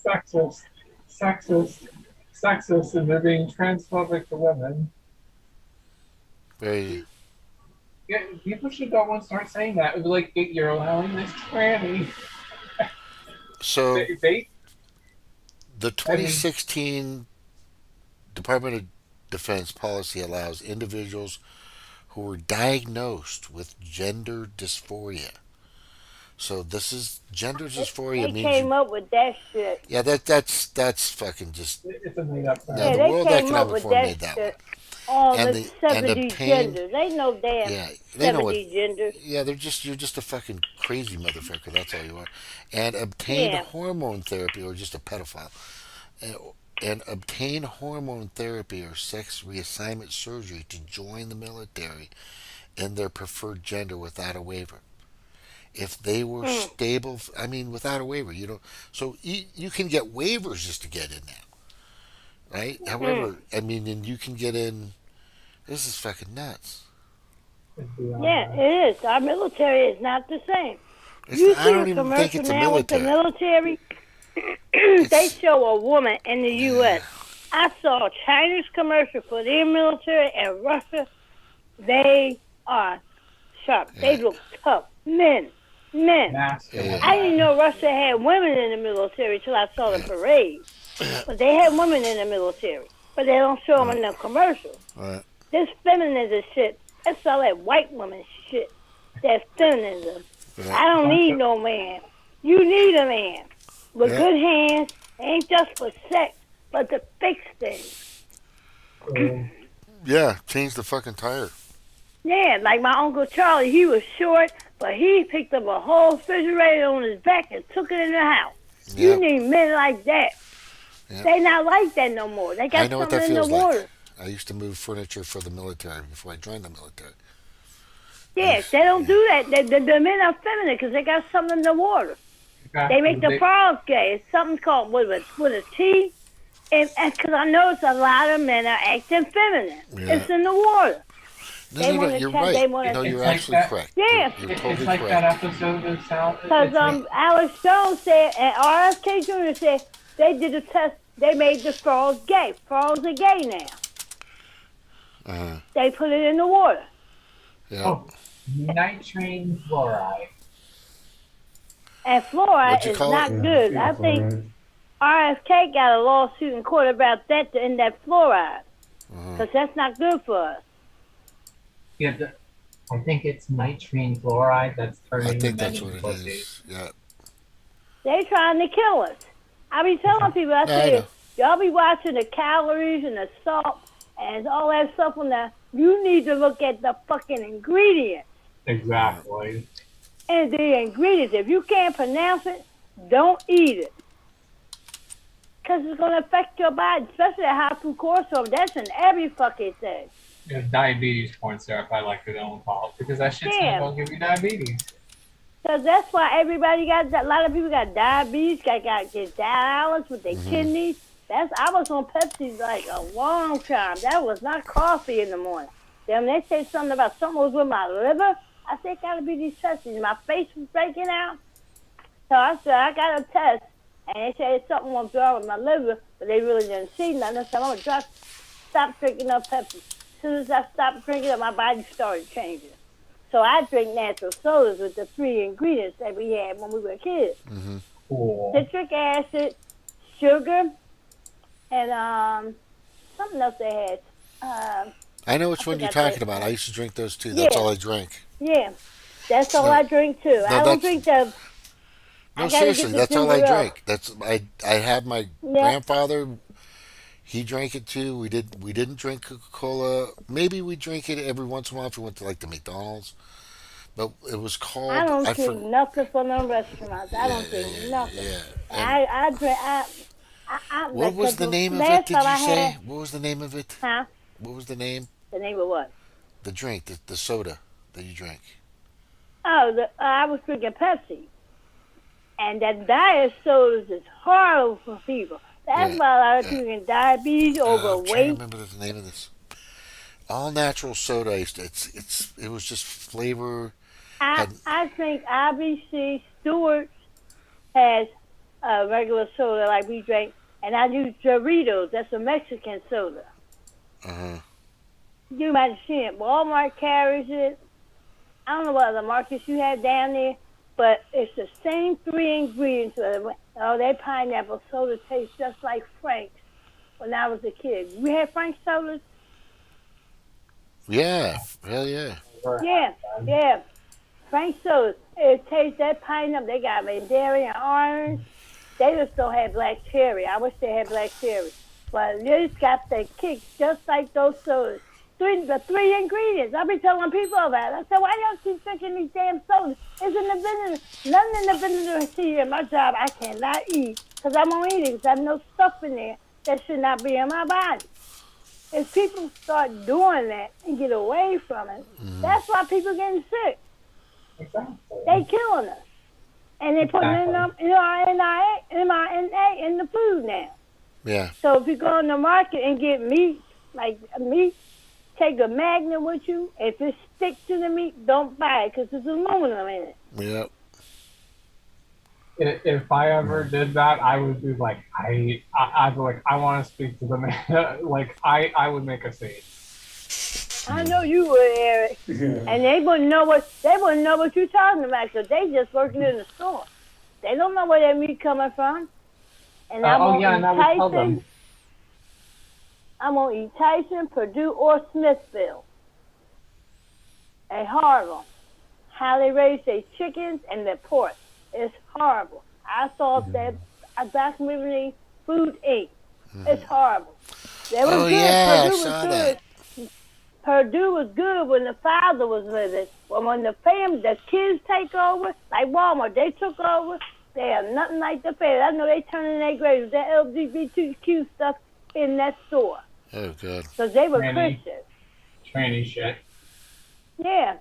S16: Sexist, and they're being transphobic to women.
S1: Very.
S16: Yeah, people should go and start saying that. It would be like, you're allowing this tranny.
S1: So, the 2016 Department of Defense policy allows individuals who were diagnosed with gender dysphoria. So this is gender dysphoria.
S14: They came up with that shit.
S1: Yeah, that's fucking just.
S16: It's a made up.
S1: Yeah, the World Economic Forum made that one.
S14: All the 70 genders. They know damn 70 genders.
S1: Yeah, you're just a fucking crazy motherfucker. That's all you are. And obtain hormone therapy, or just a pedophile. And obtain hormone therapy or sex reassignment surgery to join the military in their preferred gender without a waiver. If they were stable, I mean, without a waiver, you don't. So you can get waivers just to get in now, right? However, I mean, and you can get in. This is fucking nuts.
S14: Yeah, it is. Our military is not the same.
S1: I don't even think it's a military.
S14: With the military, they show a woman in the U.S. I saw a Chinese commercial for their military and Russia. They are sharp. Yeah. They look tough. Men.
S1: Yeah.
S14: I didn't know Russia had women in the military until I saw the parade. But they had women in the military. But they don't show them in the commercial.
S1: Right.
S14: This feminism shit, that's all that white woman shit. That's feminism. Right. I don't need no man. You need a man with good hands. Ain't just for sex, but to fix things.
S1: Yeah, change the fucking tire.
S14: Yeah, like my Uncle Charlie, he was short, but he picked up a whole refrigerator on his back and took it in the house. Yep. You need men like that. Yep. They not like that no more. They got something in the water.
S1: Like. I used to move furniture for the military before I joined the military.
S14: Yeah, they don't do that. The men are feminine because they got something in the water. Exactly. They make the frogs gay. It's something called with a T. And because I notice a lot of men are acting feminine. Yeah. It's in the water.
S1: No, you're right. You're actually correct.
S14: Yeah.
S1: You're totally
S16: it's like
S1: correct.
S16: That episode of South.
S14: Because Alex Jones said, and RFK Jr. said, they did a test. They made the frogs gay. Frogs are gay now. They put it in the water.
S1: Yeah.
S16: Oh, nitrate fluoride.
S14: And fluoride is not good. I think RFK got a lawsuit in court about that to end that fluoride. Because that's not good for us.
S16: Yeah, I think it's nitrate fluoride that's turning
S1: I think
S16: the men
S1: that's what
S16: into
S1: it
S16: pussies.
S1: is. Yeah.
S14: They trying to kill us. I be telling people, I say, y'all be watching the calories and the salt and all that stuff on that. You need to look at the fucking ingredients.
S16: Exactly.
S14: And the ingredients, if you can't pronounce it, don't eat it. Because it's going to affect your body, especially the high fructose. That's in every fucking thing.
S16: Yeah, diabetes corn syrup, I like to go and call it because that shit's going to give you diabetes.
S14: Because that's why everybody got, a lot of people got diabetes, got dialysis with their kidneys. I was on Pepsi like a long time. That was not coffee in the morning. Then they said something about something was with my liver. I said, it got to be these tests. My face was breaking out. So I said, I got a test. And they said something was wrong with my liver, but they really didn't see nothing. So I'm going to stop drinking up Pepsi. As soon as I stopped drinking it, my body started changing. So I drink natural sodas with the 3 ingredients that we had when we were kids.
S16: Cool.
S14: Citric acid, sugar, and something else they had.
S1: I know which one you're talking about. I used to drink those too. That's all I drank.
S14: Yeah, that's all I drink too. I don't drink the...
S1: No, seriously, that's all I drank. I had my grandfather. He drank it too. We didn't drink Coca-Cola. Maybe we drink it every once in a while if we went to like the McDonald's. But it was called.
S14: I don't drink nothing from them restaurants. I don't drink nothing.
S1: Yeah.
S14: I drink.
S1: What was the name of it? Did you say? What was the name of it?
S14: Huh?
S1: What was the name?
S14: The name of what?
S1: The drink, the soda that you drank.
S14: Oh, I was drinking Pepsi. And that diet sodas is horrible for people. That's why a lot of people get diabetes, overweight.
S1: I'm trying to remember the name of this. All natural soda. It was just flavor.
S14: I think IBC Stewart's has a regular soda like we drink, and I use Doritos. That's a Mexican soda. You might have seen it. Walmart carries it. I don't know what other markets you have down there, but it's the same 3 ingredients. Oh, that pineapple soda tastes just like Frank's when I was a kid. You had Frank's sodas?
S1: Yeah, hell yeah.
S14: Yeah. Frank's sodas. It tastes that pineapple. They got mandarin and orange. They just don't have black cherry. I wish they had black cherry. But they just got the kick just like those sodas. The 3 ingredients. I'll be telling people about it. I said, why y'all keep drinking these damn sodas? It's in the vinegar. Nothing in the vinegar here. My job, I cannot eat because I won't eat it because I know stuff in there that should not be in my body. If people start doing that and get away from it, that's why people getting sick.
S16: Exactly.
S14: They killing us. And they putting in mRNA in the food now.
S1: Yeah.
S14: So if you go in the market and get meat, take a magnet with you. If it sticks to the meat, don't buy it because there's aluminum in it.
S1: Yep.
S16: If I ever did that, I would be like, I'd be like, I want to speak to the man. Like, I would make a scene.
S14: I know you would, Eric. And they wouldn't know what you're talking about because they just working in the store. They don't know where that meat coming from. And I'm gonna eat Tyson, Purdue, or Smithfield. They horrible. How they raise their chickens and their pork. It's horrible. I saw that documentary, Food Inc. It's horrible. They was good.
S1: Yeah,
S14: Purdue
S1: I saw
S14: was good.
S1: that.
S14: Purdue was good when the father was with it. But when the family, the kids take over, like Walmart, they took over. They are nothing like the family. I know they turning their graves with that LGBTQ stuff in that store.
S1: Oh, God.
S14: Because they were Christians.
S16: Tranny shit.
S14: Yeah.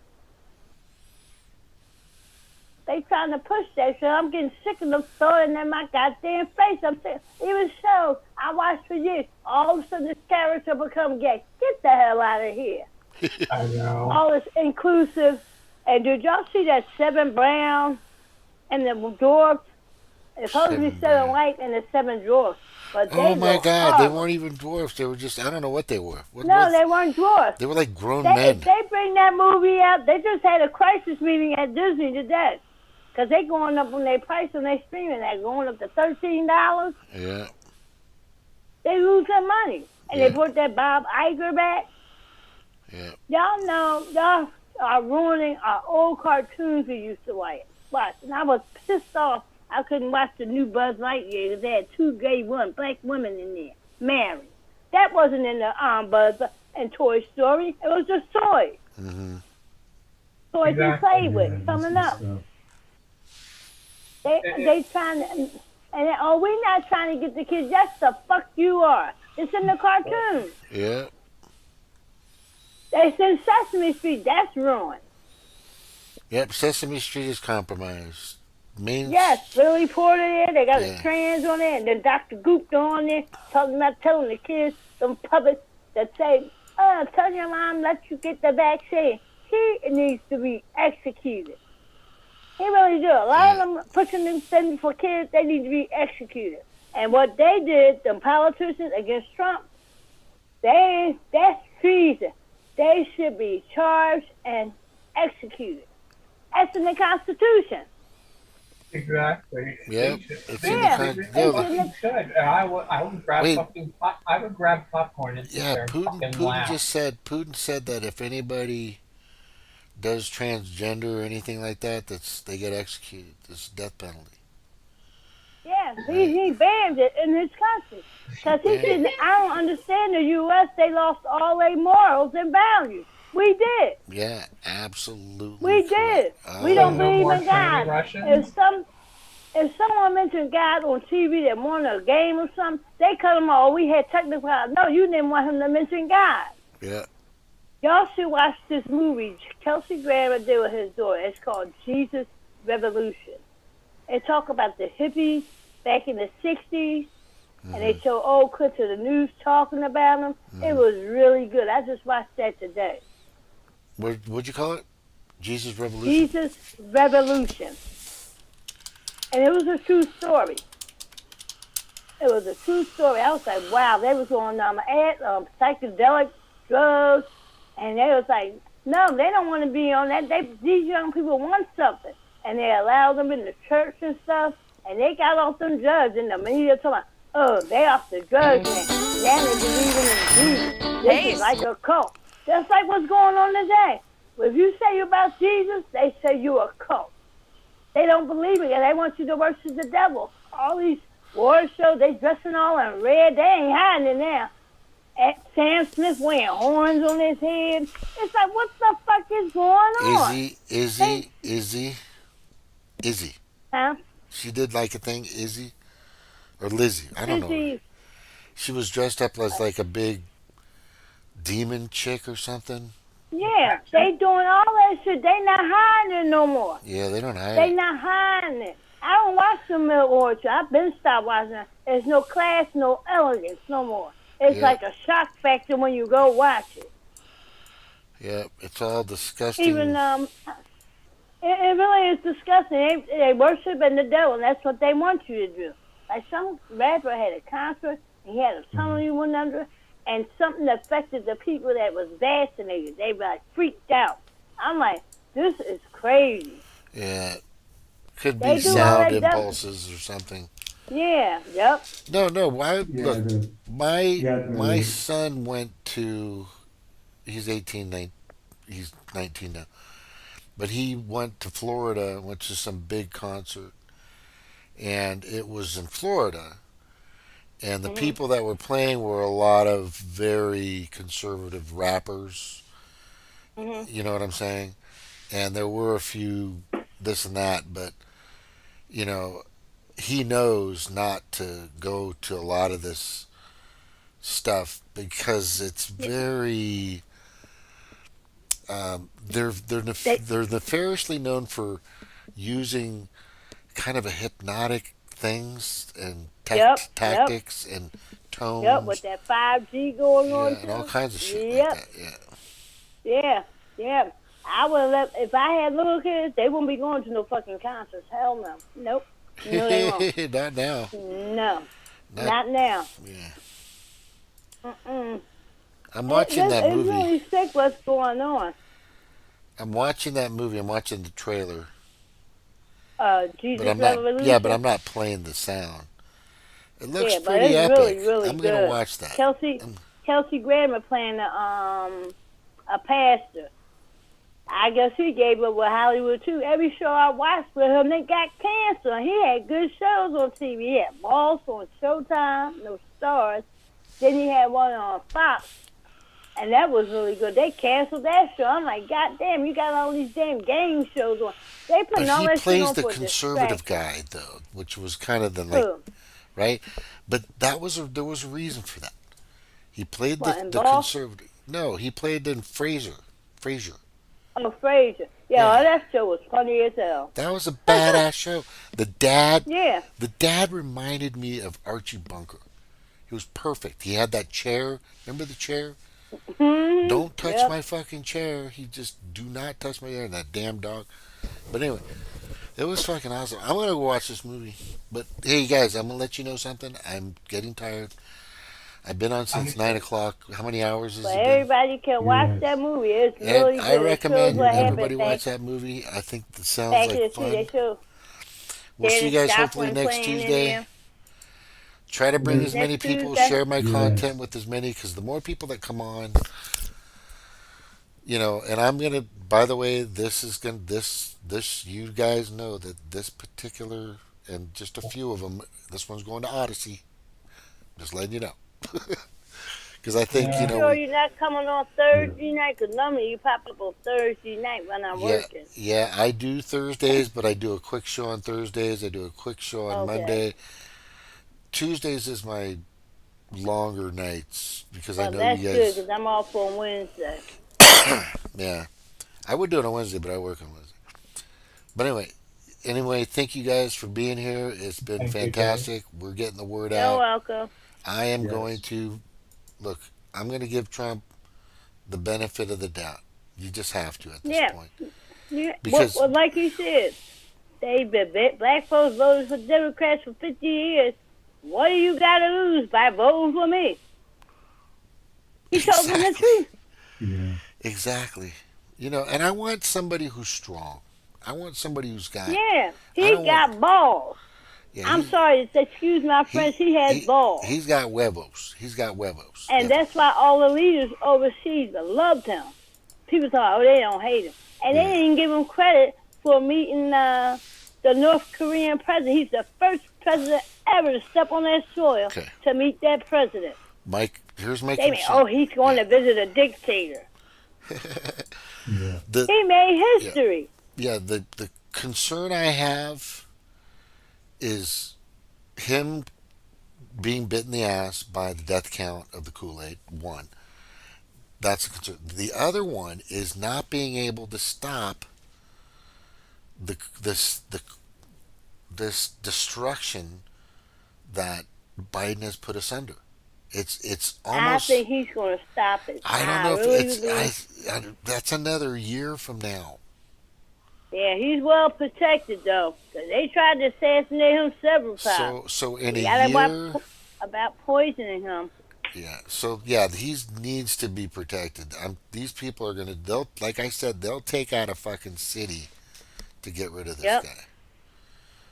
S14: They trying to push that shit. I'm getting sick of them throwing in my goddamn face. I'm saying, even shows I watched for years. All of a sudden, this character become gay. Get the hell out of here.
S16: I know.
S14: All this inclusive. And did y'all see that 7 brown and the dwarfs? It's supposed to be 7 white and the 7 dwarfs. But
S1: Oh
S14: they
S1: my
S14: were
S1: God! They
S14: horrible.
S1: weren't even dwarfs. They were just, I don't know what they were.
S14: No, they weren't dwarfs.
S1: They were like grown
S14: If
S1: men.
S14: they bring that movie out, they just had a crisis meeting at Disney today. Because they going up on their price and they streaming that, going up to $13.
S1: Yeah.
S14: They lose their money. And
S1: Yeah.
S14: they put that Bob Iger back.
S1: Yeah.
S14: Y'all know, y'all are ruining our old cartoons we used to watch. And I was pissed off I couldn't watch the new Buzz Lightyear because they had two black women in there, married. That wasn't in the Buzz and Toy Story. It was just toys.
S1: Mm-hmm.
S14: Toys to play with, coming up. They trying to, we're not trying to get the kids. Yes, the fuck you are. It's in the cartoon.
S1: Yeah.
S14: It's in Sesame Street. That's ruined.
S1: Yep. Sesame Street is compromised.
S14: Yes, Billy Porter there. They got
S1: Yeah.
S14: the trans on there, and then Dr. Gupta on there, telling the kids, them puppets that say, tell your mom, let you get the vaccine. He needs to be executed. He really do. A lot of them pushing them things for kids, they need to be executed. And what they did, them politicians against Trump, that's treason. They should be charged and executed. That's in the Constitution.
S16: Exactly.
S1: Yeah, it's in
S16: They should. I would grab popcorn and sit there and fucking laugh.
S1: Putin said that if anybody does transgender or anything like that, they get executed. This death penalty.
S14: Yeah, he banned it in his country. Because he said, I don't understand the U.S., they lost all their morals and values. We did.
S1: Yeah, absolutely.
S14: We did. We don't believe in God. If someone mentioned God on TV that won a game or something, they cut them off. We had technical problems. No, you didn't want him to mention God.
S1: Yeah.
S14: Y'all should watch this movie Kelsey Grammer did with his daughter. It's called Jesus Revolution. It talk about the hippies back in the 60s, and they show old clips of the news talking about them. It was really good. I just watched that today.
S1: What'd you call it? Jesus Revolution?
S14: Jesus Revolution. And it was a true story. It was a true story. I was like, wow, they was on psychedelic drugs, and they was like, no, they don't want to be on that. These young people want something. And they allowed them in the church and stuff, and they got off them drugs, and the media talking about, they off the drugs now. Now they believing in Jesus. This is like a cult. Just like what's going on today. If you say you're about Jesus, they say you're a cult. They don't believe it, and they want you to worship the devil. All these war shows, they dressing all in red. They ain't hiding it now. Sam Smith wearing horns on his head. It's like, what the fuck is going on?
S1: Izzy.
S14: Huh?
S1: She did like a thing, Izzy? Or Lizzie. I don't know. She was dressed up as like a big demon chick or something.
S14: Yeah, they doing all that shit. They not hiding it no more.
S1: Yeah, they don't hide
S14: They
S1: it.
S14: not hiding it. I don't watch the Milk Orchard. I've been stopped watching it. There's no class, no elegance no more. It's like a shock factor when you go watch it.
S1: Yeah, it's all disgusting.
S14: Even it really is disgusting. They worshiping the devil, and that's what they want you to do. Like some rapper had a concert, and he had a tunnel he went under, and something affected the people that was vaccinated. They were like freaked out. I'm like, this is crazy.
S1: Yeah, could be sound impulses or something.
S14: Yeah. Yep.
S1: No. Why? Look, my son went to. He's 18. He's 19 now. But he went to Florida, went to some big concert, and it was in Florida. And the people that were playing were a lot of very conservative rappers. You know what I'm saying? And there were a few this and that, but, you know, he knows not to go to a lot of this stuff because it's very... they're nefariously known for using kind of a hypnotic things and tactics and tones.
S14: Yep, with that 5G going on
S1: and all kinds of shit
S14: like
S1: like that.
S14: Yeah. I would let if I had little kids, they wouldn't be going to no fucking concerts. Hell no. Nope. No, they won't.
S1: Not now.
S14: No. Not now.
S1: Yeah.
S14: Mm-mm.
S1: I'm watching that
S14: It's
S1: movie.
S14: really sick what's going on.
S1: I'm watching that movie. I'm watching the trailer.
S14: Jesus
S1: But I'm not.
S14: Revolution.
S1: Yeah, but I'm not playing the sound. It looks
S14: yeah, but
S1: pretty
S14: it's
S1: epic.
S14: really, really
S1: I'm
S14: good.
S1: gonna watch that.
S14: Kelsey Grammer playing a pastor. I guess he gave up with Hollywood too. Every show I watched with him, they got canceled. He had good shows on TV. He had Boss on Showtime, no stars. Then he had one on Fox, and that was really good. They canceled that show. I'm like, God damn, you got all these damn game shows on. They put all
S1: But
S14: that
S1: he plays
S14: shit on
S1: the
S14: for
S1: conservative
S14: distraction.
S1: guy though, which was kind of the like,
S14: Who?
S1: right? But there was a reason for that. He played
S14: What, in
S1: the
S14: Boss?
S1: conservative. No, he played in Frasier.
S14: Oh, Frasier. Yeah, that show was funny as hell.
S1: That was a badass show. The dad.
S14: Yeah.
S1: The dad reminded me of Archie Bunker. He was perfect. He had that chair. Remember the chair?
S14: Mm-hmm.
S1: Don't touch my fucking chair. He just do not touch my chair. That damn dog. But anyway, it was fucking awesome. I'm gonna go watch this movie. But hey, guys, I'm gonna let you know something. I'm getting tired. I've been on since 9 o'clock. How many hours has
S14: But
S1: it been?
S14: everybody can watch that movie. It's really good.
S1: I recommend
S14: what
S1: everybody
S14: happened
S1: watch that movie. I think it sounds
S14: back
S1: like
S14: in the
S1: fun.
S14: They show.
S1: We'll see you guys
S14: Joplin
S1: hopefully next
S14: playing in
S1: Tuesday.
S14: there.
S1: Try to bring as
S14: Next
S1: many people,
S14: Tuesday?
S1: share my
S18: Yes.
S1: content with as many, because the more people that come on, and I'm gonna. By the way, this is gonna this you guys know that this particular and just a few of them. This one's going to Odyssey. Just letting you know, because I think
S14: You sure you're not coming on Thursday night? Because normally you pop up on Thursday night when I'm working.
S1: Yeah, I do Thursdays, but I do a quick show on Thursdays. I do a quick show on Monday. Tuesdays is my longer nights because I know
S14: that's
S1: you
S14: good
S1: guys.
S14: because I'm off on Wednesday.
S1: Yeah, I would do it on Wednesday, but I work on Wednesday. But anyway, thank you guys for being here. It's been fantastic. We're getting the word
S14: You're
S1: out.
S14: welcome.
S1: I am going to look. I'm going to give Trump the benefit of the doubt. You just have to at this point.
S14: Yeah.
S1: Because
S14: well, like you said, they've been black folks voted for Democrats for 50 years. What do you got to lose by voting for me? He told them the truth.
S18: Yeah.
S1: Exactly. And I want somebody who's strong. I want somebody who's got.
S14: Yeah, he got balls.
S1: Yeah,
S14: I'm sorry, excuse my French, he has balls.
S1: He's got huevos.
S14: And that's why all the leaders overseas loved him. People thought, they don't hate him. And they didn't give him credit for meeting the North Korean president. He's the first president ever to step on that soil to meet that president.
S1: Mike, here's my
S14: They
S1: concern.
S14: he's going to visit a dictator. He made history.
S1: Yeah, the concern I have is him being bit in the ass by the death count of the Kool-Aid. One. That's a concern. The other one is not being able to stop this destruction that Biden has put us under. It's almost.
S14: I think he's going to stop it.
S1: I don't know if it's. That's another year from now.
S14: Yeah, he's well protected though, because they tried to assassinate him several times.
S1: So in a
S14: year about poisoning him.
S1: Yeah. So yeah, he needs to be protected. These people are gonna. Like I said, they'll take out a fucking city to get rid of this guy.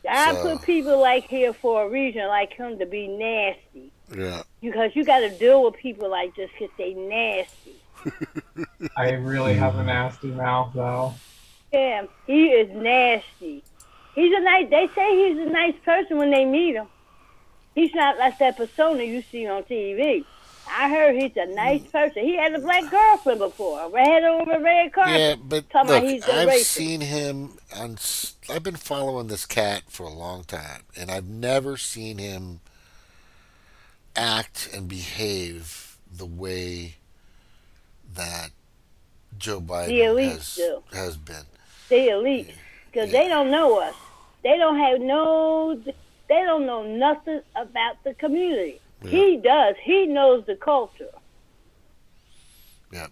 S14: I put people like here for a reason, like him, to be nasty.
S1: Yeah.
S14: Because you got to deal with people like this because they nasty.
S16: I really have a nasty mouth, though.
S14: Yeah, he is nasty. They say he's a nice person when they meet him. He's not like that persona you see on TV. I heard he's a nice person. He had a black girlfriend before, a red over a red carpet.
S1: Yeah, but look, I've seen him on. I've been following this cat for a long time, and I've never seen him act and behave the way that Joe Biden has been.
S14: The elite, because they don't know us. They don't know nothing about the community. Yeah. He does. He knows the culture.
S1: Yep.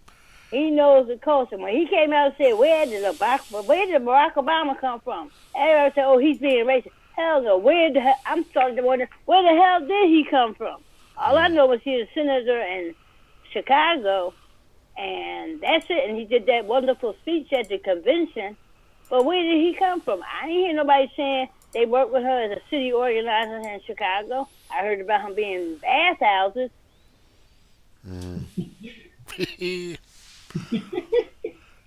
S14: He knows the culture. When he came out and said, where did Barack Obama come from? Everybody said, he's being racist. Hell no. Where the hell? I'm starting to wonder, where the hell did he come from? All I know was he was a senator in Chicago, and that's it. And he did that wonderful speech at the convention. But where did he come from? I didn't hear nobody saying they worked with her as a city organizer in Chicago. I heard about him being in bathhouses.
S1: Here's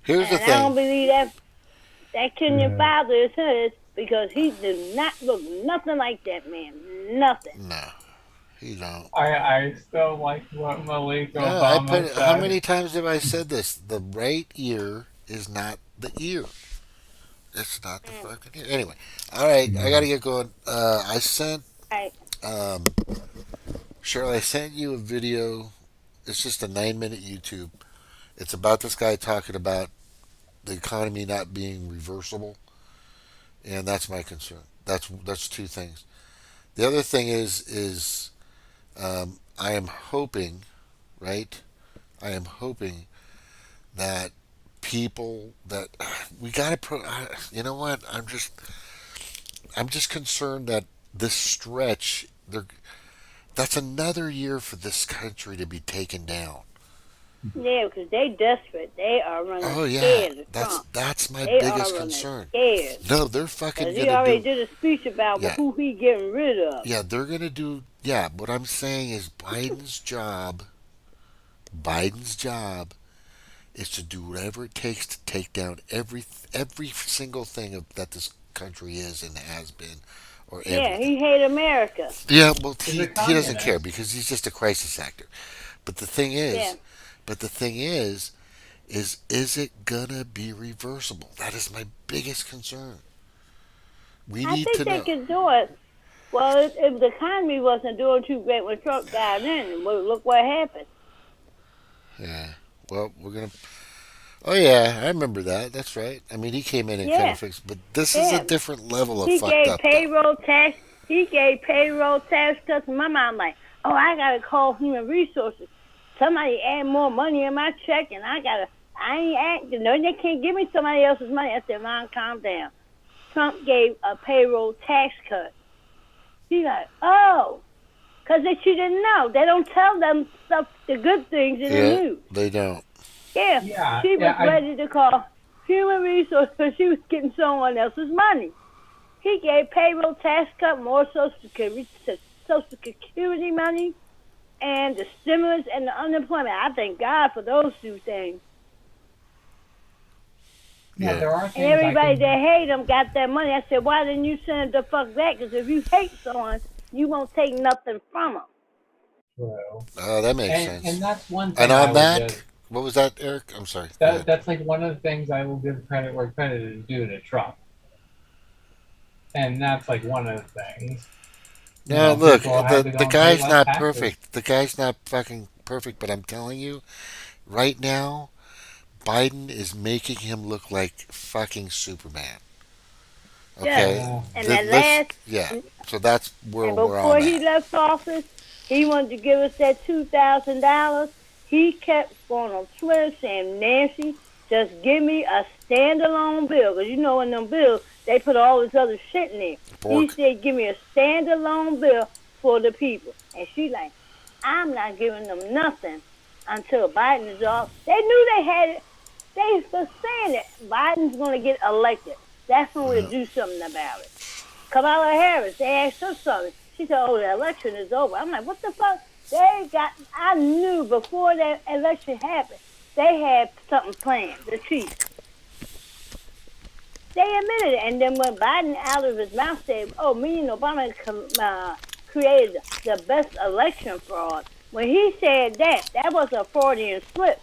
S1: the
S14: And
S1: thing.
S14: I don't believe that Kenyan father is his, because he did not look nothing like that man. Nothing.
S1: No, he don't.
S16: I still like what Malik
S1: No,
S16: Obama said.
S1: how many times have I said this? The right ear is not the ear. It's not the fucking ear. Anyway, all right, I gotta get going. I sent Cheryl. I sent you a video. It's just a 9-minute YouTube. It's about this guy talking about the economy not being reversible, and that's my concern. That's two things. The other thing is I am hoping, right? I am hoping that people that we got to you know what? I'm just concerned that this stretch that's another year for this country to be taken down.
S14: Yeah, because they desperate. They are running
S1: scared
S14: of
S1: that's
S14: Trump.
S1: that's my
S14: They
S1: biggest
S14: are
S1: concern.
S14: Scared.
S1: No, they're fucking gonna
S14: he already did a speech about who he getting rid of.
S1: Yeah, they're gonna do. Yeah, what I'm saying is Biden's job is to do whatever it takes to take down every single thing that this country is and has been, or everything.
S14: Yeah, he hate America.
S1: Yeah, well, he doesn't care because he's just a crisis actor. But the thing is, is it gonna be reversible? That is my biggest concern. We need to know.
S14: I think they can do it. Well, if the economy wasn't doing too great when Trump got in, well, look what happened.
S1: Yeah. Well, we're gonna. Oh yeah, I remember that. That's right. I mean, he came in and kind of fixed, but this is a different level of fucked up.
S14: He gave payroll tax cuts. My mom like, oh, I gotta call human resources. Somebody add more money in my check, and I ain't acting. No, they can't give me somebody else's money. I said, Mom, calm down. Trump gave a payroll tax cut. She like, oh, because she didn't know. They don't tell them stuff, the good things in the news.
S1: They don't.
S14: Yeah, she was ready to call human resources because she was getting someone else's money. He gave payroll tax cut, more Social Security money, and the stimulus and the unemployment. I thank God for those two things.
S16: Yeah, there are
S14: and
S16: things
S14: everybody that hate him got that money. I said, why didn't you send it the fuck back? Because if you hate someone, you won't take nothing from them.
S16: True.
S1: Oh, that makes sense.
S16: And that's one thing.
S1: And on that, what was that, Eric? I'm sorry.
S16: That's like one of the things I will give credit where credit is due to Trump. And that's like one of the things.
S1: No, look, the guy's not perfect. The guy's not fucking perfect, but I'm telling you, right now, Biden is making him look like fucking Superman. Okay?
S14: And
S1: so that's where we're on.
S14: Before he left office, he wanted to give us that $2,000. He kept going on Twitter saying, Nancy, just give me a standalone bill. Because you know in them bills, they put all this other shit in there. He said, give me a standalone bill for the people. And she like, I'm not giving them nothing until Biden is off. They knew they had it. They were saying that Biden's going to get elected. That's when we'll do something about it. Kamala Harris, they asked her something. She said, oh, the election is over. I'm like, what the fuck? I knew before that election happened, they had something planned, the chief. They admitted it. And then when Biden out of his mouth said, oh, me and Obama created the best election fraud. When he said that was a Freudian slip.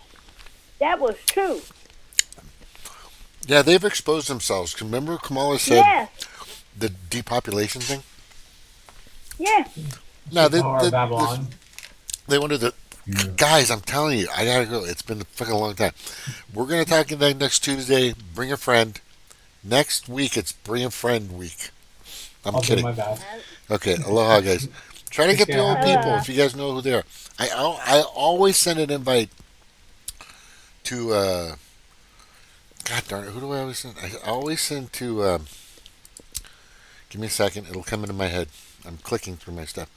S14: That was true.
S1: Yeah, they've exposed themselves. Remember Kamala said the depopulation thing?
S14: Yeah.
S1: No, they wanted to... Guys, I'm telling you, I gotta go. It's been a fucking long time. We're gonna talk again next Tuesday. Bring a friend. Next week, it's Bring a Friend week. I'm kidding.
S16: Do my best.
S1: Okay, aloha, guys. Try to get the old people if you guys know who they are. I always send an invite to... God darn it, who do I always send? I always send to... Give me a second. It'll come into my head. I'm clicking through my stuff.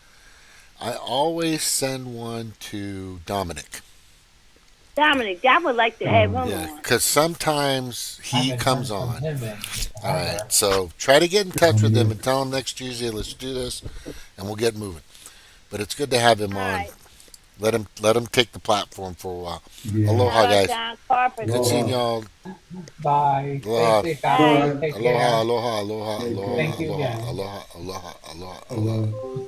S1: I always send one to Dominic.
S14: Dominic, I would like to have one
S1: Yeah,
S14: on.
S1: because sometimes he comes on. All right, so try to get in touch with him and tell him next Tuesday, let's do this, and we'll get moving. But it's good to have him on. Let him take the platform for a while.
S18: Yeah.
S1: Aloha, guys.
S14: John Carpenter.
S1: Good seeing y'all.
S16: Bye.
S1: Aloha.
S16: Stay safe, guys. Take care.
S1: Aloha, aloha, aloha, aloha,
S16: Thank you
S1: aloha,
S16: again.
S1: aloha, aloha, aloha, aloha.